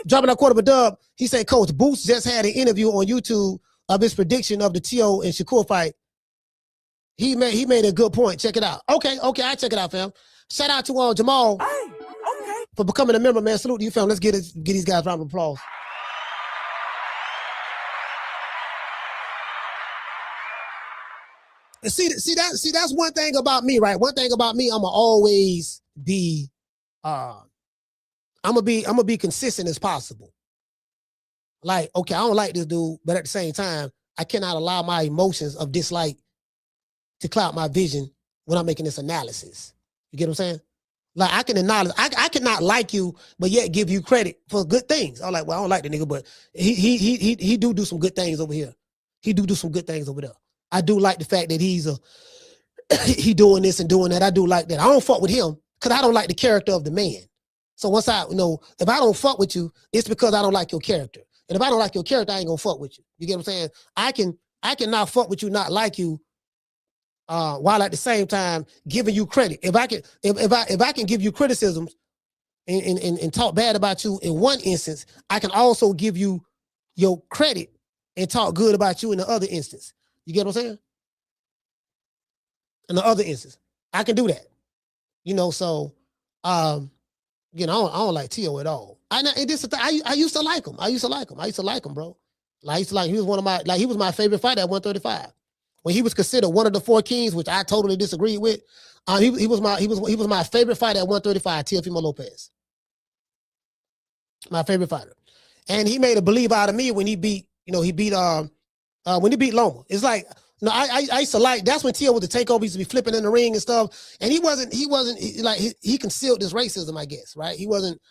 Dropping a quarter of a dub. He said, Coach, Boots just had an interview on YouTube of his prediction of the Teo and Shakur fight. He made a good point. Check it out. Okay, I check it out, fam. Shout out to Jamal for becoming a member, man. Salute to you, fam. Let's get these guys a round of applause. And see that's one thing about me, right? One thing about me, I'ma always be I'm gonna be consistent as possible. Like, okay, I don't like this dude, but at the same time, I cannot allow my emotions of dislike to cloud my vision when I'm making this analysis. You get what I'm saying? Like, I can acknowledge, I cannot like you, but yet give you credit for good things. I'm like, well, I don't like the nigga, but he do some good things over here. He do some good things over there. I do like the fact that he doing this and doing that. I do like that. I don't fuck with him because I don't like the character of the man. So once if I don't fuck with you, it's because I don't like your character. And if I don't like your character, I ain't gonna fuck with you. You get what I'm saying? I can not fuck with you, not like you, while at the same time giving you credit. If I can give you criticisms and talk bad about you in one instance, I can also give you your credit and talk good about you in the other instance. You get what I'm saying? In the other instance, I can do that. So I don't like Teo at all. I used to like him. I used to like him, bro. He was my favorite fighter at 135. When he was considered one of the 4 kings, which I totally disagreed with. He was my favorite fighter at 135, Teofimo Lopez. My favorite fighter. And he made a believer out of me when he beat Loma. It's like, I used to like, that's when Teo was the takeover. He used to be flipping in the ring and stuff. And he concealed this racism, I guess, right? He wasn't,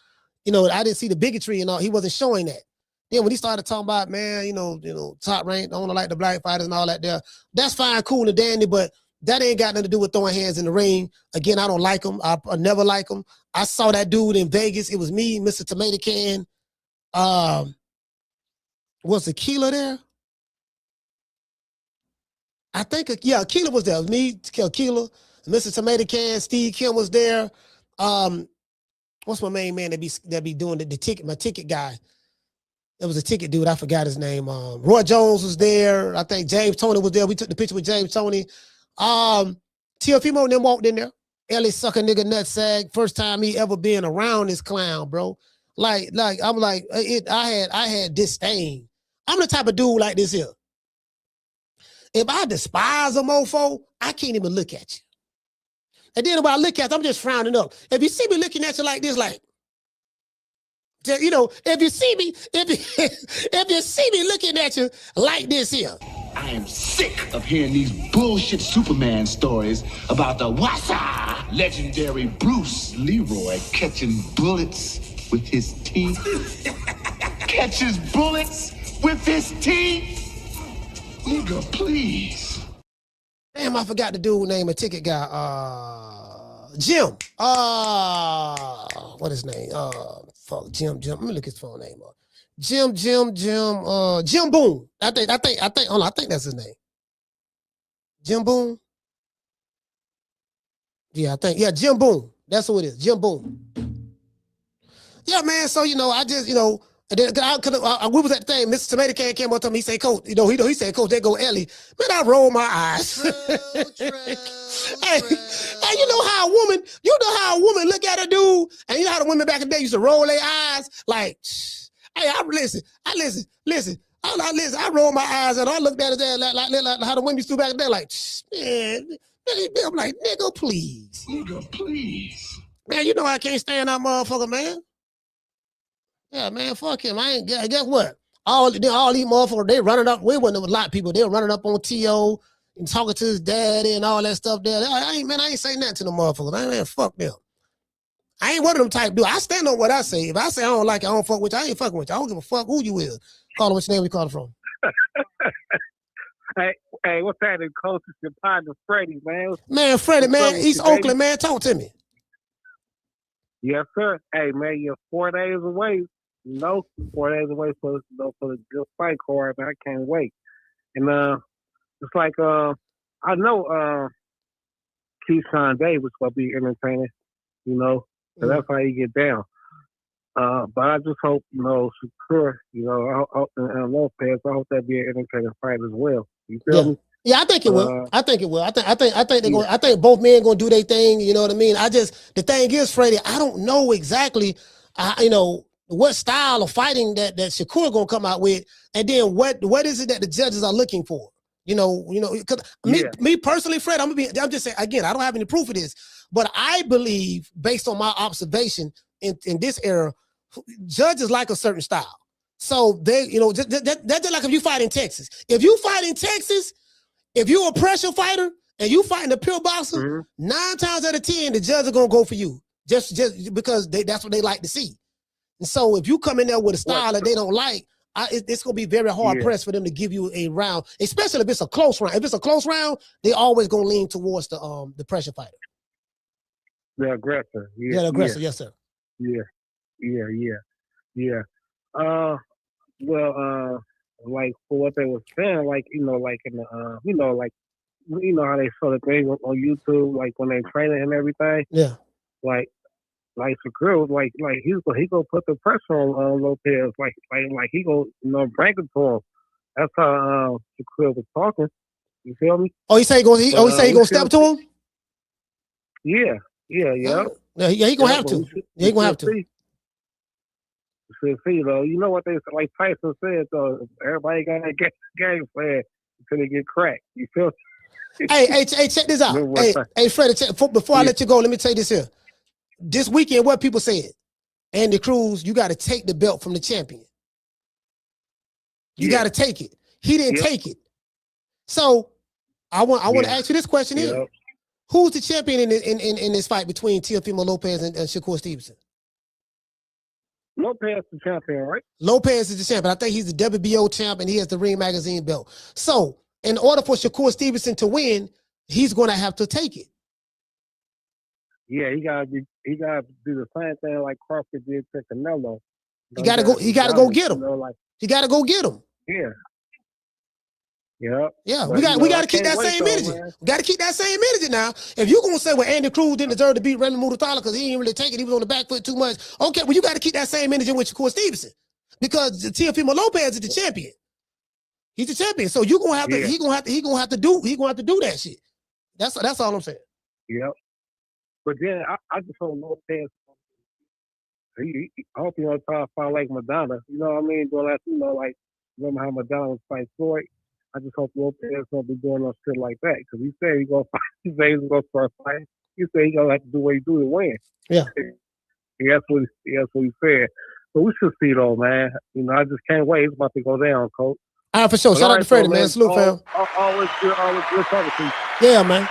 I didn't see the bigotry and all. He wasn't showing that. Then when he started talking about, man, top rank, don't like the black fighters and all that there, that's fine, cool and dandy, but that ain't got nothing to do with throwing hands in the ring. Again, I don't like him. I never like him. I saw that dude in Vegas. It was me, Mr. Tomato Can. Was Tequila there? I think, Keela was there. It was me, Keela, Mr. Tomato Can, Steve Kim was there. What's my main man that be doing the ticket, my ticket guy? It was a ticket dude. I forgot his name. Roy Jones was there. I think James Toney was there. We took the picture with James Toney. Teofimo and them walked in there. Ellie sucker nigga nutsack. First time he ever been around this clown, bro. I had disdain. I'm the type of dude like this here. If I despise a mofo, I can't even look at you. And then when I look at you, I'm just frowning up. If you see me looking at you like this, like, if you see me looking at you like this here. I am sick of hearing these bullshit Superman stories about the Wassa legendary Bruce Leroy catching bullets with his teeth. Catches bullets with his teeth? Nigga, please. Damn, I forgot the dude name, a ticket guy. Jim. What his name? Fuck, Jim. Let me look his phone name up. Jim Boone. I think that's his name. Jim Boone. Yeah, Jim Boone. That's who it is. Jim Boone. Yeah, man. So, I just, and then we was at the thing. Mr. Tomato Can came up to me. He said, Coach, he said, Coach, there go Ellie. Man, I rolled my eyes. Hey, you know how a woman look at a dude, and you know how the women back in the day used to roll their eyes? Like, hey, I listen. I rolled my eyes and I looked at it there like how the women used to back in the day, like, man, I'm like, nigga, please. Nigga, please. Man, I can't stand that motherfucker, man. Yeah, man, fuck him. Guess what? All these motherfuckers, they running up. We wasn't a lot of people. They were running up on T.O. and talking to his daddy and all that stuff there. I ain't saying nothing to the motherfuckers. Man, fuck them. I ain't one of them type dude. I stand on what I say. If I say I don't like it, I don't fuck with you, I ain't fucking with you. I don't give a fuck who you is. Call him which name we call it from. Hey, what's happening, Coach? It's your partner, Freddie, man. Man, Freddie, man, East Oakland, man. Talk to me. Yes, sir. Hey, man, you're 4 days away. 4 days away for the good fight card, man. I can't wait. And it's like I know Keyshawn Davis gonna be entertaining. You know, so that's how you get down. But I just hope, you know, Shakur, you know, and Lopez, I hope that be an entertaining fight as well. You feel me? Yeah, I think it will. I think it will. I think they're going. I think both men going to do their thing. You know what I mean? The thing is, Freddie, I don't know exactly, you know, what style of fighting that Shakur going to come out with, and then what is it that the judges are looking for? You know, because me personally, Fred, I'm just saying again, I don't have any proof of this, but I believe, based on my observation in this era, judges like a certain style. So they, you know, that's just like if you fight in Texas. If you fight in Texas, if you're a pressure fighter and you fighting a pure boxer, 9 times out of 10, the judge are gonna go for you just because that's what they like to see. And so if you come in there with a style that they don't like, it's gonna be very hard pressed for them to give you a round, especially if it's a close round. If it's a close round, they always gonna lean towards the pressure fighter. The aggressor. Yeah, the aggressor. Yes, sir. Yeah. Well, like for what they were saying, like, you know, like in the, you know, like, you know how they show the thing on YouTube, like when they training and everything. Yeah. Like Shakur, like he gonna put the pressure on Lopez, like he gonna, you know, bring it to him. That's how Shakur was talking. You feel me? Oh, he say he gonna step to him? Yeah. Yeah, he gonna have to. Yeah, he gonna have to. See, though, you know what they like Tyson said, though, everybody got that game plan until they get cracked. You feel? Hey, check this out. Hey, Freddie, before I let you go, let me tell you this here. This weekend, what people said, Andy Cruz, you got to take the belt from the champion. You got to take it. He didn't take it. So I want to ask you this question here. Who's the champion in this fight between Teofimo Lopez and Shakur Stevenson? Lopez is the champion, right? Lopez is the champion. I think he's the WBO champ and he has the Ring Magazine belt. So in order for Shakur Stevenson to win, he's going to have to take it. Yeah, he gotta do the same thing like Crawford did to Canelo. He gotta go get him. He gotta go get him. Yeah. Yeah, we got to keep that same energy. We got to keep that same energy now. If you're gonna say, well, Andy Cruz didn't deserve to beat Remy Mutatala because he didn't really take it, he was on the back foot too much. Okay, well, you got to keep that same energy with Shakur Stevenson because Teofimo Lopez is the champion. He's the champion, so you gonna have to. He gonna have to do that shit. That's all I'm saying. Yep. But then I just hope Lopez. I hope he don't try to fight like Madonna. You know what I mean? Doing that, you know, like remember how Madonna was fighting Floyd. I just hope Lopez won't be doing no shit like that because he said he's gonna fight. He said he's gonna start fighting. He said he's gonna have to do what he do to win. Yeah. That's what he said. But we should see though, man. You know, I just can't wait. It's about to go down, coach. All right, for sure. Shout out to Freddie, man. Salute, fam. Always good talking to you. Yeah, man.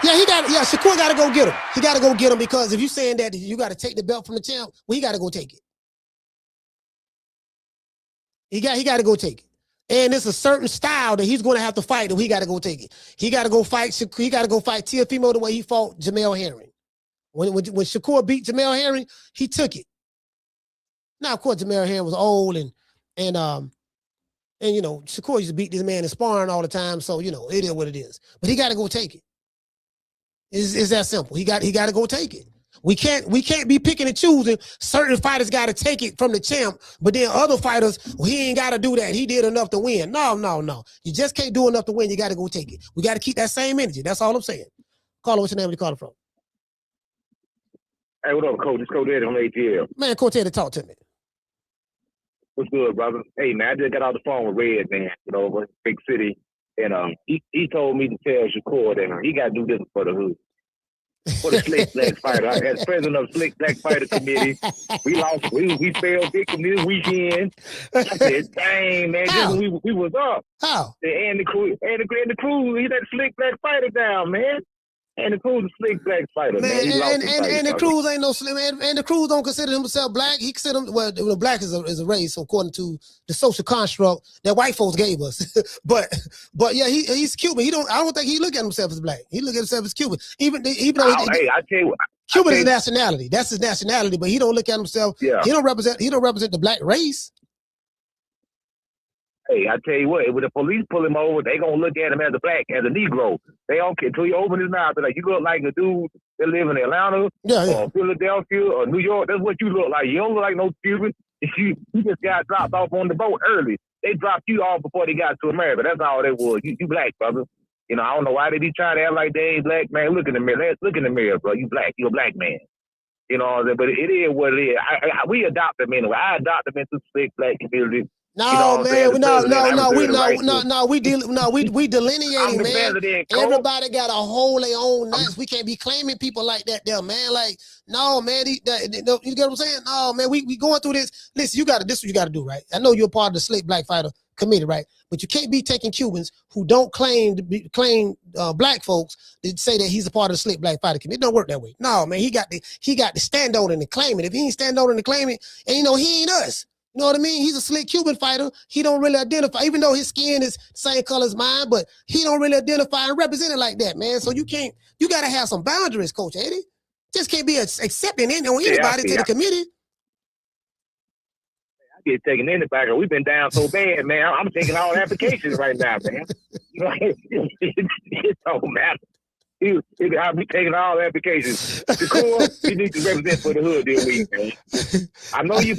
Yeah, Shakur got to go get him. He got to go get him because if you're saying that you got to take the belt from the champ, well, he got to go take it. He got to go take it. And it's a certain style that he's going to have to fight, and he got to go take it. He got to go fight Shakur. He got to go fight Teofimo the way he fought Jamel Herring. When Shakur beat Jamel Herring, he took it. Now, of course, Jamel Herring was old and you know, Shakur used to beat this man in sparring all the time, so you know it is what it is. But he got to go take it. It's that simple. He got to go take it. We can't be picking and choosing. Certain fighters got to take it from the champ, but then other fighters, well, he ain't got to do that. He did enough to win. No. You just can't do enough to win. You got to go take it. We got to keep that same energy. That's all I'm saying. Caller, what's your name? Where you calling from? Hey, what up, Coach? It's Coach Eddie on ATL. Man, Coach Eddie, talk to me. What's good, brother? Hey, man, I just got off the phone with Red, man, over Big City, and he told me to tell Shakur that he got to do this for the hood. For the Slick Black Fighter. As president of Slick Black Fighter Committee, we lost. We failed victim this weekend. I said, dang, man, we was up. How? And the crew, he that Slick Black Fighter down, man. And the Cruz is Slick Black Fighter, man. And the Cruz ain't no slim, and the Cruz don't consider himself black. He consider him, well, black is a race, so according to the social construct that white folks gave us. but yeah, he's Cuban. I don't think he look at himself as black. He look at himself as Cuban. Even though I tell you, Cuban is nationality. That's his nationality, but he don't look at himself. Yeah. He don't represent the black race. Hey, I tell you what, when the police pull him over, they gonna look at him as a black, as a Negro. They don't care until he open his mouth. They're like, you look like a dude that live in Atlanta or Philadelphia or New York. That's what you look like. You don't look like no Cuban. You just got dropped off on the boat early. They dropped you off before they got to America. That's all they was. You black, brother. You know, I don't know why they be trying to act like they ain't black, man. Look in the mirror. Look in the mirror, bro. You black. You a black man. You know, but it is what it is. We adopt them anyway. I adopt them into the slick black community. No, man, we delineating, man. Everybody got to hold their own nuts. We can't be claiming people like that there, man. Like, no, man, you get what I'm saying? No, man, we going through this. Listen, this is what you got to do, right? I know you're a part of the Slick Black Fighter Committee, right? But you can't be taking Cubans who don't claim black folks to say that he's a part of the Slick Black Fighter Committee. It don't work that way. No, man, he got to stand on it and claim it. If he ain't stand on it and claim it, and he ain't us. You know what I mean? He's a slick Cuban fighter. He don't really identify, even though his skin is the same color as mine, but he don't really identify and represent it like that, man. So you got to have some boundaries, Coach Eddie. Just can't be accepting anybody to the committee. I get taken in the back. We've been down so bad, man. I'm taking all applications right now, man. You know, it don't matter. I'll be taking all the applications. Shakur, you need to represent for the hood this week, man. I know you're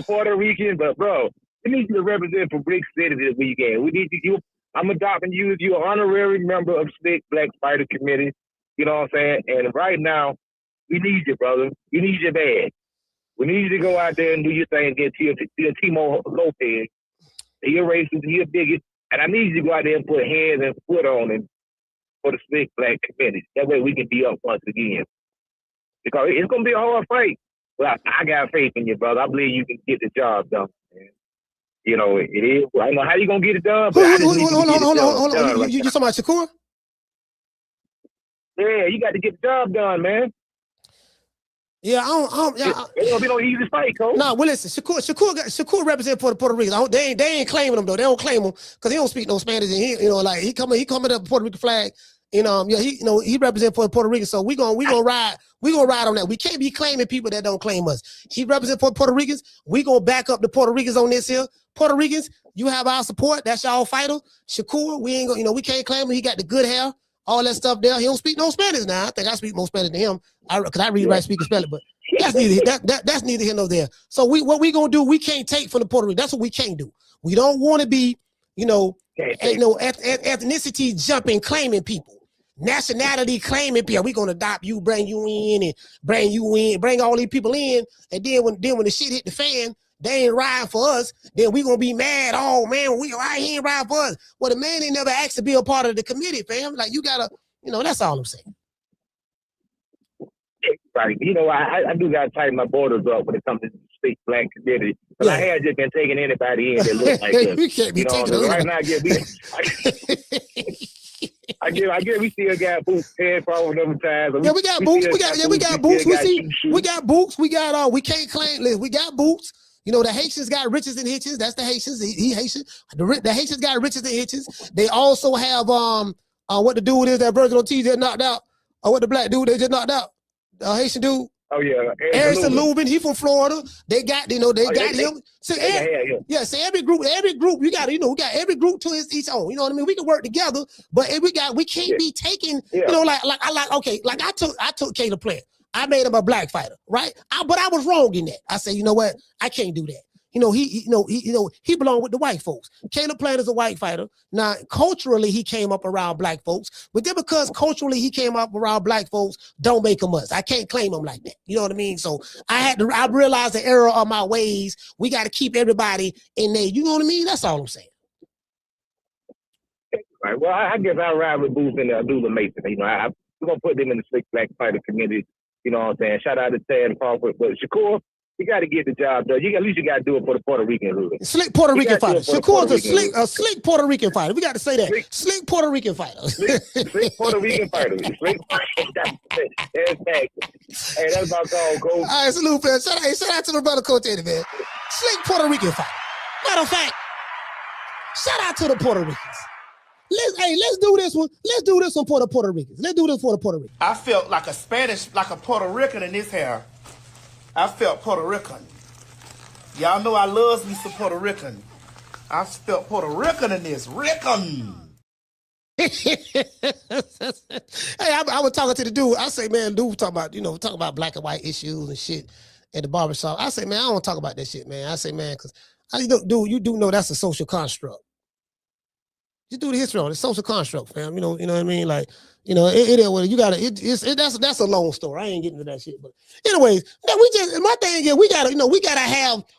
Puerto Rican, but bro, you need to represent for Brick City this weekend. We need you. I'm adopting you as your honorary member of Slick Black Fighter Committee. You know what I'm saying? And right now, we need you, brother. We need you bad. We need you to go out there and do your thing against Teofimo Lopez. You're racist, you're bigot, and I need you to go out there and put hands and foot on him for the Slick Black Committee. That way we can be up once again. Because it's going to be a hard fight. But I got faith in you, brother. I believe you can get the job done, man. You know, it is. I don't know how you going to get it done, but hold on. You talking about Shakur? Yeah, you got to get the job done, man. Yeah, It's gonna be no easy fight, Coach. No, well, listen, Shakur represent Puerto Rico. They ain't claiming him though. They don't claim him because he don't speak no Spanish, and he coming up Puerto Rican flag. He represent Puerto Rico. So we gonna ride on that. We can't be claiming people that don't claim us. He represent Puerto Ricans. We gonna back up the Puerto Ricans on this here. Puerto Ricans, you have our support. That's y'all fighter. Shakur, we ain't gonna, we can't claim him. He got the good hair. All that stuff there. He don't speak no Spanish now. I think I speak more Spanish than him. Because I read, write, speak, and spell it. But that's neither here nor there. So what we gonna do? We can't take from the Puerto Rican. That's what we can't do. We don't want to be, ethnicity jumping, claiming people, nationality claiming people. We gonna adopt you, bring you in, bring all these people in, and then when the shit hit the fan, they ain't riding for us, then we gonna be mad. Oh man, he ain't riding for us. Well, the man ain't never asked to be a part of the committee, fam. Like you gotta, that's all I'm saying. Right. I do gotta tighten my borders up when it comes to the Slick Black Committee. Because I had just been taking anybody in that look like us. We can't be taking right now. I get we still got Boots head for them times. Yeah, we got Boots. We got Boots. We got Boots. We got we can't claim. Listen, we got Boots. The Haitians got riches and hitches. That's the Haitians. He Haitian. The Haitians got riches and hitches. They also have what the dude is that Virgil Ortiz just knocked out. Or what the black dude they just knocked out. The Haitian dude. Oh yeah, Harrison Lubin. He from Florida. They got him. So every group you got we got every group to his each own. You know what I mean? We can work together, but we can't be taking. I took Caleb Plant. I made him a black fighter, right? But I was wrong in that. I said, you know what? I can't do that. He belonged with the white folks. Caleb Plant is a white fighter. Now, culturally, he came up around black folks, but then because culturally he came up around black folks, don't make him us. I can't claim him like that. You know what I mean? So I realized the error of my ways. We got to keep everybody in there. You know what I mean? That's all I'm saying. Right. Well, I guess I'll ride with Boots and Abdullah Mason. We're going to put them in the Slick Black Fighter Committee. You know what I'm saying? Shout out to Tad and Crawford. But Shakur, you got to get the job done. At least you got to do it for the Puerto Rican hood. Slick Puerto Rican fighter. Shakur's a slick Puerto Rican fighter. We got to say that. Slick Puerto Rican fighter. Slick Puerto Rican fighter. Slick. That's fact. Hey, that's my call, Coach. All right, salute, man. Shout out to the brother, Coach Eddie, man. Slick Puerto Rican fighter. Matter of fact, shout out to the Puerto Ricans. Let's do this one. Let's do this one for the Puerto Ricans. Let's do this for the Puerto Ricans. I felt like a Puerto Rican in this hair. I felt Puerto Rican. Y'all know I love me some Puerto Rican. I felt Puerto Rican in this. Rican. Hey, I was talking to the dude. I say, man, dude, talk about black and white issues and shit at the barbershop. I say, man, I don't talk about that shit, man. I say, man, because you do know that's a social construct. You do the history on it, social construct, fam. You know what I mean? Like, you that's a long story. I ain't getting to that shit. But anyways, my thing is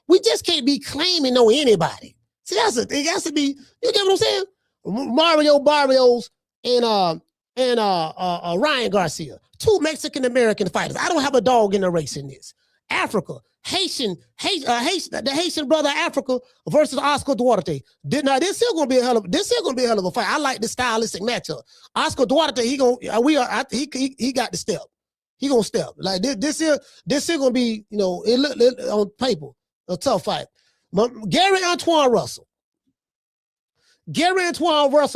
we just can't be claiming no anybody. See, that's the thing. It has to be, you get what I'm saying? Mario Barrios and Ryan Garcia, 2 Mexican-American fighters. I don't have a dog in the race in this. Africa, the Haitian brother Africa versus Oscar Duarte. This still gonna be a hell of a fight. I like the stylistic matchup. Oscar Duarte, he got the step. He gonna step. Like this here gonna be, on paper, a tough fight. Gary Antoine Russell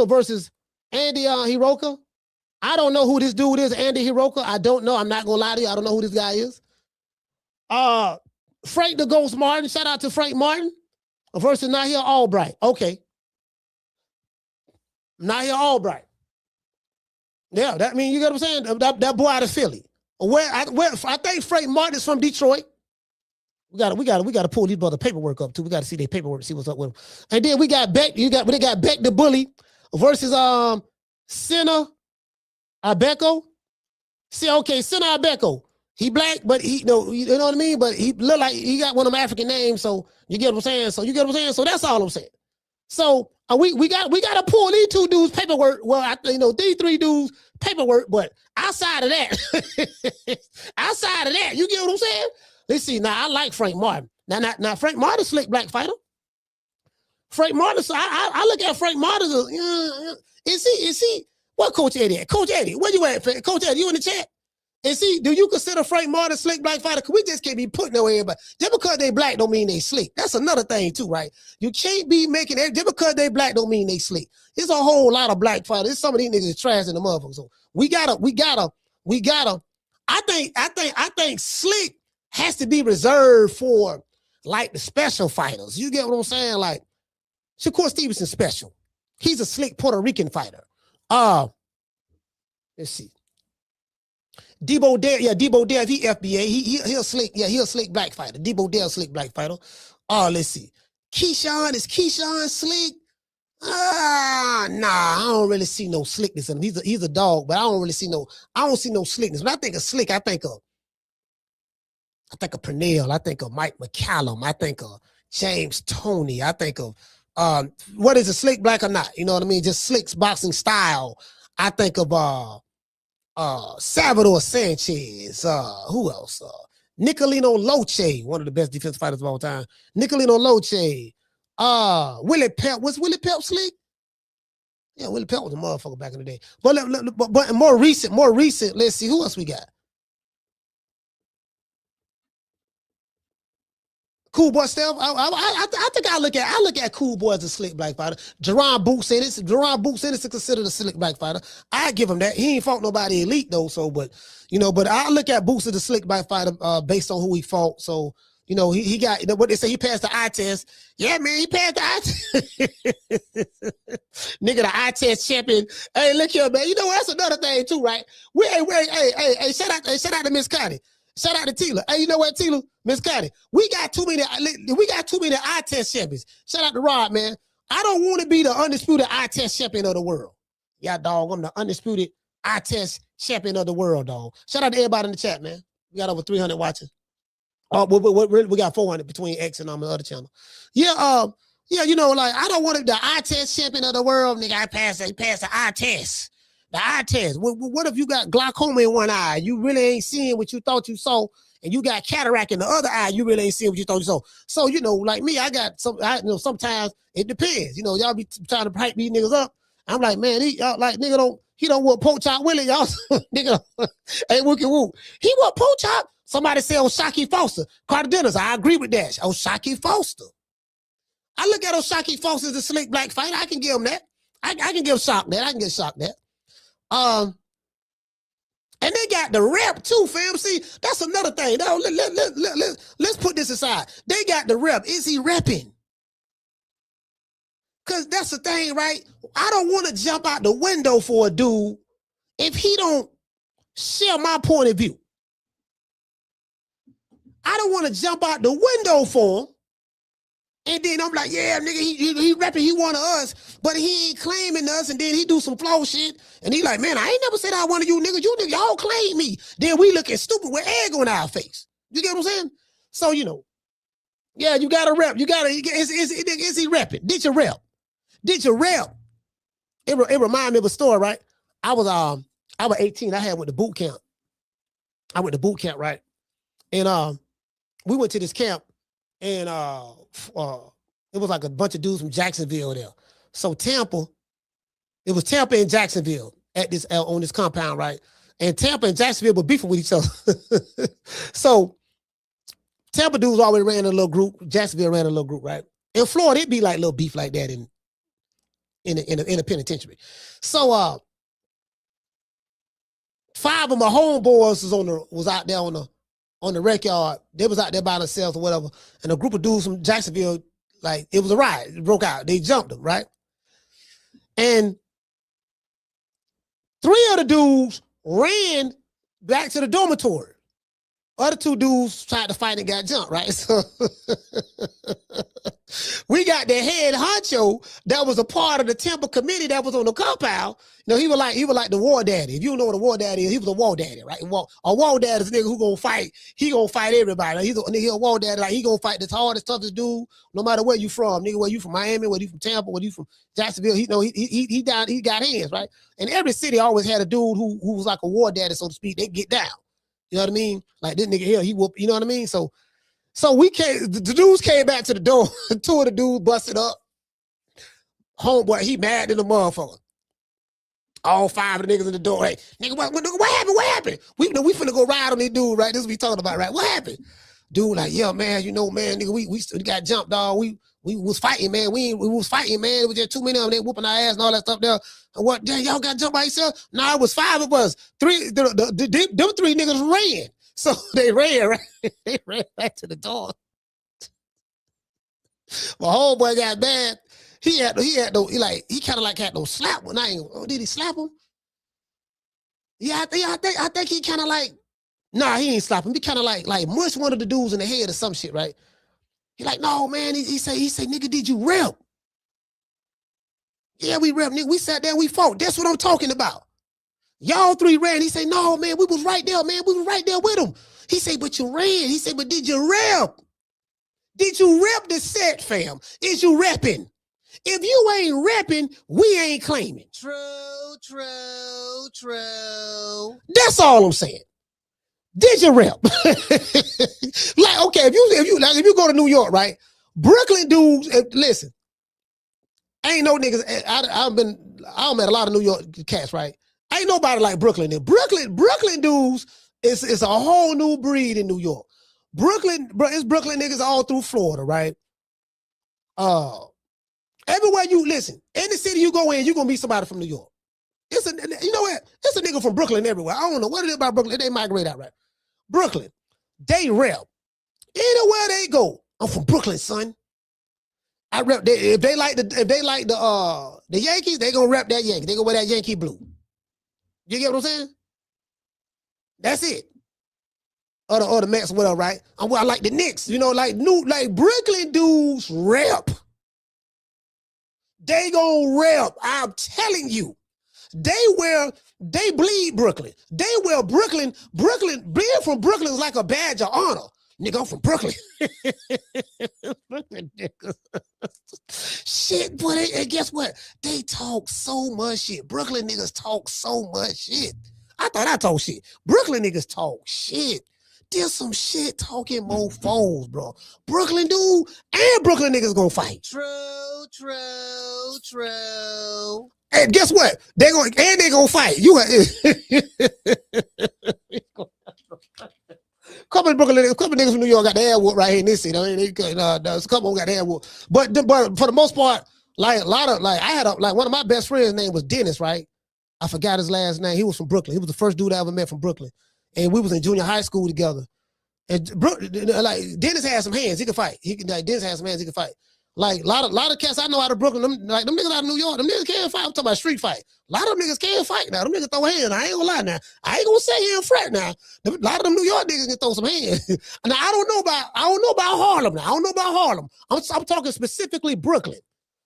versus Andy Hiroka. I don't know who this dude is, Andy Hiroka. I don't know. I'm not gonna lie to you. I don't know who this guy is. Frank the Ghost Martin. Shout out to Frank Martin versus Nahir Albright. Okay. Nahir Albright. Yeah, that means, you get what I'm saying? That boy out of Philly. I think Frank Martin is from Detroit. We gotta pull these brother paperwork up too. We gotta see their paperwork, see what's up with them. And then we got Beck the Bully versus Senna Abeko. See, okay, Senna Abeko. He black, but you know what I mean? But he look like he got one of them African names, so you get what I'm saying? So that's all I'm saying. So we got to pull these 2 dudes paperwork. Well, these 3 dudes paperwork, but outside of that, you get what I'm saying? Let's see. Now I like Frank Martin. Now Frank Martin, slick black fighter. Frank Martin. So I look at Frank Martin. Is he? What Coach Eddie at? Coach Eddie, where you at? Coach Eddie, you in the chat? And see, do you consider Frank Martin slick black fighter? Because we just can't be putting no everybody. Just because they black don't mean they slick. That's another thing too, right? You can't be making it. Just because they black don't mean they slick. There's a whole lot of black fighters. There's some of these niggas trash in the motherfuckers. So we gotta. I think slick has to be reserved for like the special fighters. You get what I'm saying? Like Shakur Stevenson special. He's a slick Puerto Rican fighter. Let's see. Debo Dare, he FBA. He'll slick, he'll slick black fighter. Debo Dare slick black fighter. Let's see. Is Keyshawn slick? Nah, I don't really see no slickness in him. He's a dog, but I don't see no slickness. When I think of slick, I think of Pernell. I think of Mike McCallum. I think of James Toney. I think of what is it, slick black or not? You know what I mean? Just slick's boxing style. I think of Salvador Sanchez. Who else? Nicolino Loche, one of the best defensive fighters of all time. Nicolino Loche. Willie Pelt. Was Willie Pelt slick? Yeah, Willie Pelt was a motherfucker back in the day. But more recent, let's see, who else we got? Cool Boy Steph. I think I look at Cool Boy as a slick black fighter. Jerron Boots Ennis is considered a slick black fighter. I give him that. He ain't fought nobody elite though. So, but I look at Boots as a slick black fighter based on who he fought. So, he got what they say. He passed the eye test. Yeah, man, he passed the eye test. Nigga, the eye test champion. Hey, look here, man. You know that's another thing too, right? Hey, shout out to Miss Connie. Shout out to Tila. Hey, you know what, Tila? Miss Connie, we got too many eye test champions. Shout out to Rod, man. I don't want to be the undisputed eye test champion of the world. Yeah, dog, I'm the undisputed eye test champion of the world, dog. Shout out to everybody in the chat, man. We got over 300 watching. We got 400 between X and the other channel. Yeah, like I don't want to be the eye test champion of the world, nigga. I passed the eye test. The eye test. What if you got glaucoma in one eye? You really ain't seeing what you thought you saw, and you got cataract in the other eye. You really ain't seeing what you thought you saw. So like me, I got some. Sometimes it depends. Y'all be trying to hype these niggas up. I'm like, man, he don't want pork chop Willie, y'all. Nigga, hey, wookie woo. He want pork chop. Somebody say, Shocky Foster. Carter Dennis, I agree with that. Shocky Foster. I look at Shocky Foster as a slick black fighter. I can give him that. I can give Shock that. I can give Shock that. And they got the rep too, fam. See, that's another thing. Now, let's put this aside. They got the rep. Is he repping? Cause that's the thing, right? I don't want to jump out the window for a dude if he don't share my point of view. I don't want to jump out the window for him. And then I'm like, yeah, nigga, he rapping, he one of us, but he ain't claiming us. And then he do some flow shit. And he like, man, I ain't never said I one of you niggas. You niggas, y'all claim me. Then we looking stupid with egg on our face. You get what I'm saying? So, you know, yeah, you got to rep. You got to, is he repping? Did you rep? Did you rep? It reminded me of a story, right? I was 18. I went to boot camp. I went to boot camp, right? And we went to this camp, and it was like a bunch of dudes from Jacksonville there. So Tampa, it was Tampa and Jacksonville at this on this compound, right? And Tampa and Jacksonville were beefing with each other. So Tampa dudes always ran a little group. Jacksonville ran a little group, right? In Florida, it'd be like little beef like that in a penitentiary. So 5 of my homeboys was out there on the rec yard. They was out there by themselves or whatever. And a group of dudes from Jacksonville, like, it was a riot. It broke out. They jumped them, right? And 3 of the dudes ran back to the dormitory. Other 2 dudes tried to fight and got jumped, right? So we got the head honcho that was a part of the temple committee that was on the compound. You know, he was like the war daddy. If you don't know what a war daddy is, he was a war daddy, right? A war daddy is a nigga who gonna fight. He gonna fight everybody. Like, he's a war daddy. Like, he gonna fight the hardest, toughest dude, no matter where you from. Nigga, where you from Miami, where you from Tampa, where you from Jacksonville, he got hands, right? And every city always had a dude who was like a war daddy, so to speak. They get down. You know what I mean? Like, this nigga here, he whoop, you know what I mean? So we came, the dudes came back to the door. 2 of the dudes busted up. Homeboy, he mad than the motherfucker. All 5 of the niggas in the door. Hey, nigga, what happened? What happened? We finna go ride on this dude, right? This is what we talking about, right? What happened? Dude, like, yeah, man, you know, man, nigga, we got jumped, dog. We was fighting, man. We was fighting, man. It was just too many of them. They whooping our ass and all that stuff there. And what, damn, y'all got jumped by yourself? Nah, it was 5 of us. 3, them 3 niggas ran. So they ran, right? They ran back to the door. My homeboy got mad. He kind of like had no slap one. Did he slap him? Yeah, I think he kind of like, nah, he ain't slap him. He kind of like mushed one of the dudes in the head or some shit, right? He like, no, man. He say, nigga, did you rep? Yeah, we rep, nigga. We sat there, we fought. That's what I'm talking about. Y'all 3 ran. He say, no, man, we was right there, man. We was right there with him. He say, but you ran. He say, but did you rep? Did you rep the set, fam? Is you repping? If you ain't repping, we ain't claiming. True. That's all I'm saying. Did you rep? Like, okay, if you go to New York, right? Brooklyn dudes, listen, ain't no niggas. I met a lot of New York cats, right? Ain't nobody like Brooklyn. Brooklyn dudes is a whole new breed in New York. It's Brooklyn niggas all through Florida, right? Everywhere you listen, any city you go in, you're gonna meet somebody from New York. You know what? It's a nigga from Brooklyn everywhere. I don't know what it is about Brooklyn. They migrate out, right? Brooklyn, they rep. Anywhere they go, I'm from Brooklyn, son. I rep. If they like the Yankees, they gonna rep that Yankee. They gonna wear that Yankee blue. You get what I'm saying? That's it. Or the Mets, whatever, right? I like the Knicks. You know, like Brooklyn dudes rep. They gonna rep. I'm telling you. They bleed Brooklyn. They wear Brooklyn, being from Brooklyn is like a badge of honor. Nigga, I'm from Brooklyn. Brooklyn niggas. Shit, boy, and guess what? They talk so much shit. Brooklyn niggas talk so much shit. I thought I talk shit. Brooklyn niggas talk shit. There's some shit talking mofos, bro. Brooklyn dude and Brooklyn niggas gonna fight. True. And guess what? They gonna fight. Couple of Brooklyn niggas, couple of niggas from New York got the air whoop right here in this city. A couple of them got the air whoop. But for the most part, like a lot of I had one of my best friends' name was Dennis, right? I forgot his last name. He was from Brooklyn. He was the first dude I ever met from Brooklyn. And we was in junior high school together. And Dennis had some hands. He could fight. Dennis had some hands. He could fight. Like a lot of cats I know out of Brooklyn, them niggas out of New York, them niggas can't fight. I'm talking about street fight. A lot of them niggas can't fight now. Them niggas throw hands. I ain't gonna lie now. I ain't gonna say here and fret now. A lot of them New York niggas can throw some hands. Now I don't know about Harlem now. I don't know about Harlem. I'm talking specifically Brooklyn.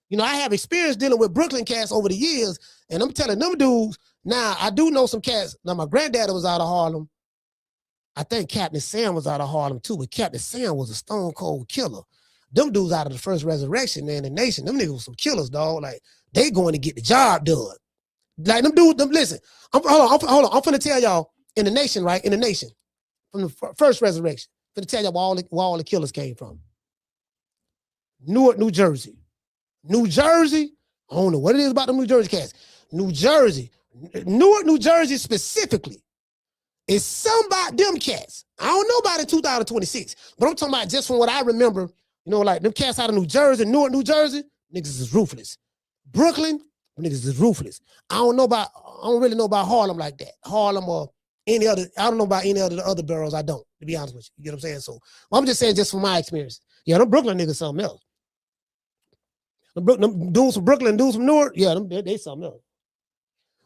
You know, I have experience dealing with Brooklyn cats over the years, and I'm telling them dudes. Now I do know some cats. Now my granddaddy was out of Harlem. I think Captain Sam was out of Harlem too, but Captain Sam was a stone cold killer. Them dudes out of the first resurrection, man, the nation, them niggas was some killers, dog. Like, they going to get the job done. Like, them dudes, listen, hold on. I'm finna tell y'all, in the nation, right? In the nation, from the first resurrection, I'm finna tell y'all where all the killers came from. Newark, New Jersey. New Jersey, I don't know what it is about the New Jersey cats. New Jersey, Newark, New Jersey specifically, is some about them cats. I don't know about in 2026, but I'm talking about just from what I remember. You know, like them cats out of New Jersey, Newark, New Jersey, niggas is ruthless. Brooklyn, niggas is ruthless. I don't really know about Harlem like that. Harlem or any other, I don't know about any other boroughs. I don't, to be honest with you. You get what I'm saying? So I'm just saying, just from my experience. Yeah, them Brooklyn niggas something else. Them dudes from Brooklyn, dudes from Newark, yeah, they something else.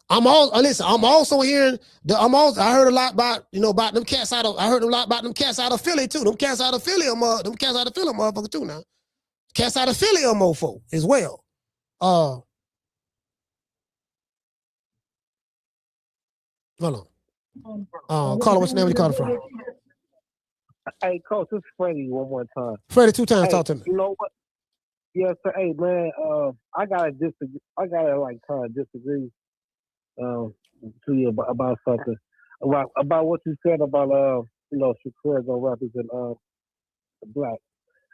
I'm also hearing I heard a lot about, you know, about them cats out of, I heard a lot about them cats out of Philly too. Them cats out of Philly motherfucker too now. Cats out of Philly are mofo as well. Hold on. Caller, what's the name of the caller from? Hey, Coach, this is Freddie one more time. Freddie, 2 times, talk to me. You know what? Yes, sir. Hey, man, I gotta disagree. I gotta like kind of disagree to you about something about what you said about you know, Shakur gonna represent the black.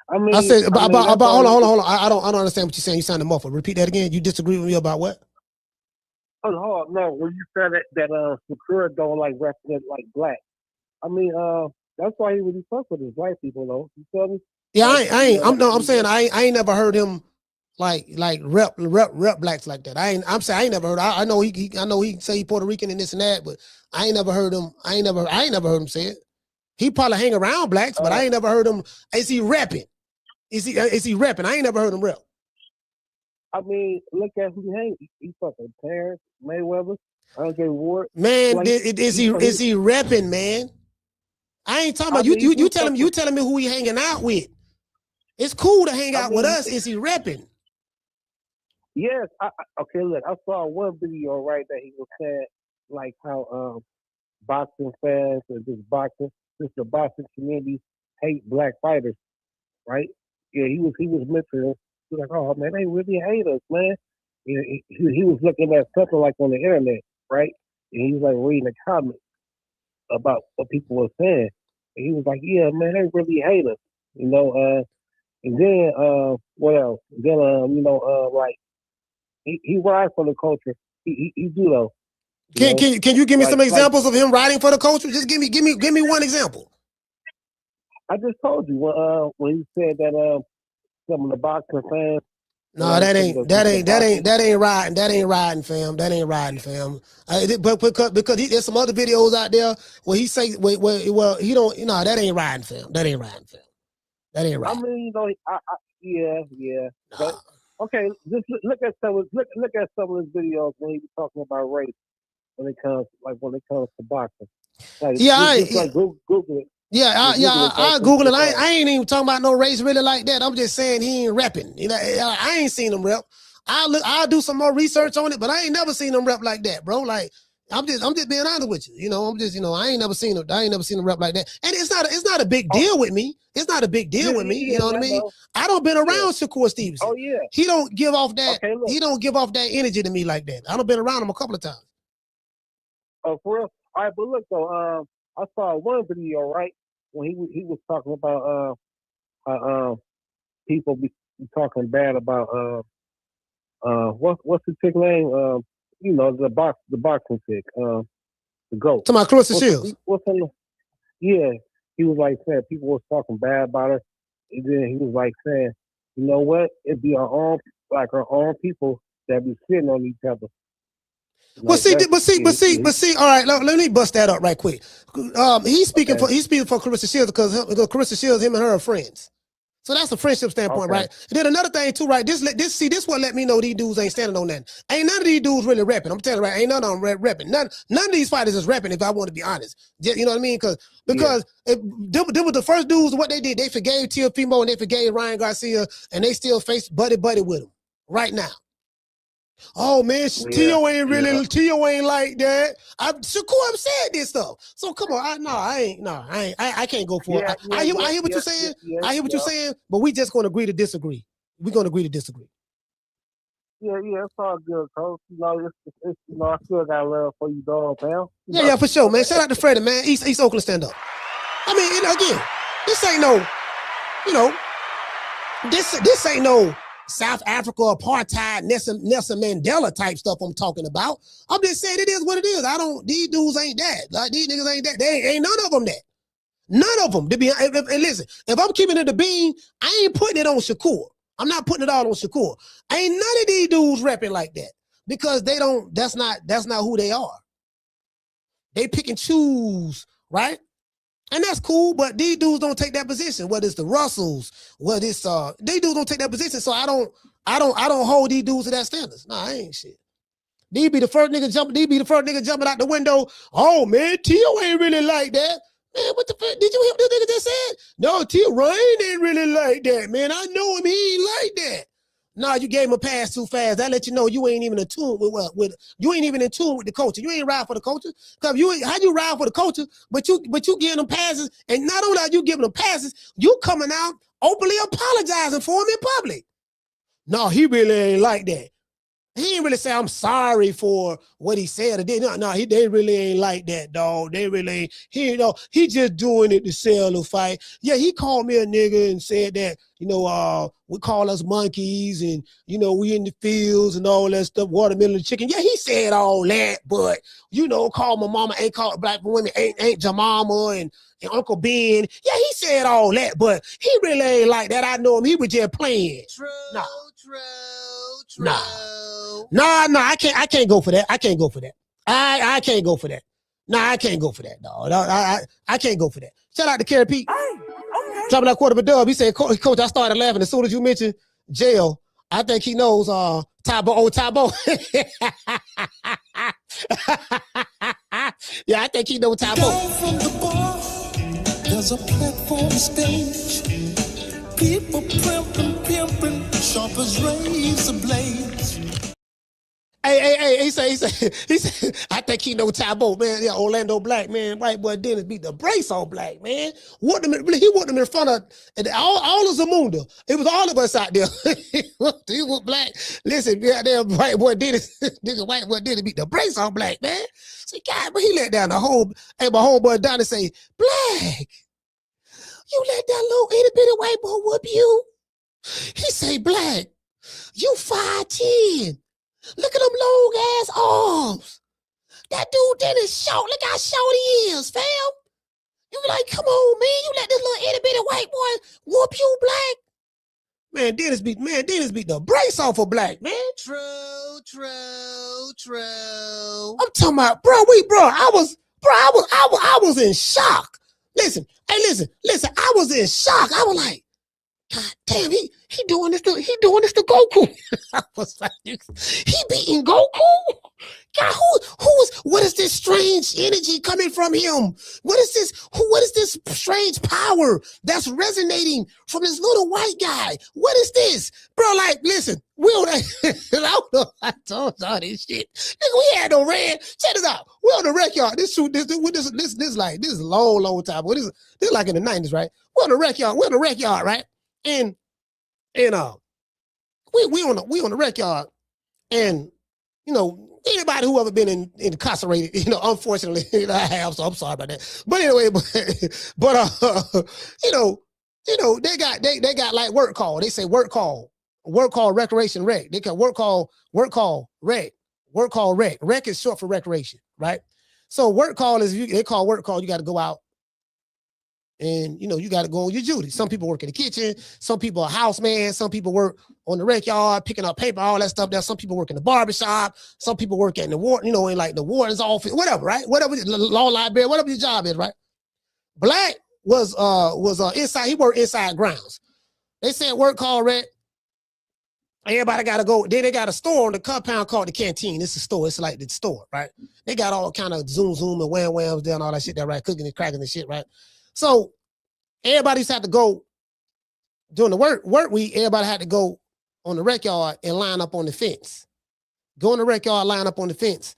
I mean, I said about hold on. I don't understand what you're saying. You sounded muffled. Repeat that again. You disagree with me about what? Hold on. No, when you said that Shakur don't like represent like black. I mean, that's why he really fuck with his white people though. You feel me? Yeah, I'm saying I ain't never heard him like rep blacks like that. I ain't never heard. I know he say he Puerto Rican and this and that, but I ain't never heard him. I ain't never heard him say it. He probably hang around blacks, but I ain't never heard him. Is he repping? Is he repping? I ain't never heard him rep. I mean, look at who he hangs. He fucking Terrence, Mayweather, Andre Ward. Man, like, is he repping, man? I ain't talking about you telling me who he hanging out with. It's cool to hang out with us. Is he repping? Yes. Okay, look, I saw one video, right, that he was saying, like, how boxing fans and the boxing community hate black fighters, right? Yeah, he was mentioning, he was like, oh, man, they really hate us, man. He was looking at something like on the internet, right? And he was, like, reading the comments about what people were saying. And he was like, yeah, man, they really hate us, you know, and then, what else? Then, you know, like, he rides for the culture. He do though. Can you give me some examples of him riding for the culture? Just give me one example. I just told you when he said that some of the boxing fans. No, that ain't riding. That ain't riding, fam. That ain't riding, fam. But because there's some other videos out there where he say, well, he don't. No, that ain't riding, fam. That ain't riding, fam. That ain't right. I mean, you know, yeah. But okay, just look at some of his videos when he was talking about race when it comes to boxing. Like, Google it. I Google it. I ain't even talking about no race really like that. I'm just saying he ain't repping. You know, I ain't seen him rep. I'll do some more research on it, but I ain't never seen him rep like that, bro. Like, I'm just being honest with you. You know, I ain't never seen him rep like that. And it's not a big deal with me. It's not a big deal with me. You know what I mean? I don't been around Shakur Stevenson. Oh yeah. He don't give off that. He don't give off that energy to me like that. I done been around him a couple of times. Oh, for real? All right, but look though, I saw one video, right, when he was talking about people be talking bad about what's the chick name? You know, the boxing chick, the GOAT. Talking about Clarissa Shields. Yeah, he was like saying people was talking bad about her, and then he was like saying, you know what? It'd be our own people that be sitting on each other. But see. All right, let me bust that up right quick. He's speaking for Clarissa Shields because Clarissa Shields, him and her are friends. So that's a friendship standpoint, right? And then another thing too, right? This what let me know these dudes ain't standing on that. Ain't none of these dudes really repping. I'm telling you, right? Ain't none of them repping. None of these fighters is repping. If I want to be honest, you know what I mean? Because if they were the first dudes. What they did, they forgave Teofimo and they forgave Ryan Garcia, and they still face buddy with him right now. Oh man, Tio ain't like that. Shakur said this stuff. So come on, I can't go for it. I hear what you're saying. I hear what you're saying, but we just gonna agree to disagree. We're gonna agree to disagree. Yeah, it's all good, coach. You know, it's I still got love for you, dog, man. Yeah, for sure, man. Shout out to Freddie, man. East Oakland stand up. I mean, again, this ain't no, this ain't no South Africa apartheid, Nelson Mandela type stuff I'm talking about. I'm just saying it is what it is. These dudes ain't that. Like, these niggas ain't that. They ain't none of them that. None of them. And listen, if I'm keeping it the bean, I ain't putting it on Shakur. I'm not putting it all on Shakur. Ain't none of these dudes repping like that because they don't, that's not who they are. They pick and choose, right? And that's cool, but these dudes don't take that position. Whether it's the Russells, whether it's they dudes don't take that position. So I don't hold these dudes to that standards. Nah, I ain't shit. These be the first nigga jumping out the window. Oh man, Tio ain't really like that. Man, what the fuck? Did you hear what this nigga just said? No, Tio Ryan ain't really like that, man. I know him, he ain't like that. Nah, you gave him a pass too fast. That let you know you ain't even in tune with you ain't even in tune with the culture. You ain't ride for the culture. Cause how you ride for the culture, but you giving them passes, and not only are you giving them passes, you coming out openly apologizing for him in public. No, he really ain't like that. He ain't really say I'm sorry for what he said or did. No, they really ain't like that, dog. They really ain't. He just doing it to sell the fight. Yeah, he called me a nigga and said that, we call us monkeys and, we in the fields and all that stuff, watermelon chicken. Yeah, he said all that, but, call my mama, ain't called black women, ain't Jamama and Uncle Ben. Yeah, he said all that, but he really ain't like that. I know him. He was just playing. True. Nah, I can't go for that. I can't go for that. I can't go for that. Nah, I can't go for that, dog. I can't go for that. Shout out to Kerry Pete. Dropping that quarter of a dub. He said, Coach, I started laughing as soon as you mentioned jail. I think he knows Tybo. Yeah, I think he knows Tybo. Down from the bar, there's a platform stage. People pimping, sharp as razor blades. Hey, he said, I think he know Tybo, man. Yeah, Orlando Black, man. White boy Dennis beat the brace on Black, man. He whooped him in front of all of Zamunda. It was all of us out there. He whooped Black. Listen, goddamn white boy Dennis, white boy Dennis beat the brace on Black, man. So, God, but he let down the whole, my homeboy Donnie say, Black, you let that little itty bitty white boy whoop you? He say, Black, you 5'10". Look at them long ass arms. That dude Dennis short. Look how short he is, fam. You like, come on, man. You let this little itty bitty white boy whoop you, Black. Man, Dennis beat the brace off of Black, man. True. I'm talking about, I was in shock. Listen, I was in shock. I was like, God damn, he doing this to Goku. I was like, he beating Goku? God, what is this strange energy coming from him? What is this strange power that's resonating from this little white guy? What is this? Bro, like, listen, I told y'all this shit. Nigga, we had no red. Check this out. We're on the rec yard. This is a long time. This is like in the 90s, right? We're on the rec yard, right? And we on the rec yard, and anybody who ever been incarcerated, unfortunately, I have, so I'm sorry about that. But anyway, they got like work call. They say work call recreation rec. They can work call rec. Rec is short for recreation, right? So work call is they call work call. You got to go out. And, you got to go on your duty. Some people work in the kitchen. Some people are houseman. Some people work on the rec yard, picking up paper, all that stuff. There. Some people work in the barbershop. Some people work in the in like the warden's office, whatever, right? Whatever, law library, whatever your job is, right? Black was inside. He worked inside grounds. They said work call red. Everybody got to go. Then they got a store on the compound called the Canteen. It's a store. It's like the store, right? They got all kind of zoom and whams there and all that shit there, right? Cooking and cracking and shit, right? So everybody used to have to go during the work week. Everybody had to go on the rec yard and line up on the fence. Go in the rec yard, line up on the fence,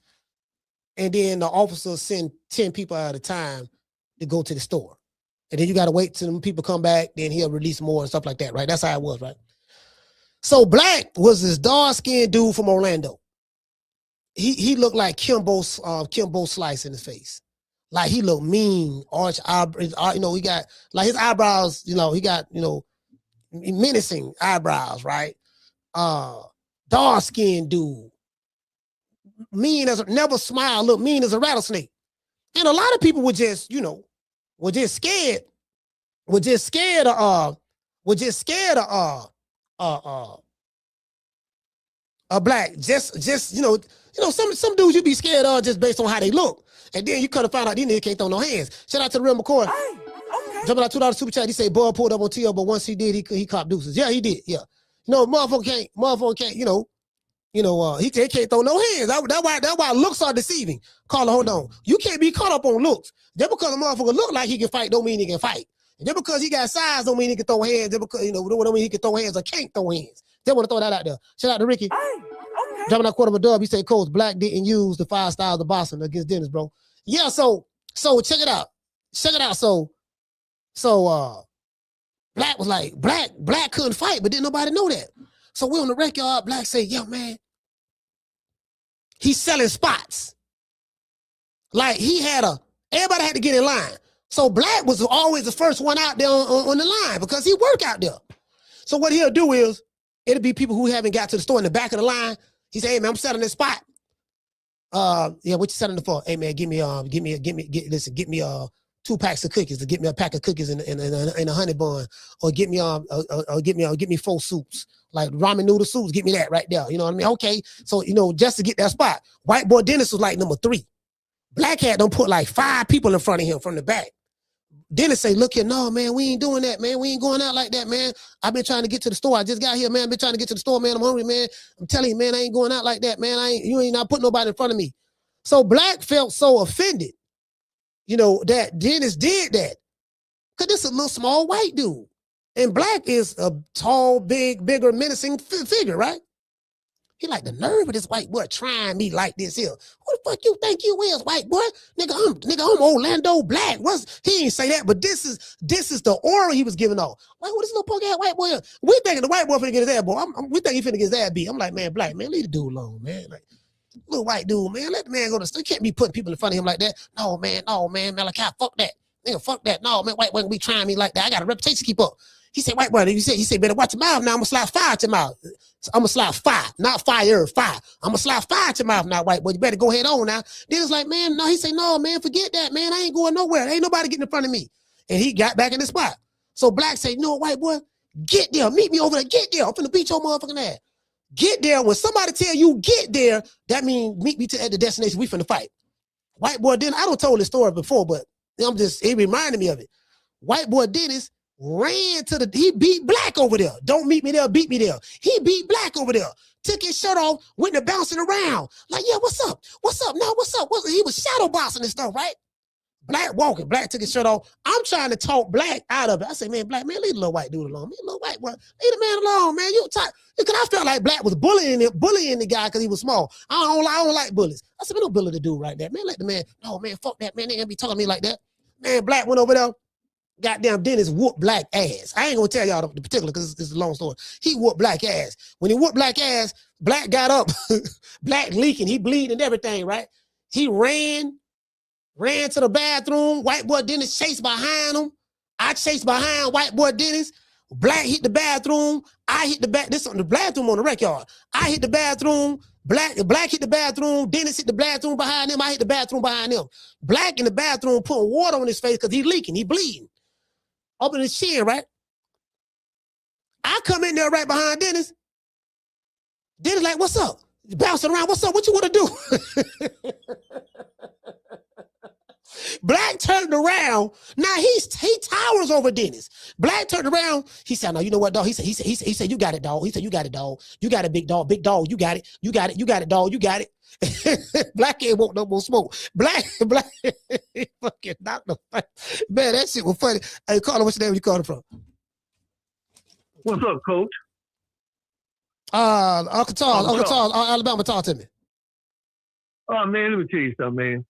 and then the officer send 10 people at a time to go to the store. And then you got to wait till them people come back. Then he'll release more and stuff like that, right? That's how it was, right? So Black was this dark-skinned dude from Orlando. He looked like Kimbo Slice in his face. Like he looked mean, arch eyebrows, he got like his eyebrows, he got, menacing eyebrows, right? Dark-skinned dude. Mean as never smile, look mean as a rattlesnake. And a lot of people were just, were just scared of Black. Just some dudes you be scared of just based on how they look. And then you could have found out these niggas can't throw no hands. Shout out to the Real McCoy. Hey, okay. Jumping out $2 super chat. He say Bud pulled up on T.O., but once he did, he copped deuces. Yeah, he did. Yeah. Motherfucker can't, he can't throw no hands. That's why looks are deceiving. Carla, hold on. You can't be caught up on looks. Just because a motherfucker look like he can fight don't mean he can fight. And just because he got size don't mean he can throw hands. Just because, don't mean he can throw hands or can't throw hands. Just want to throw that out there. Shout out to Ricky. Hey, okay. Jumping out quarter of a dub. He said, Coach, Black didn't use the 5 styles of boxing against Dennis, bro. Yeah, so check it out. So Black was like, Black couldn't fight, but didn't nobody know that. So we on the rec yard, Black say, yo, man, he's selling spots. Like everybody had to get in line. So Black was always the first one out there on the line because he work out there. So what he'll do is, it'll be people who haven't got to the store in the back of the line. He say, hey man, I'm selling this spot. What you selling it for? Hey man, get me 2 packs of cookies, to get me a pack of cookies and a honey bun, or get me 4 soups, like ramen noodle soups. Get me that right there. You know what I mean? Okay, so just to get that spot. White boy Dennis was like number 3. Black Hat don't put like 5 people in front of him from the back. Dennis say, look here, no man, we ain't doing that, man. We ain't going out like that, man. I've been trying to get to the store. I just got here, man. I've been trying to get to the store, man. I'm hungry, man. I'm telling you, man, I ain't going out like that, man. You ain't not putting nobody in front of me. So Black felt so offended, that Dennis did that. Because this is a little small white dude. And Black is a tall, bigger, menacing figure, right? He like, the nerve of this white boy trying me like this here. Who the fuck you think you is, white boy? Nigga, I'm Orlando Black. He ain't say that, but this is the aura he was giving off. Like, what this little punk ass white boy? We thinking the white boy finna get his ass, boy. We think he finna get his ass beat. I'm like, man, Black, man, leave the dude alone, man. Like, little white dude, man, let the man go to the store. You can't be putting people in front of him like that. No, man, Malachi, fuck that. Nigga, fuck that. No, man, white boy be trying me like that. I got a reputation to keep up. He said, white boy, he said, better watch your mouth now. I'm gonna slap 5 to your mouth. I'm gonna slap 5, not fire, 5. I'm gonna slap 5 to your mouth now, white boy. You better go ahead on now. Then it's like, man, no, he said, no, man, forget that, man. I ain't going nowhere. Ain't nobody getting in front of me. And he got back in the spot. So Black said, no, white boy, get there. Meet me over there. Get there. I'm finna beat your motherfucking ass. Get there. When somebody tell you get there, that means meet me at the destination. We finna fight. White boy Dennis, I don't told this story before, but it reminded me of it. White boy Dennis ran he beat Black over there. Don't meet me there, beat me there. He beat Black over there. Took his shirt off, went to bouncing around. Like, yeah, what's up? What's up? No, what's up? He was shadow boxing and stuff, right? Black walking. Black took his shirt off. I'm trying to talk Black out of it. I say, man, Black, man, leave the little white dude alone. Leave the little white boy. Leave the man alone, man. Because I felt like Black was bullying the guy because he was small. I don't like bullies. I said, man, don't bully the dude right there. Man, let the man, no, man, fuck that, man. They ain't gonna be talking to me like that. Man, Black went over there. Goddamn Dennis whooped Black ass. I ain't gonna tell y'all the particular because it's a long story. He whooped Black ass. When he whooped Black ass, Black got up. Black leaking. He bleeding and everything, right? He ran to the bathroom. White boy Dennis chased behind him. I chased behind white boy Dennis. Black hit the bathroom. I hit the This on the bathroom on the rec yard. I hit the bathroom. Black hit the bathroom. Dennis hit the bathroom behind him. I hit the bathroom behind him. Black in the bathroom putting water on his face because he leaking. He bleeding. Up in his chin, right? I come in there right behind Dennis. Dennis like, what's up? Bouncing around. What's up? What you want to do? Black turned around. Now he towers over Dennis. Black turned around. He said, "No, you know what, dog?" He said, "You got it, dog." He said, "You got it, dog. You got it, big dog. Big dog. You got it. You got it. You got it, dog. You got it." Black ain't want no more smoke. Black, fucking knocked the fight. Man, that shit was funny. Hey, Carter, what's your name? Where you calling from? What's up, Coach? Uncle Charles, Alabama, talk to me. Oh man, let me tell you something, man.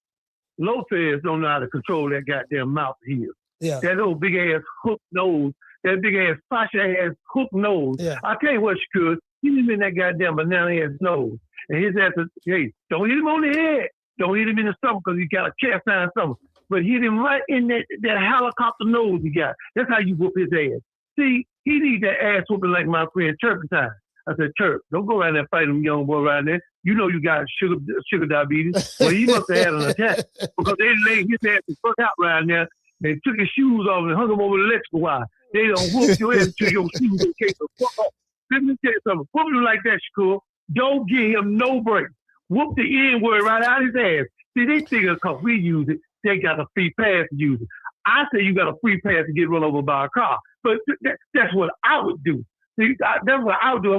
Lopez don't know how to control that goddamn mouth here. Yeah. That little big ass hook nose, that big ass Sasha ass hook nose. Yeah. I tell you what, Shakur, hit him in that goddamn banana ass nose. And his ass is, hey, don't hit him on the head. Don't hit him in the stomach because he got a cast iron stomach. But hit him right in that helicopter nose he got. That's how you whoop his ass. See, he needs that ass whooping like my friend Turpentine. I said, Turp, don't go around there fighting them young boy around there. You know you got sugar diabetes. Well, he must have had an attack because they laid his ass the fuck out around there. They took his shoes off and hung him over the electrical wire. They don't whoop your ass to your shoes in case of fuck off. Let me tell you something. Whooping him like that, Shakur, don't give him no break. Whoop the N-word right out his ass. See, they think because we use it, they got a free pass to use it. I say you got a free pass to get run over by a car. But that's what I would do. See, that's what I would do. I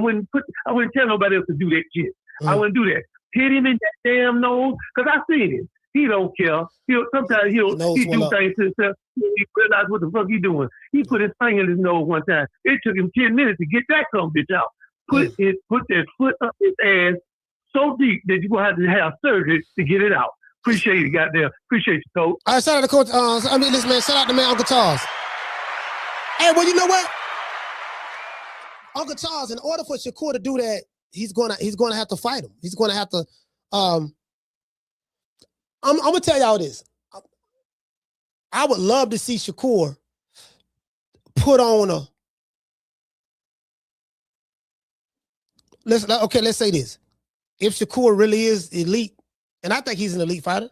wouldn't tell nobody else to do that shit. I wouldn't do that. Hit him in that damn nose, because I seen it. He don't care. Sometimes he do things to himself. He realize what the fuck he doing. He put his finger in his nose one time. It took him 10 minutes to get that some bitch out. Put that foot up his ass so deep that you're going to have surgery to get it out. Appreciate you, goddamn. Appreciate you, Coach. All right, shout out to Coach. Listen, man, shout out to man Uncle Charles. Hey, well, you know what? Uncle Charles, in order for Shakur to do that, he's gonna have to fight him. He's gonna have to. I'm gonna tell y'all this. I would love to see Shakur put on a. Let's say this. If Shakur really is elite, and I think he's an elite fighter,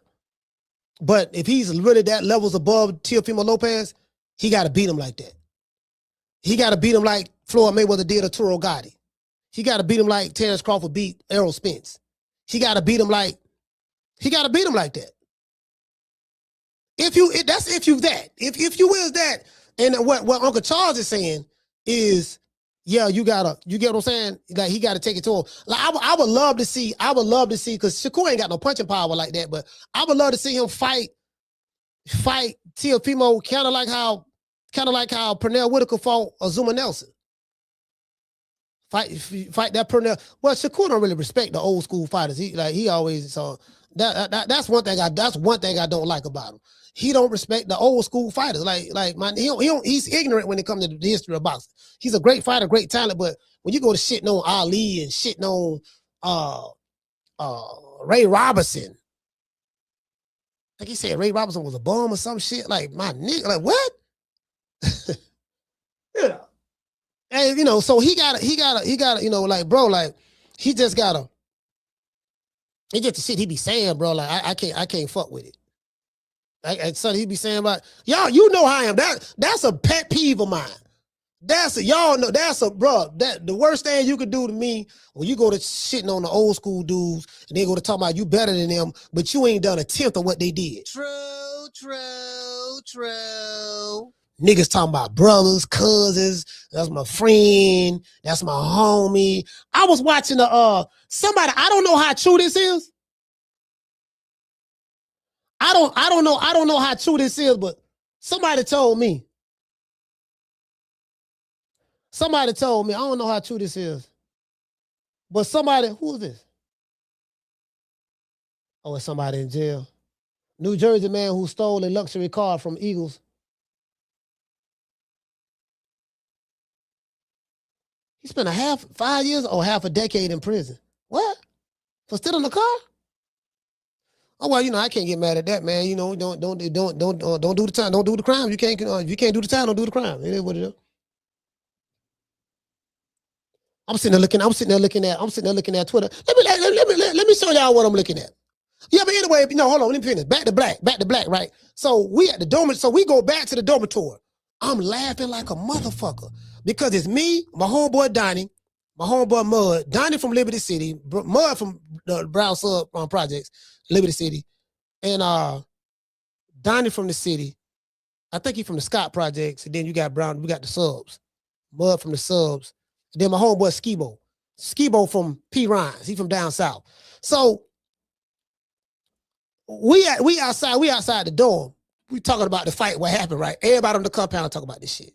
but if he's really that levels above Teofimo Lopez, he got to beat him like that. He got to beat him like Floyd Mayweather did Arturo Gotti. He got to beat him like Terrence Crawford beat Errol Spence. He got to beat him like that. If you is that, and what Uncle Charles is saying is, yeah, you get what I'm saying? Like, he got to take it to him. Like, I would love to see, because Shakur ain't got no punching power like that, but I would love to see him fight Teofimo, kind of like how Pernell Whitaker fought Azuma Nelson. Fight that Pernell. Well, Shakur don't really respect the old school fighters. He always that's one thing I don't like about him. He don't respect the old school fighters. He's ignorant when it comes to the history of boxing. He's a great fighter, great talent, but when you go to shitting on Ali and shitting on Ray Robinson, like he said Ray Robinson was a bum or some shit. Like, my nigga, like, what? Yeah. And so he gotta, like, bro, like, he just gotta. It's just the shit he be saying, bro. Like, I can't fuck with it. Like, son, he be saying about y'all. You know how I am. That's a pet peeve of mine. Y'all know that the worst thing you could do to me when you go to shitting on the old school dudes and they go to talk about you better than them, but you ain't done a tenth of what they did. True. Niggas talking about brothers, cousins. That's my friend. That's my homie. I was watching somebody. I don't know how true this is. I don't know how true this is, but somebody told me. I don't know how true this is. But who is this? Oh, it's somebody in jail. New Jersey man who stole a luxury car from Eagles. He spent 5 years or half a decade in prison. What? For stealing the car? Oh, well, I can't get mad at that, man. Don't do the time. Don't do the crime. You can't do the time. Don't do the crime. It is what it is. I'm sitting there looking at Twitter. Let me show y'all what I'm looking at. Yeah, but anyway, hold on. Let me finish. Back to black, right? So we at the dormitory. So we go back to the dormitory. I'm laughing like a motherfucker because it's me, my homeboy Donnie, my homeboy Mud, Donnie from Liberty City, Mud from the Brown Sub Projects, Liberty City, and Donnie from the city. I think he from the Scott Projects. And then you got Brown. We got the subs. Mud from the subs. And then my homeboy Skibo. Skibo from P. Rhines. He from down south. So we outside the dorm. We talking about the fight, what happened, right? Everybody on the compound talk about this shit.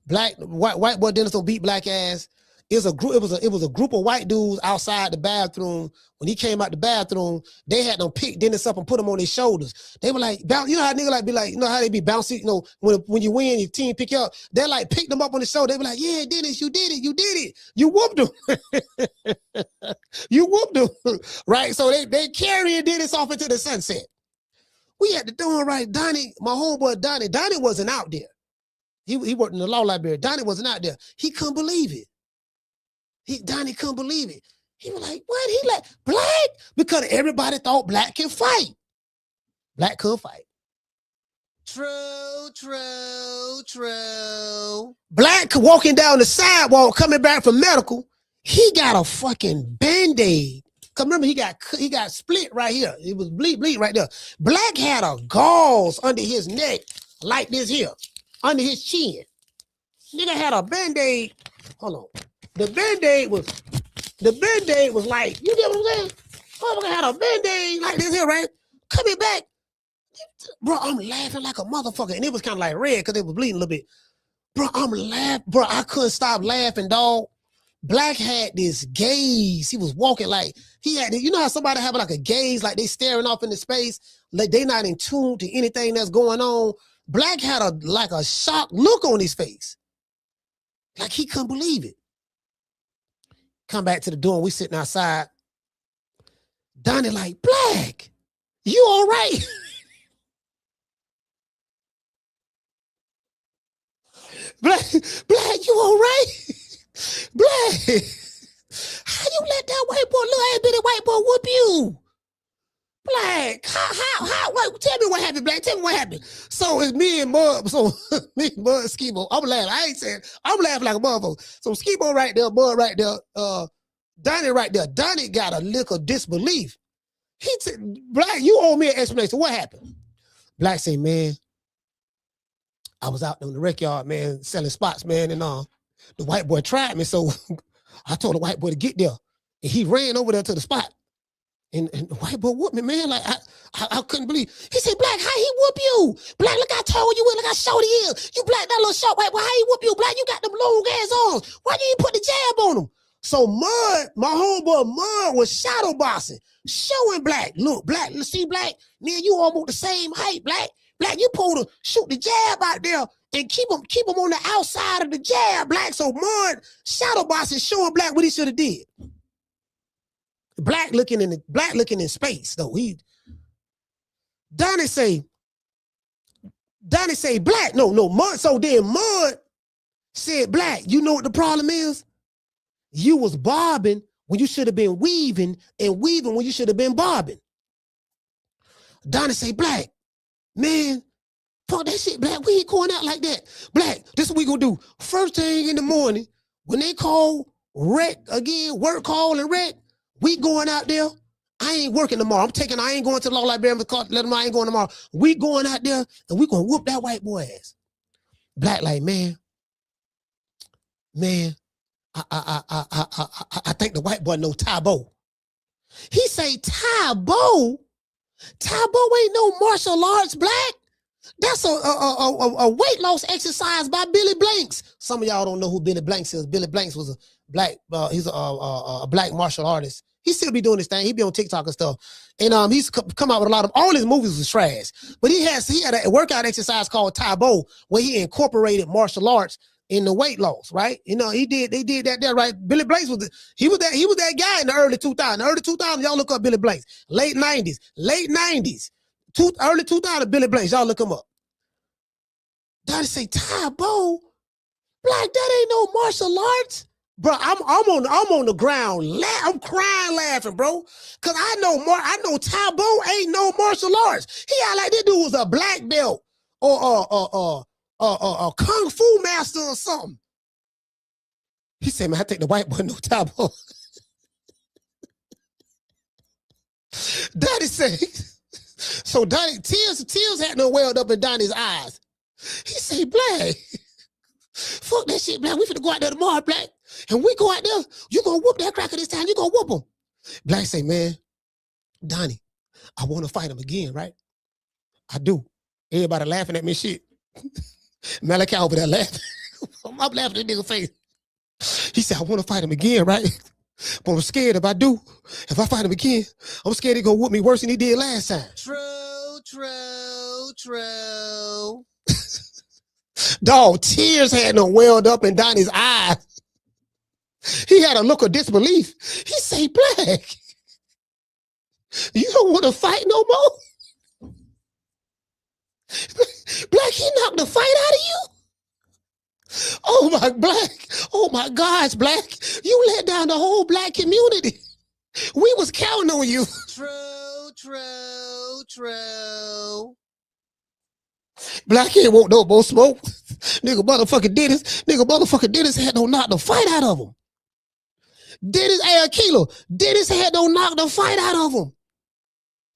White boy Dennis don't beat black ass. It was a group of white dudes outside the bathroom. When he came out the bathroom, they had them pick Dennis up and put him on their shoulders. They were like, you know how nigga like be like, you know how they be bouncy, you know, when you win, your team pick you up, they like pick them up on the shoulder. They be like, yeah, Dennis, you did it. You whooped him. You whooped him. Right? So they carrying Dennis off into the sunset. We had to do it right. Donnie, my homeboy Donnie wasn't out there. He worked in the law library. Donnie wasn't out there. He couldn't believe it. Donnie couldn't believe it. He was like, what? He like, black? Because everybody thought black can fight. Black could fight. True. Black walking down the sidewalk, coming back from medical, he got a fucking Band-Aid. Cause remember, he got split right here. It was bleed right there. Black had a gauze under his neck like this here, under his chin. Nigga had a Band-Aid. Hold on. The Band-Aid was like, you get what I'm saying? Motherfucker had a Band-Aid like this here, right? Coming back. Bro, I'm laughing like a motherfucker. And it was kind of like red because it was bleeding a little bit. Bro, I'm laughing. Bro, I couldn't stop laughing, dog. Black had this gaze. He was walking like, he had, you know how somebody have like a gaze, like they staring off into space, like they not in tune to anything that's going on. Black had a shocked look on his face. Like he couldn't believe it. Come back to the door, we sitting outside. Donnie like, Black, you all right? Black, you all right? Black, how you let that white boy, little ass bitty white boy whoop you? Black, how, what, tell me what happened, Black, tell me what happened. So it's me and Mud, Skibo, I'm laughing, I ain't saying, I'm laughing like a motherfucker. So Skibo right there, Mud right there, Donnie right there. Donnie got a lick of disbelief. He said, Black, you owe me an explanation. What happened? Black said, man, I was out in the rec yard, man, selling spots, man, and the white boy tried me, so I told the white boy to get there. And he ran over there to the spot. And the white boy whooped me, man. Like, I couldn't believe. He said, Black, how he whoop you? Black, look, I told you, look how short he is. You Black, that little short white boy, how he whoop you? Black, you got them long ass arms. Why you ain't put the jab on him? So Mud, my homeboy Mud was shadow boxing, showing Black. Look, Black, see Black, man, you almost the same height, Black. Black, you pull to shoot the jab out there and keep him on the outside of the jab, Black. So Mud shadow boxing, showing Black what he should have did. Black looking in space though. Donnie say, Black, no, Mud. So then Mud said, Black, you know what the problem is? You was bobbing when you should have been weaving, and weaving when you should have been bobbing. Donnie say, Black, man, fuck that shit, Black. We ain't going out like that. Black, this is what we gonna do. First thing in the morning, when they call rec again, work call and rec, we going out there. I ain't working tomorrow. I ain't going to the law library because let them know I ain't going tomorrow. We going out there and we gonna whoop that white boy ass. Black like, man, I think the white boy know Tabo. He say, Tabo? Tabo ain't no martial arts, Black. That's a weight loss exercise by Billy Blanks. Some of y'all don't know who Billy Blanks is. Billy Blanks was a black, he's a black martial artist. He still be doing this thing. He be on TikTok and stuff. And he's come out with a lot of, all his movies was trash. But he had a workout exercise called Tabo where he incorporated martial arts in the weight loss, right? You know, they did that there, right? Billy Blanks was that guy in the early 2000s. Early 2000s, y'all look up Billy Blanks. Late 90s, early 2000s, Billy Blanks, y'all look him up. Donnie say, Tabo? Black, that ain't no martial arts. Bro, I'm on the ground. I'm crying laughing, bro. Cause I know Tabo ain't no martial arts. He act like this dude was a black belt or a kung fu master or something. He said, man, I think the white boy know Tabo. Daddy say, So Donnie, tears had no welled up in Donnie's eyes. He say, Black, fuck that shit, Black. We finna go out there tomorrow, Black. And we go out there, you gonna whoop that cracker this time. You gonna whoop him. Black say, man, Donnie, I want to fight him again, right? I do. Everybody laughing at me shit. Malachi over there laughing. I'm laughing at the nigga face. He said, I want to fight him again, right? But I'm scared if I fight him again, I'm scared he gonna whoop me worse than he did last time. True. Dog, tears had no welled up in Donnie's eyes. He had a look of disbelief. He say, Black, you don't want to fight no more? Black, he knocked the fight out of you? Oh my gosh, Black, you let down the whole Black community. We was counting on you. True. Black ain't want no more smoke. Nigga motherfucking Dennis had no knock the fight out of him. Dennis had no knock the fight out of him.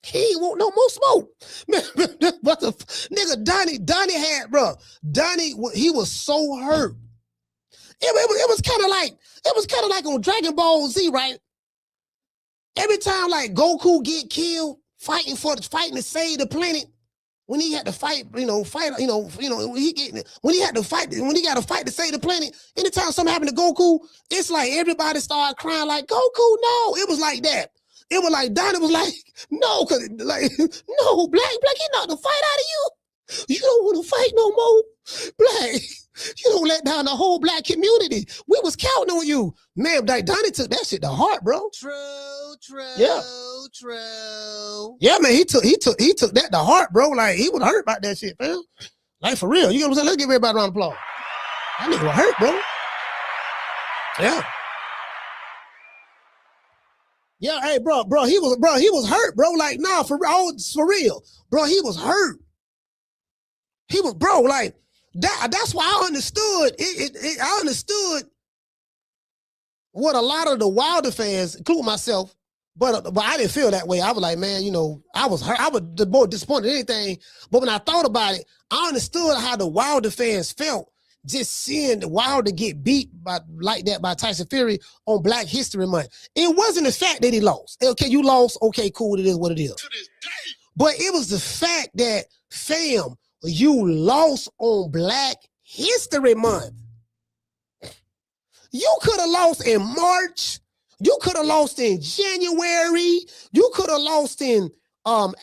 He ain't want no more smoke. Nigga, Donnie had, bro. Donnie, he was so hurt. It was kind of like on Dragon Ball Z, right? Every time like Goku get killed fighting to save the planet, when he had to fight, when he got to fight to save the planet, anytime something happened to Goku, it's like everybody started crying like, Goku, no. It was like that. It was like Donnie was like, no, cause like, no, Black, he knocked the fight out of you. You don't want to fight no more. Black, you don't let down the whole Black community. We was counting on you. Man, like Donnie took that shit to heart, bro. True. Yeah, man, he took that to heart, bro. Like he was hurt about that shit, man. Like for real. You know what I'm saying? Let's give everybody a round of applause. That nigga was hurt, bro. Yeah. Yeah, hey, bro, he was hurt, bro. Like, nah, for real. Bro, he was hurt. He was, bro, like, that's why I understood. I understood what a lot of the Wilder fans, including myself, but I didn't feel that way. I was like, man, I was hurt. I was more disappointed than anything. But when I thought about it, I understood how the Wilder fans felt just seeing the Wilder get beat like that by Tyson Fury on Black History Month. It wasn't the fact that he lost. Okay, you lost. Okay, cool. It is what it is. But it was the fact that, fam, you lost on Black History Month. You could have lost in March. You could have lost in January. You could have lost in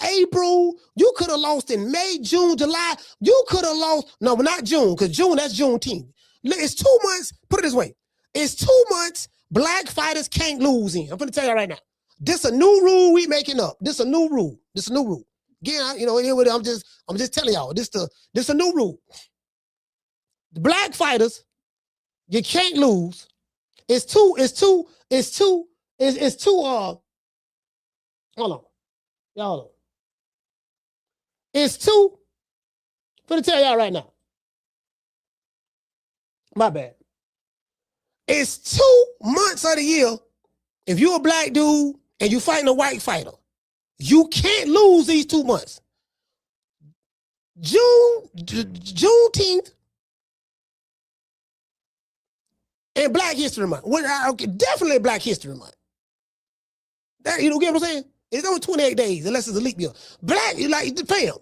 April. You could have lost in May, June, July. You could have lost, no, but not June, because June, that's Juneteenth. It's 2 months, put it this way. It's 2 months Black fighters can't lose in. I'm going to tell you right now. This a new rule we making up. This a new rule. Again, I'm just telling y'all, this a new rule. The Black fighters, you can't lose. It's two, hold on. Y'all, it's two. I'm gonna tell y'all right now. My bad. It's 2 months of the year. If you're a Black dude and you fighting a white fighter, you can't lose these 2 months. Juneteenth and Black History Month. Definitely Black History Month. You get what I'm saying? It's only 28 days, unless it's a leap year. Black, like, fam,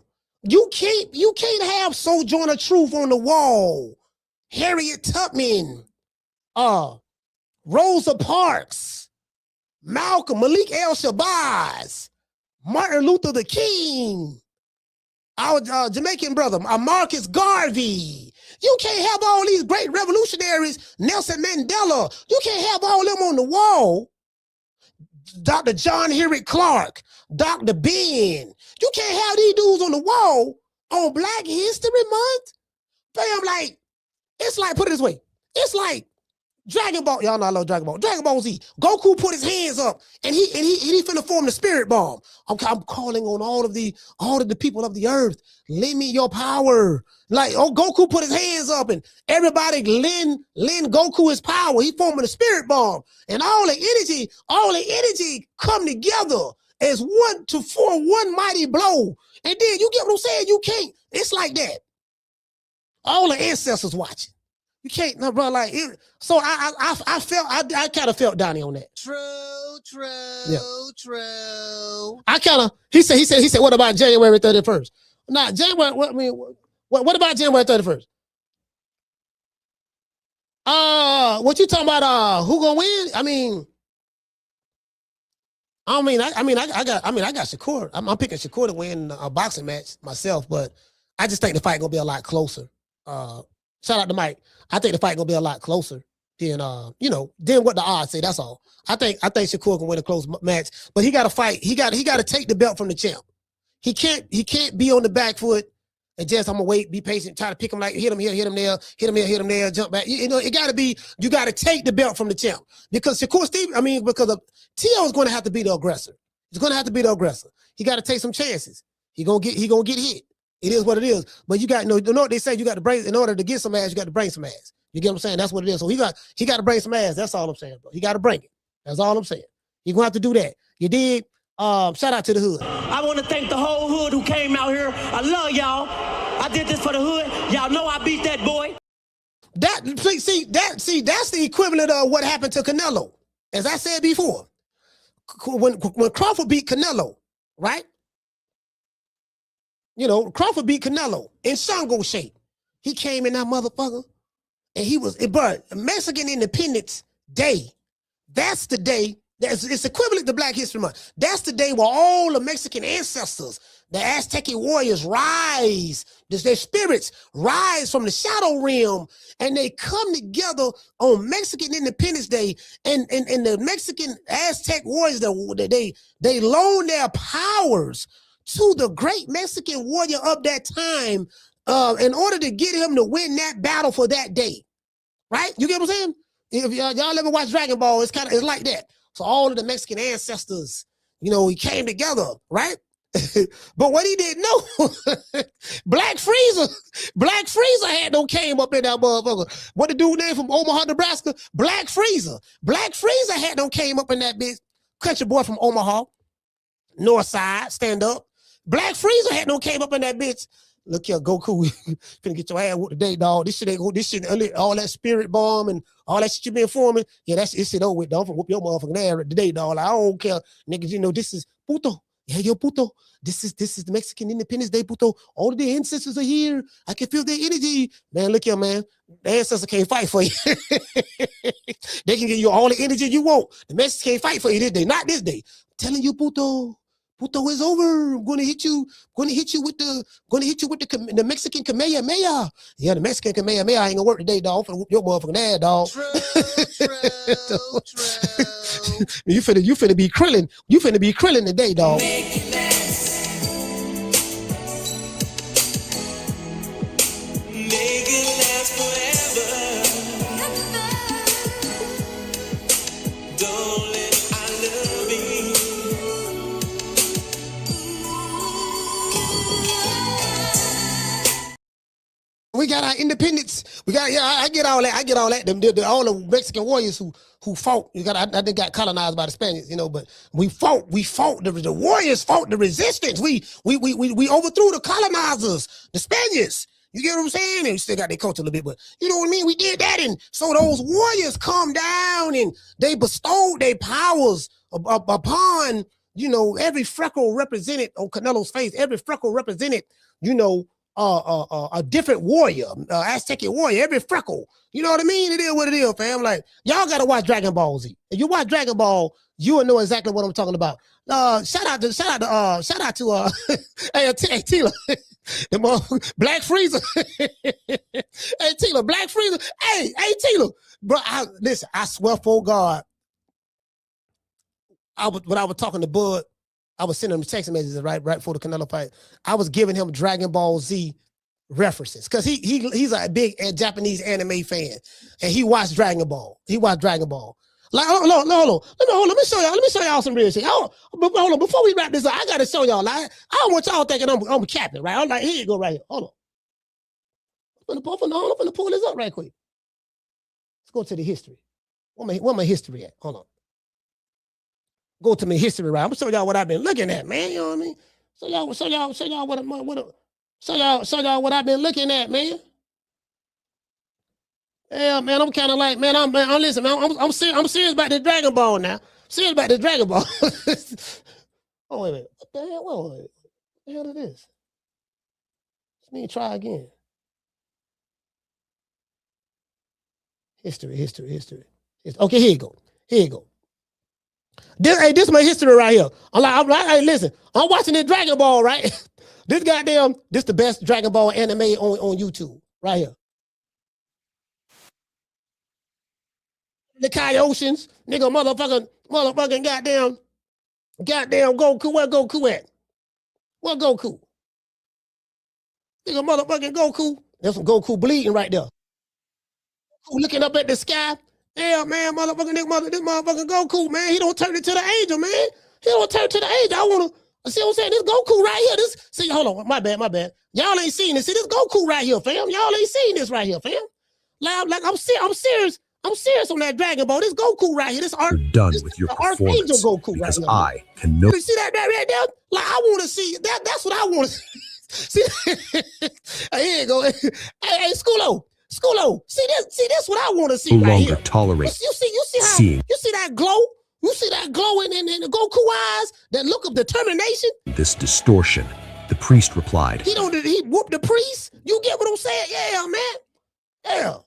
you can't have Sojourner Truth on the wall, Harriet Tubman, Rosa Parks, Malcolm, Malik El-Shabazz, Martin Luther the King, our Jamaican brother, Marcus Garvey. You can't have all these great revolutionaries, Nelson Mandela. You can't have all them on the wall. Dr. John Henrik Clark, Dr. Ben. You can't have these dudes on the wall on Black History Month. Fam, like, it's like, put it this way. It's like Dragon Ball. Y'all know I love Dragon Ball. Dragon Ball Z. Goku put his hands up and he finna form the spirit bomb. I'm calling on all of the people of the earth. Lend me your power. Like, Goku put his hands up and everybody lend Goku his power. He forming a spirit bomb. And all the energy come together as 1 to 4, one mighty blow. And then you get what I'm saying? You can't. It's like that. All the ancestors watching. You can't, no, bro. Like it, so, I kind of felt Donnie on that. True. I kind of. He said. What about January 31st? Nah, January. What about January 31st? What you talking about? Who gonna win? I got Shakur. I'm picking Shakur to win a boxing match myself, but I just think the fight gonna be a lot closer. Shout out to Mike. I think the fight gonna be a lot closer than than what the odds say. That's all. I think Shakur can win a close match, but he got to fight. He got to take the belt from the champ. He can't be on the back foot and just I'm gonna wait, be patient, try to pick him like hit him here, hit him there, hit him here, hit him there, jump back. It got to be. You got to take the belt from the champ because Shakur Stevenson. Because Tio is going to have to be the aggressor. He's going to have to be the aggressor. He got to take some chances. He gonna get hit. It is what it is. But you got what they say. You got to bring in order to get some ass. You got to bring some ass. You get what I'm saying? That's what it is. So he got to bring some ass. That's all I'm saying, bro. He got to bring it. That's all I'm saying. He gonna have to do that. You did. Shout out to the hood. I want to thank the whole hood who came out here. I love y'all. I did this for the hood. Y'all know I beat that boy. That's the equivalent of what happened to Canelo. As I said before, when Crawford beat Canelo, right? Crawford beat Canelo in Shango shape. He came in that motherfucker, and he was, but Mexican Independence Day. That's the day. It's equivalent to Black History Month. That's the day where all the Mexican ancestors, the Aztec warriors rise, their spirits rise from the shadow realm, and they come together on Mexican Independence Day. And the Mexican Aztec warriors, they loan their powers to the great Mexican warrior of that time in order to get him to win that battle for that day. Right? You get what I'm saying? If y'all ever watch Dragon Ball, it's like that. So all of the Mexican ancestors, he came together, right? But what he didn't know, Black Freezer had no came up in that motherfucker. What the dude name from Omaha, Nebraska? Black Freezer had no came up in that bitch. Country boy from Omaha, North Side, stand up. Black Freezer had no came up in that bitch. Look here, Goku, finna get your ass whooped today, dog. This shit, all that spirit bomb and all that shit you been forming. Yeah, it's shit over with, dog. I'm finna whoop your motherfucking ass today, dog. Like, I don't care, niggas. This is puto. Yeah, yo, puto. This is the Mexican Independence Day, puto. All of the ancestors are here. I can feel their energy, man. Look here, man. The ancestors can't fight for you. They can give you all the energy you want. The Mexicans can't fight for you this day, not this day. I'm telling you, puto. Puto is over. I'm gonna hit you with the Mexican Kamehameha. Yeah, the Mexican Kamehameha ain't gonna work today, dog. I'm finna whoop your motherfucking ass, dog. True. You finna be Krillin. You finna be Krillin today, dog. We got our independence. I get all that. All the Mexican warriors who fought. I think got colonized by the Spaniards, but we fought. The warriors fought the resistance. We overthrew the colonizers, the Spaniards. You get what I'm saying? And we still got their culture a little bit, but you know what I mean? We did that. And so those warriors come down and they bestowed their powers upon, every freckle represented on Canelo's face. Every freckle represented, a different warrior, Aztec warrior, every freckle. You know what I mean? It is what it is, fam. Like, y'all gotta watch Dragon Ball Z. If you watch Dragon Ball, you will know exactly what I'm talking about. Shout out to hey Tila, Black Freezer. Hey Tila, Black Freezer. Hey Tila, bro. Listen, I swear for God, when I was talking to Bud, I was sending him text messages right before the Canelo fight. I was giving him Dragon Ball Z references because he's a big Japanese anime fan and he watched Dragon Ball. Like, hold on. Let me show y'all some real shit. Hold on. Before we wrap this up, I gotta show y'all. I don't want y'all thinking I'm capping, right? I'm like, here you go, right here. Hold on. I'm gonna pull this up right quick. Let's go to the history. Where my history at? Hold on. go to my history right. I'm gonna show y'all what I've been looking at, man. You know what I mean? Show y'all what I've been looking at, man. Yeah, man, I'm kind of like, man, I'm listen, man, I'm serious about the Dragon Ball now. Serious about the Dragon Ball. Oh, wait a minute. What the hell? Whoa, what the hell is this? Let me try again. History. Okay, here you go. This is my history right here. I'm like, hey, listen, I'm watching this Dragon Ball, right? This the best Dragon Ball anime on YouTube, right here. The Kaioshians, nigga, motherfucking goddamn Goku. Where Goku at? What Goku? Nigga, motherfucking Goku. There's some Goku bleeding right there. Looking up at the sky. Yeah, man, this motherfucking Goku, man. He don't turn into the angel, man. He don't turn to the angel. I wanna see what I'm saying. This Goku right here. See, hold on, my bad. Y'all ain't seen this. See this Goku right here, fam. Y'all ain't seen this right here, fam. Like I'm serious. I'm serious on that Dragon Ball. This Goku right here. You're done with your performance Goku because right I can know. You see that right there? Like I want to see that. That's what I want to see. Here you go. Hey, Skulo. See this what I want to see no right longer here. tolerate You see how seeing you see that glow? You see that glow in the Goku eyes? That look of determination? this distortion. The priest replied, He whooped the priest. You get what I'm saying? Yeah, man. Yeah.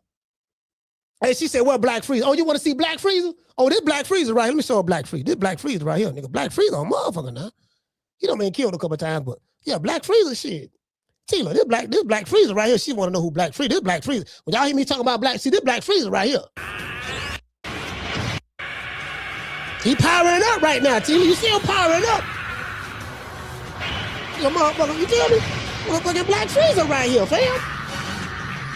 Hey, she said, "What Black Freezer? Oh, you want to see Black Freezer? Oh, this Black Freezer right here. Let me show you Black Freezer. This Black Freezer right here, nigga. Black Freezer, a motherfucker now. He done been killed a couple times, but yeah, Black Freezer shit. Tila, this Black Freezer right here. She want to know who Black Freezer. This Black Freezer. When y'all hear me talking about this Black Freezer right here. He powering up right now, Tila. You see him powering up? You motherfucker, you feel me? Motherfucking Black Freezer right here, fam.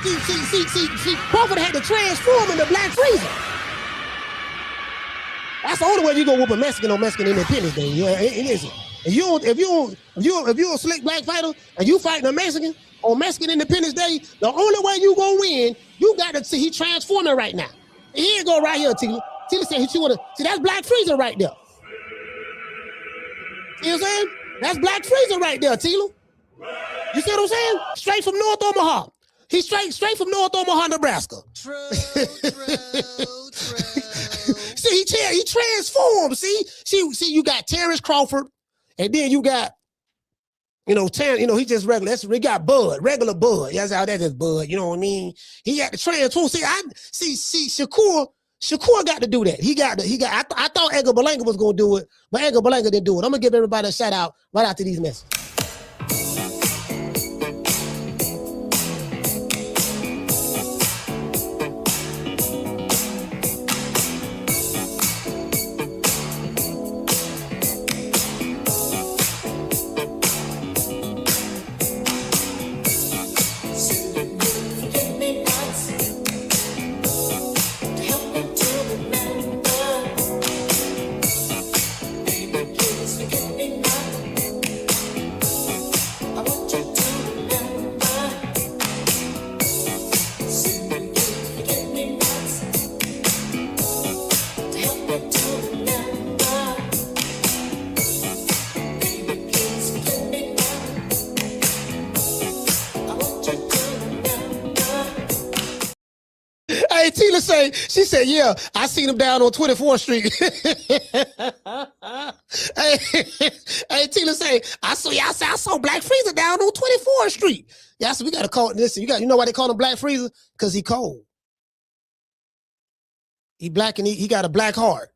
See, Crawford had to transform into Black Freezer. That's the only way you gonna whoop a Mexican on Mexican Independence Day. Yeah, it isn't. If you're a slick black fighter and you fighting a Mexican on Mexican Independence Day, the only way you gonna win, you gotta see he transforming right now. And here you go right here, Tila. Tila said she wanna see that's Black Freezer right there. See what I'm saying? That's Black Freezer right there, Tila. You see what I'm saying? Straight from North Omaha. He's straight from North Omaha, Nebraska. True. See, he transformed. See, you got Terrence Crawford, and then you got, he just regular. We got Bud, regular Bud. That's how that is, Bud. You know what I mean? He got to transform. See, Shakur got to do that. I thought Edgar Berlanga was gonna do it, but Edgar Berlanga didn't do it. I'm gonna give everybody a shout out right after these messages. She said, yeah, I seen him down on 24th Street. hey, Tina say, I saw Black Freezer down on 24th Street. Yeah, so we gotta call it this. You know why they call him Black Freezer? Because he cold. He black and he got a black heart.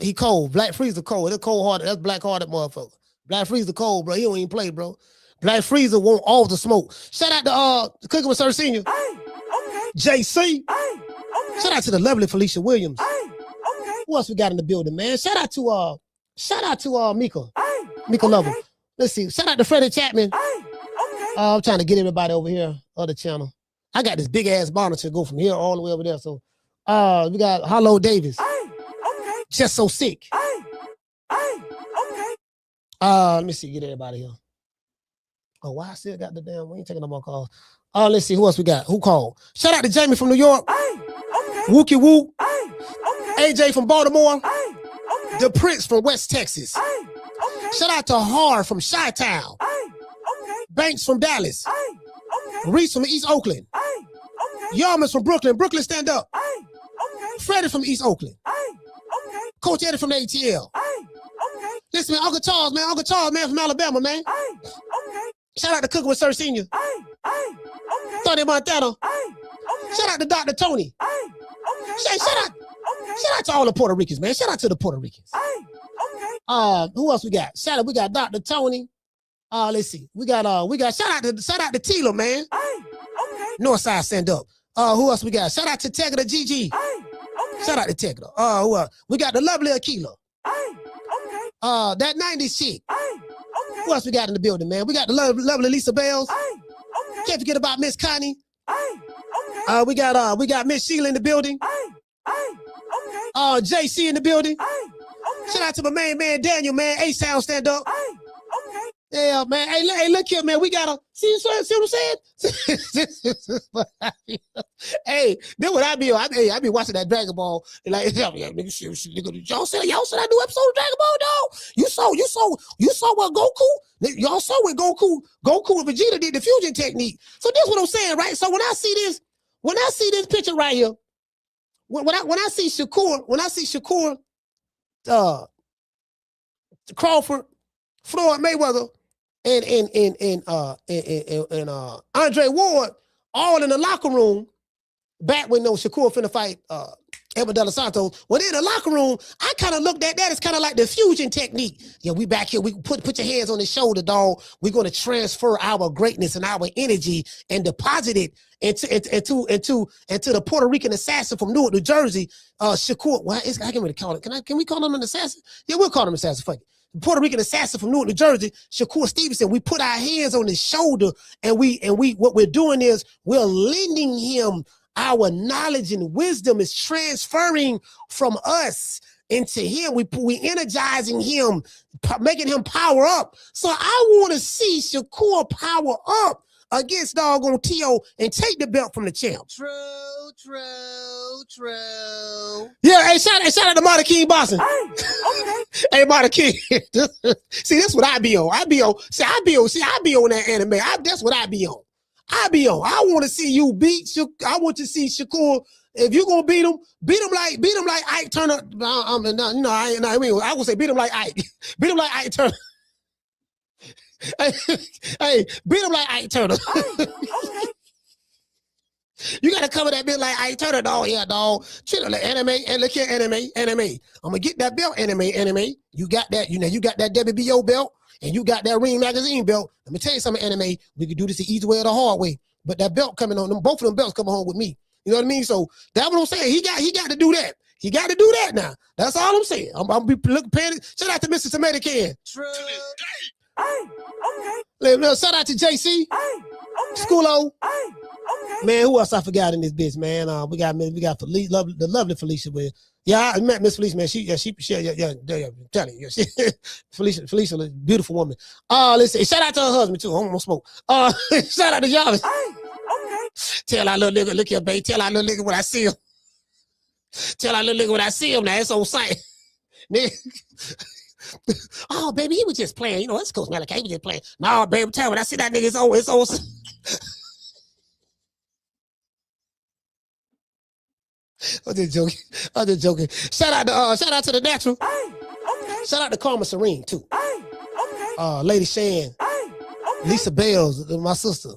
He cold. Black Freezer cold. They're cold hearted. That's black hearted motherfucker. Black Freezer cold, bro. He don't even play, bro. Black Freezer want all the smoke. Shout out to Cooking with Sir Senior. Hey, okay. JC. Hey. Okay. Shout out to the lovely Felicia Williams. Hey, okay. Who else we got in the building, man? Shout out to Mika. Hey, Mika okay. Lover. Let's see. Shout out to Freddie Chapman. Hey, okay. I'm trying to get everybody over here, other channel. I got this big ass monitor go from here all the way over there. So we got Hollow Davis. Hey, okay. Just so sick. Hey, okay. Let me see, get everybody here. Oh, why I still got the damn, we ain't taking no more calls. Let's see, who else we got? Who called? Shout out to Jamie from New York. Hey, okay. Wookie Woo. Hey, okay. AJ from Baltimore. Hey, The Prince from West Texas. Shout out to Har from Chi-Town. Banks from Dallas. Reese from East Oakland. Yarmouth from Brooklyn. Brooklyn, stand up. Freddie from East Oakland. Coach Eddie from the ATL. Listen, man, Uncle Charles, man, from Alabama, man. Shout out to Cooking with Sir Senior. Tony Montana. Shout out to Dr. Tony. Shout out to all the Puerto Ricans, man. Shout out to the Puerto Ricans. Who else we got? We got Dr. Tony. Let's see. We got shout out to Tila, man. Northside, stand up. Who else we got? Shout out to Tegada GG. Shout out to Tegada. Who else? We got the lovely Akila. That 90s chick. Who else we got in the building, man? We got the lovely Lisa Bells. Can't forget about Miss Connie. We got Miss Sheila in the building. JC in the building. Shout out to my main man Daniel, man. A-Sound, stand up. Yeah, man. Hey, look here, man. We gotta see what I'm saying? Hey, then what I be on? I be watching that Dragon Ball. And like, y'all said I do episode of Dragon Ball, dog. You saw what Goku? Y'all saw what Goku and Vegeta did the fusion technique. So that's what I'm saying, right? So when I see this picture right here, when I see Shakur, Crawford, Floyd Mayweather, and Andre Ward all in the locker room back when Shakur finna fight Edwin De Los Santos. Well, in the locker room, I kind of looked at that as kind of like the fusion technique. Yeah, we back here. We put your hands on his shoulder, dog. We're gonna transfer our greatness and our energy and deposit it into the Puerto Rican assassin from Newark, New Jersey. Shakur. Well, I can't really call it. Can we call him an assassin? Yeah, we'll call him an assassin. Fuck it. Puerto Rican assassin from Newark, New Jersey, Shakur Stevenson. We put our hands on his shoulder, and we what we're doing is we're lending him our knowledge and wisdom is transferring from us into him. We energizing him, making him power up. So I want to see Shakur power up against doggone Tio and take the belt from the champ. True. Yeah, hey, shout out to Marty King Boston. Hey, Marty King. See, that's what I be on. I be on that anime. That's what I be on. I want to see you beat I want to see Shakur. If you're gonna beat him like Ike Turner. I would say beat him like Ike. Beat him like Ike Turner. Hey, beat him like Ike Turner. You gotta cover that bit like Ike Turner, dog. Yeah, dog. Treat it like anime and look here, anime. I'm gonna get that belt, anime. You got that, you got that WBO belt. And you got that Ring Magazine belt. Let me tell you something, anime. We could do this the easy way or the hard way. But that belt coming on them, both of them belts coming home with me. You know what I mean? So that's what I'm saying. He got to do that. He got to do that now. That's all I'm saying. I'm be paying. Shout out to Mr. Tomato Can. True. Shout out to JC. Schoolo. Man, who else I forgot in this bitch, man? We got Felicia, the lovely Felicia with. Yeah, I met Miss Felicia, man. She, tell you, Felicia, a beautiful woman. Let's see. Shout out to her husband too. I'm gonna smoke. Shout out to y'all. Tell our little nigga, look here, babe. Tell our little nigga when I see him. Tell our little nigga when I see him. Now it's on site. Oh, baby, he was just playing. You know, it's Coach Malachi. He was just playing. No, baby, tell me when I see that nigga, it's on. I'm just joking. Shout out to the natural. Shout out to Karma Serene too. Lady Shan, Lisa Bells, my sister.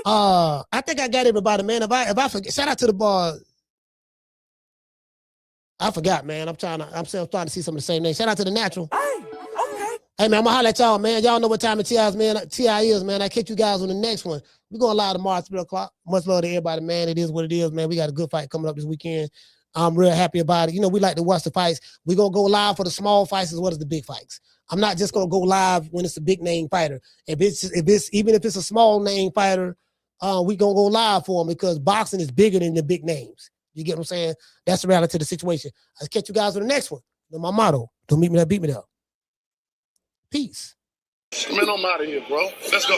I think I got everybody, man. If I forget, shout out to the bar. I forgot, man. I'm trying to see some of the same names. Shout out to the natural. Hey, man, I'm gonna holler at y'all, man. Y'all know what time it is, man. TI is, man. I catch you guys on the next one. We're going live tomorrow at 3 o'clock. Much love to everybody, man. It is what it is, man. We got a good fight coming up this weekend. I'm real happy about it. You know, we like to watch the fights. We're going to go live for the small fights as well as the big fights. I'm not just going to go live when it's a big name fighter. Even if it's a small name fighter, we're going to go live for them because boxing is bigger than the big names. You get what I'm saying? That's the reality of the situation. I'll catch you guys on the next one. That's my motto. Don't meet me there, beat me there. Peace. Man, I'm out of here, bro. Let's go.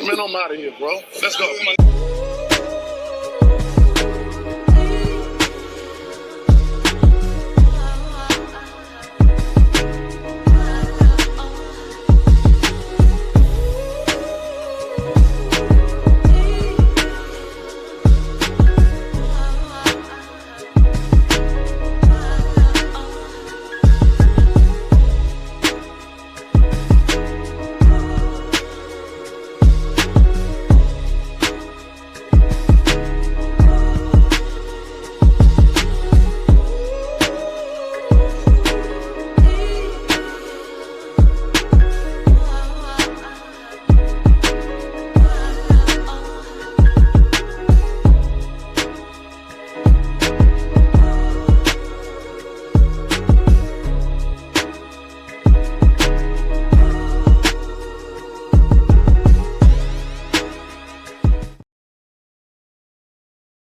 Man, I'm out of here, bro. Let's go.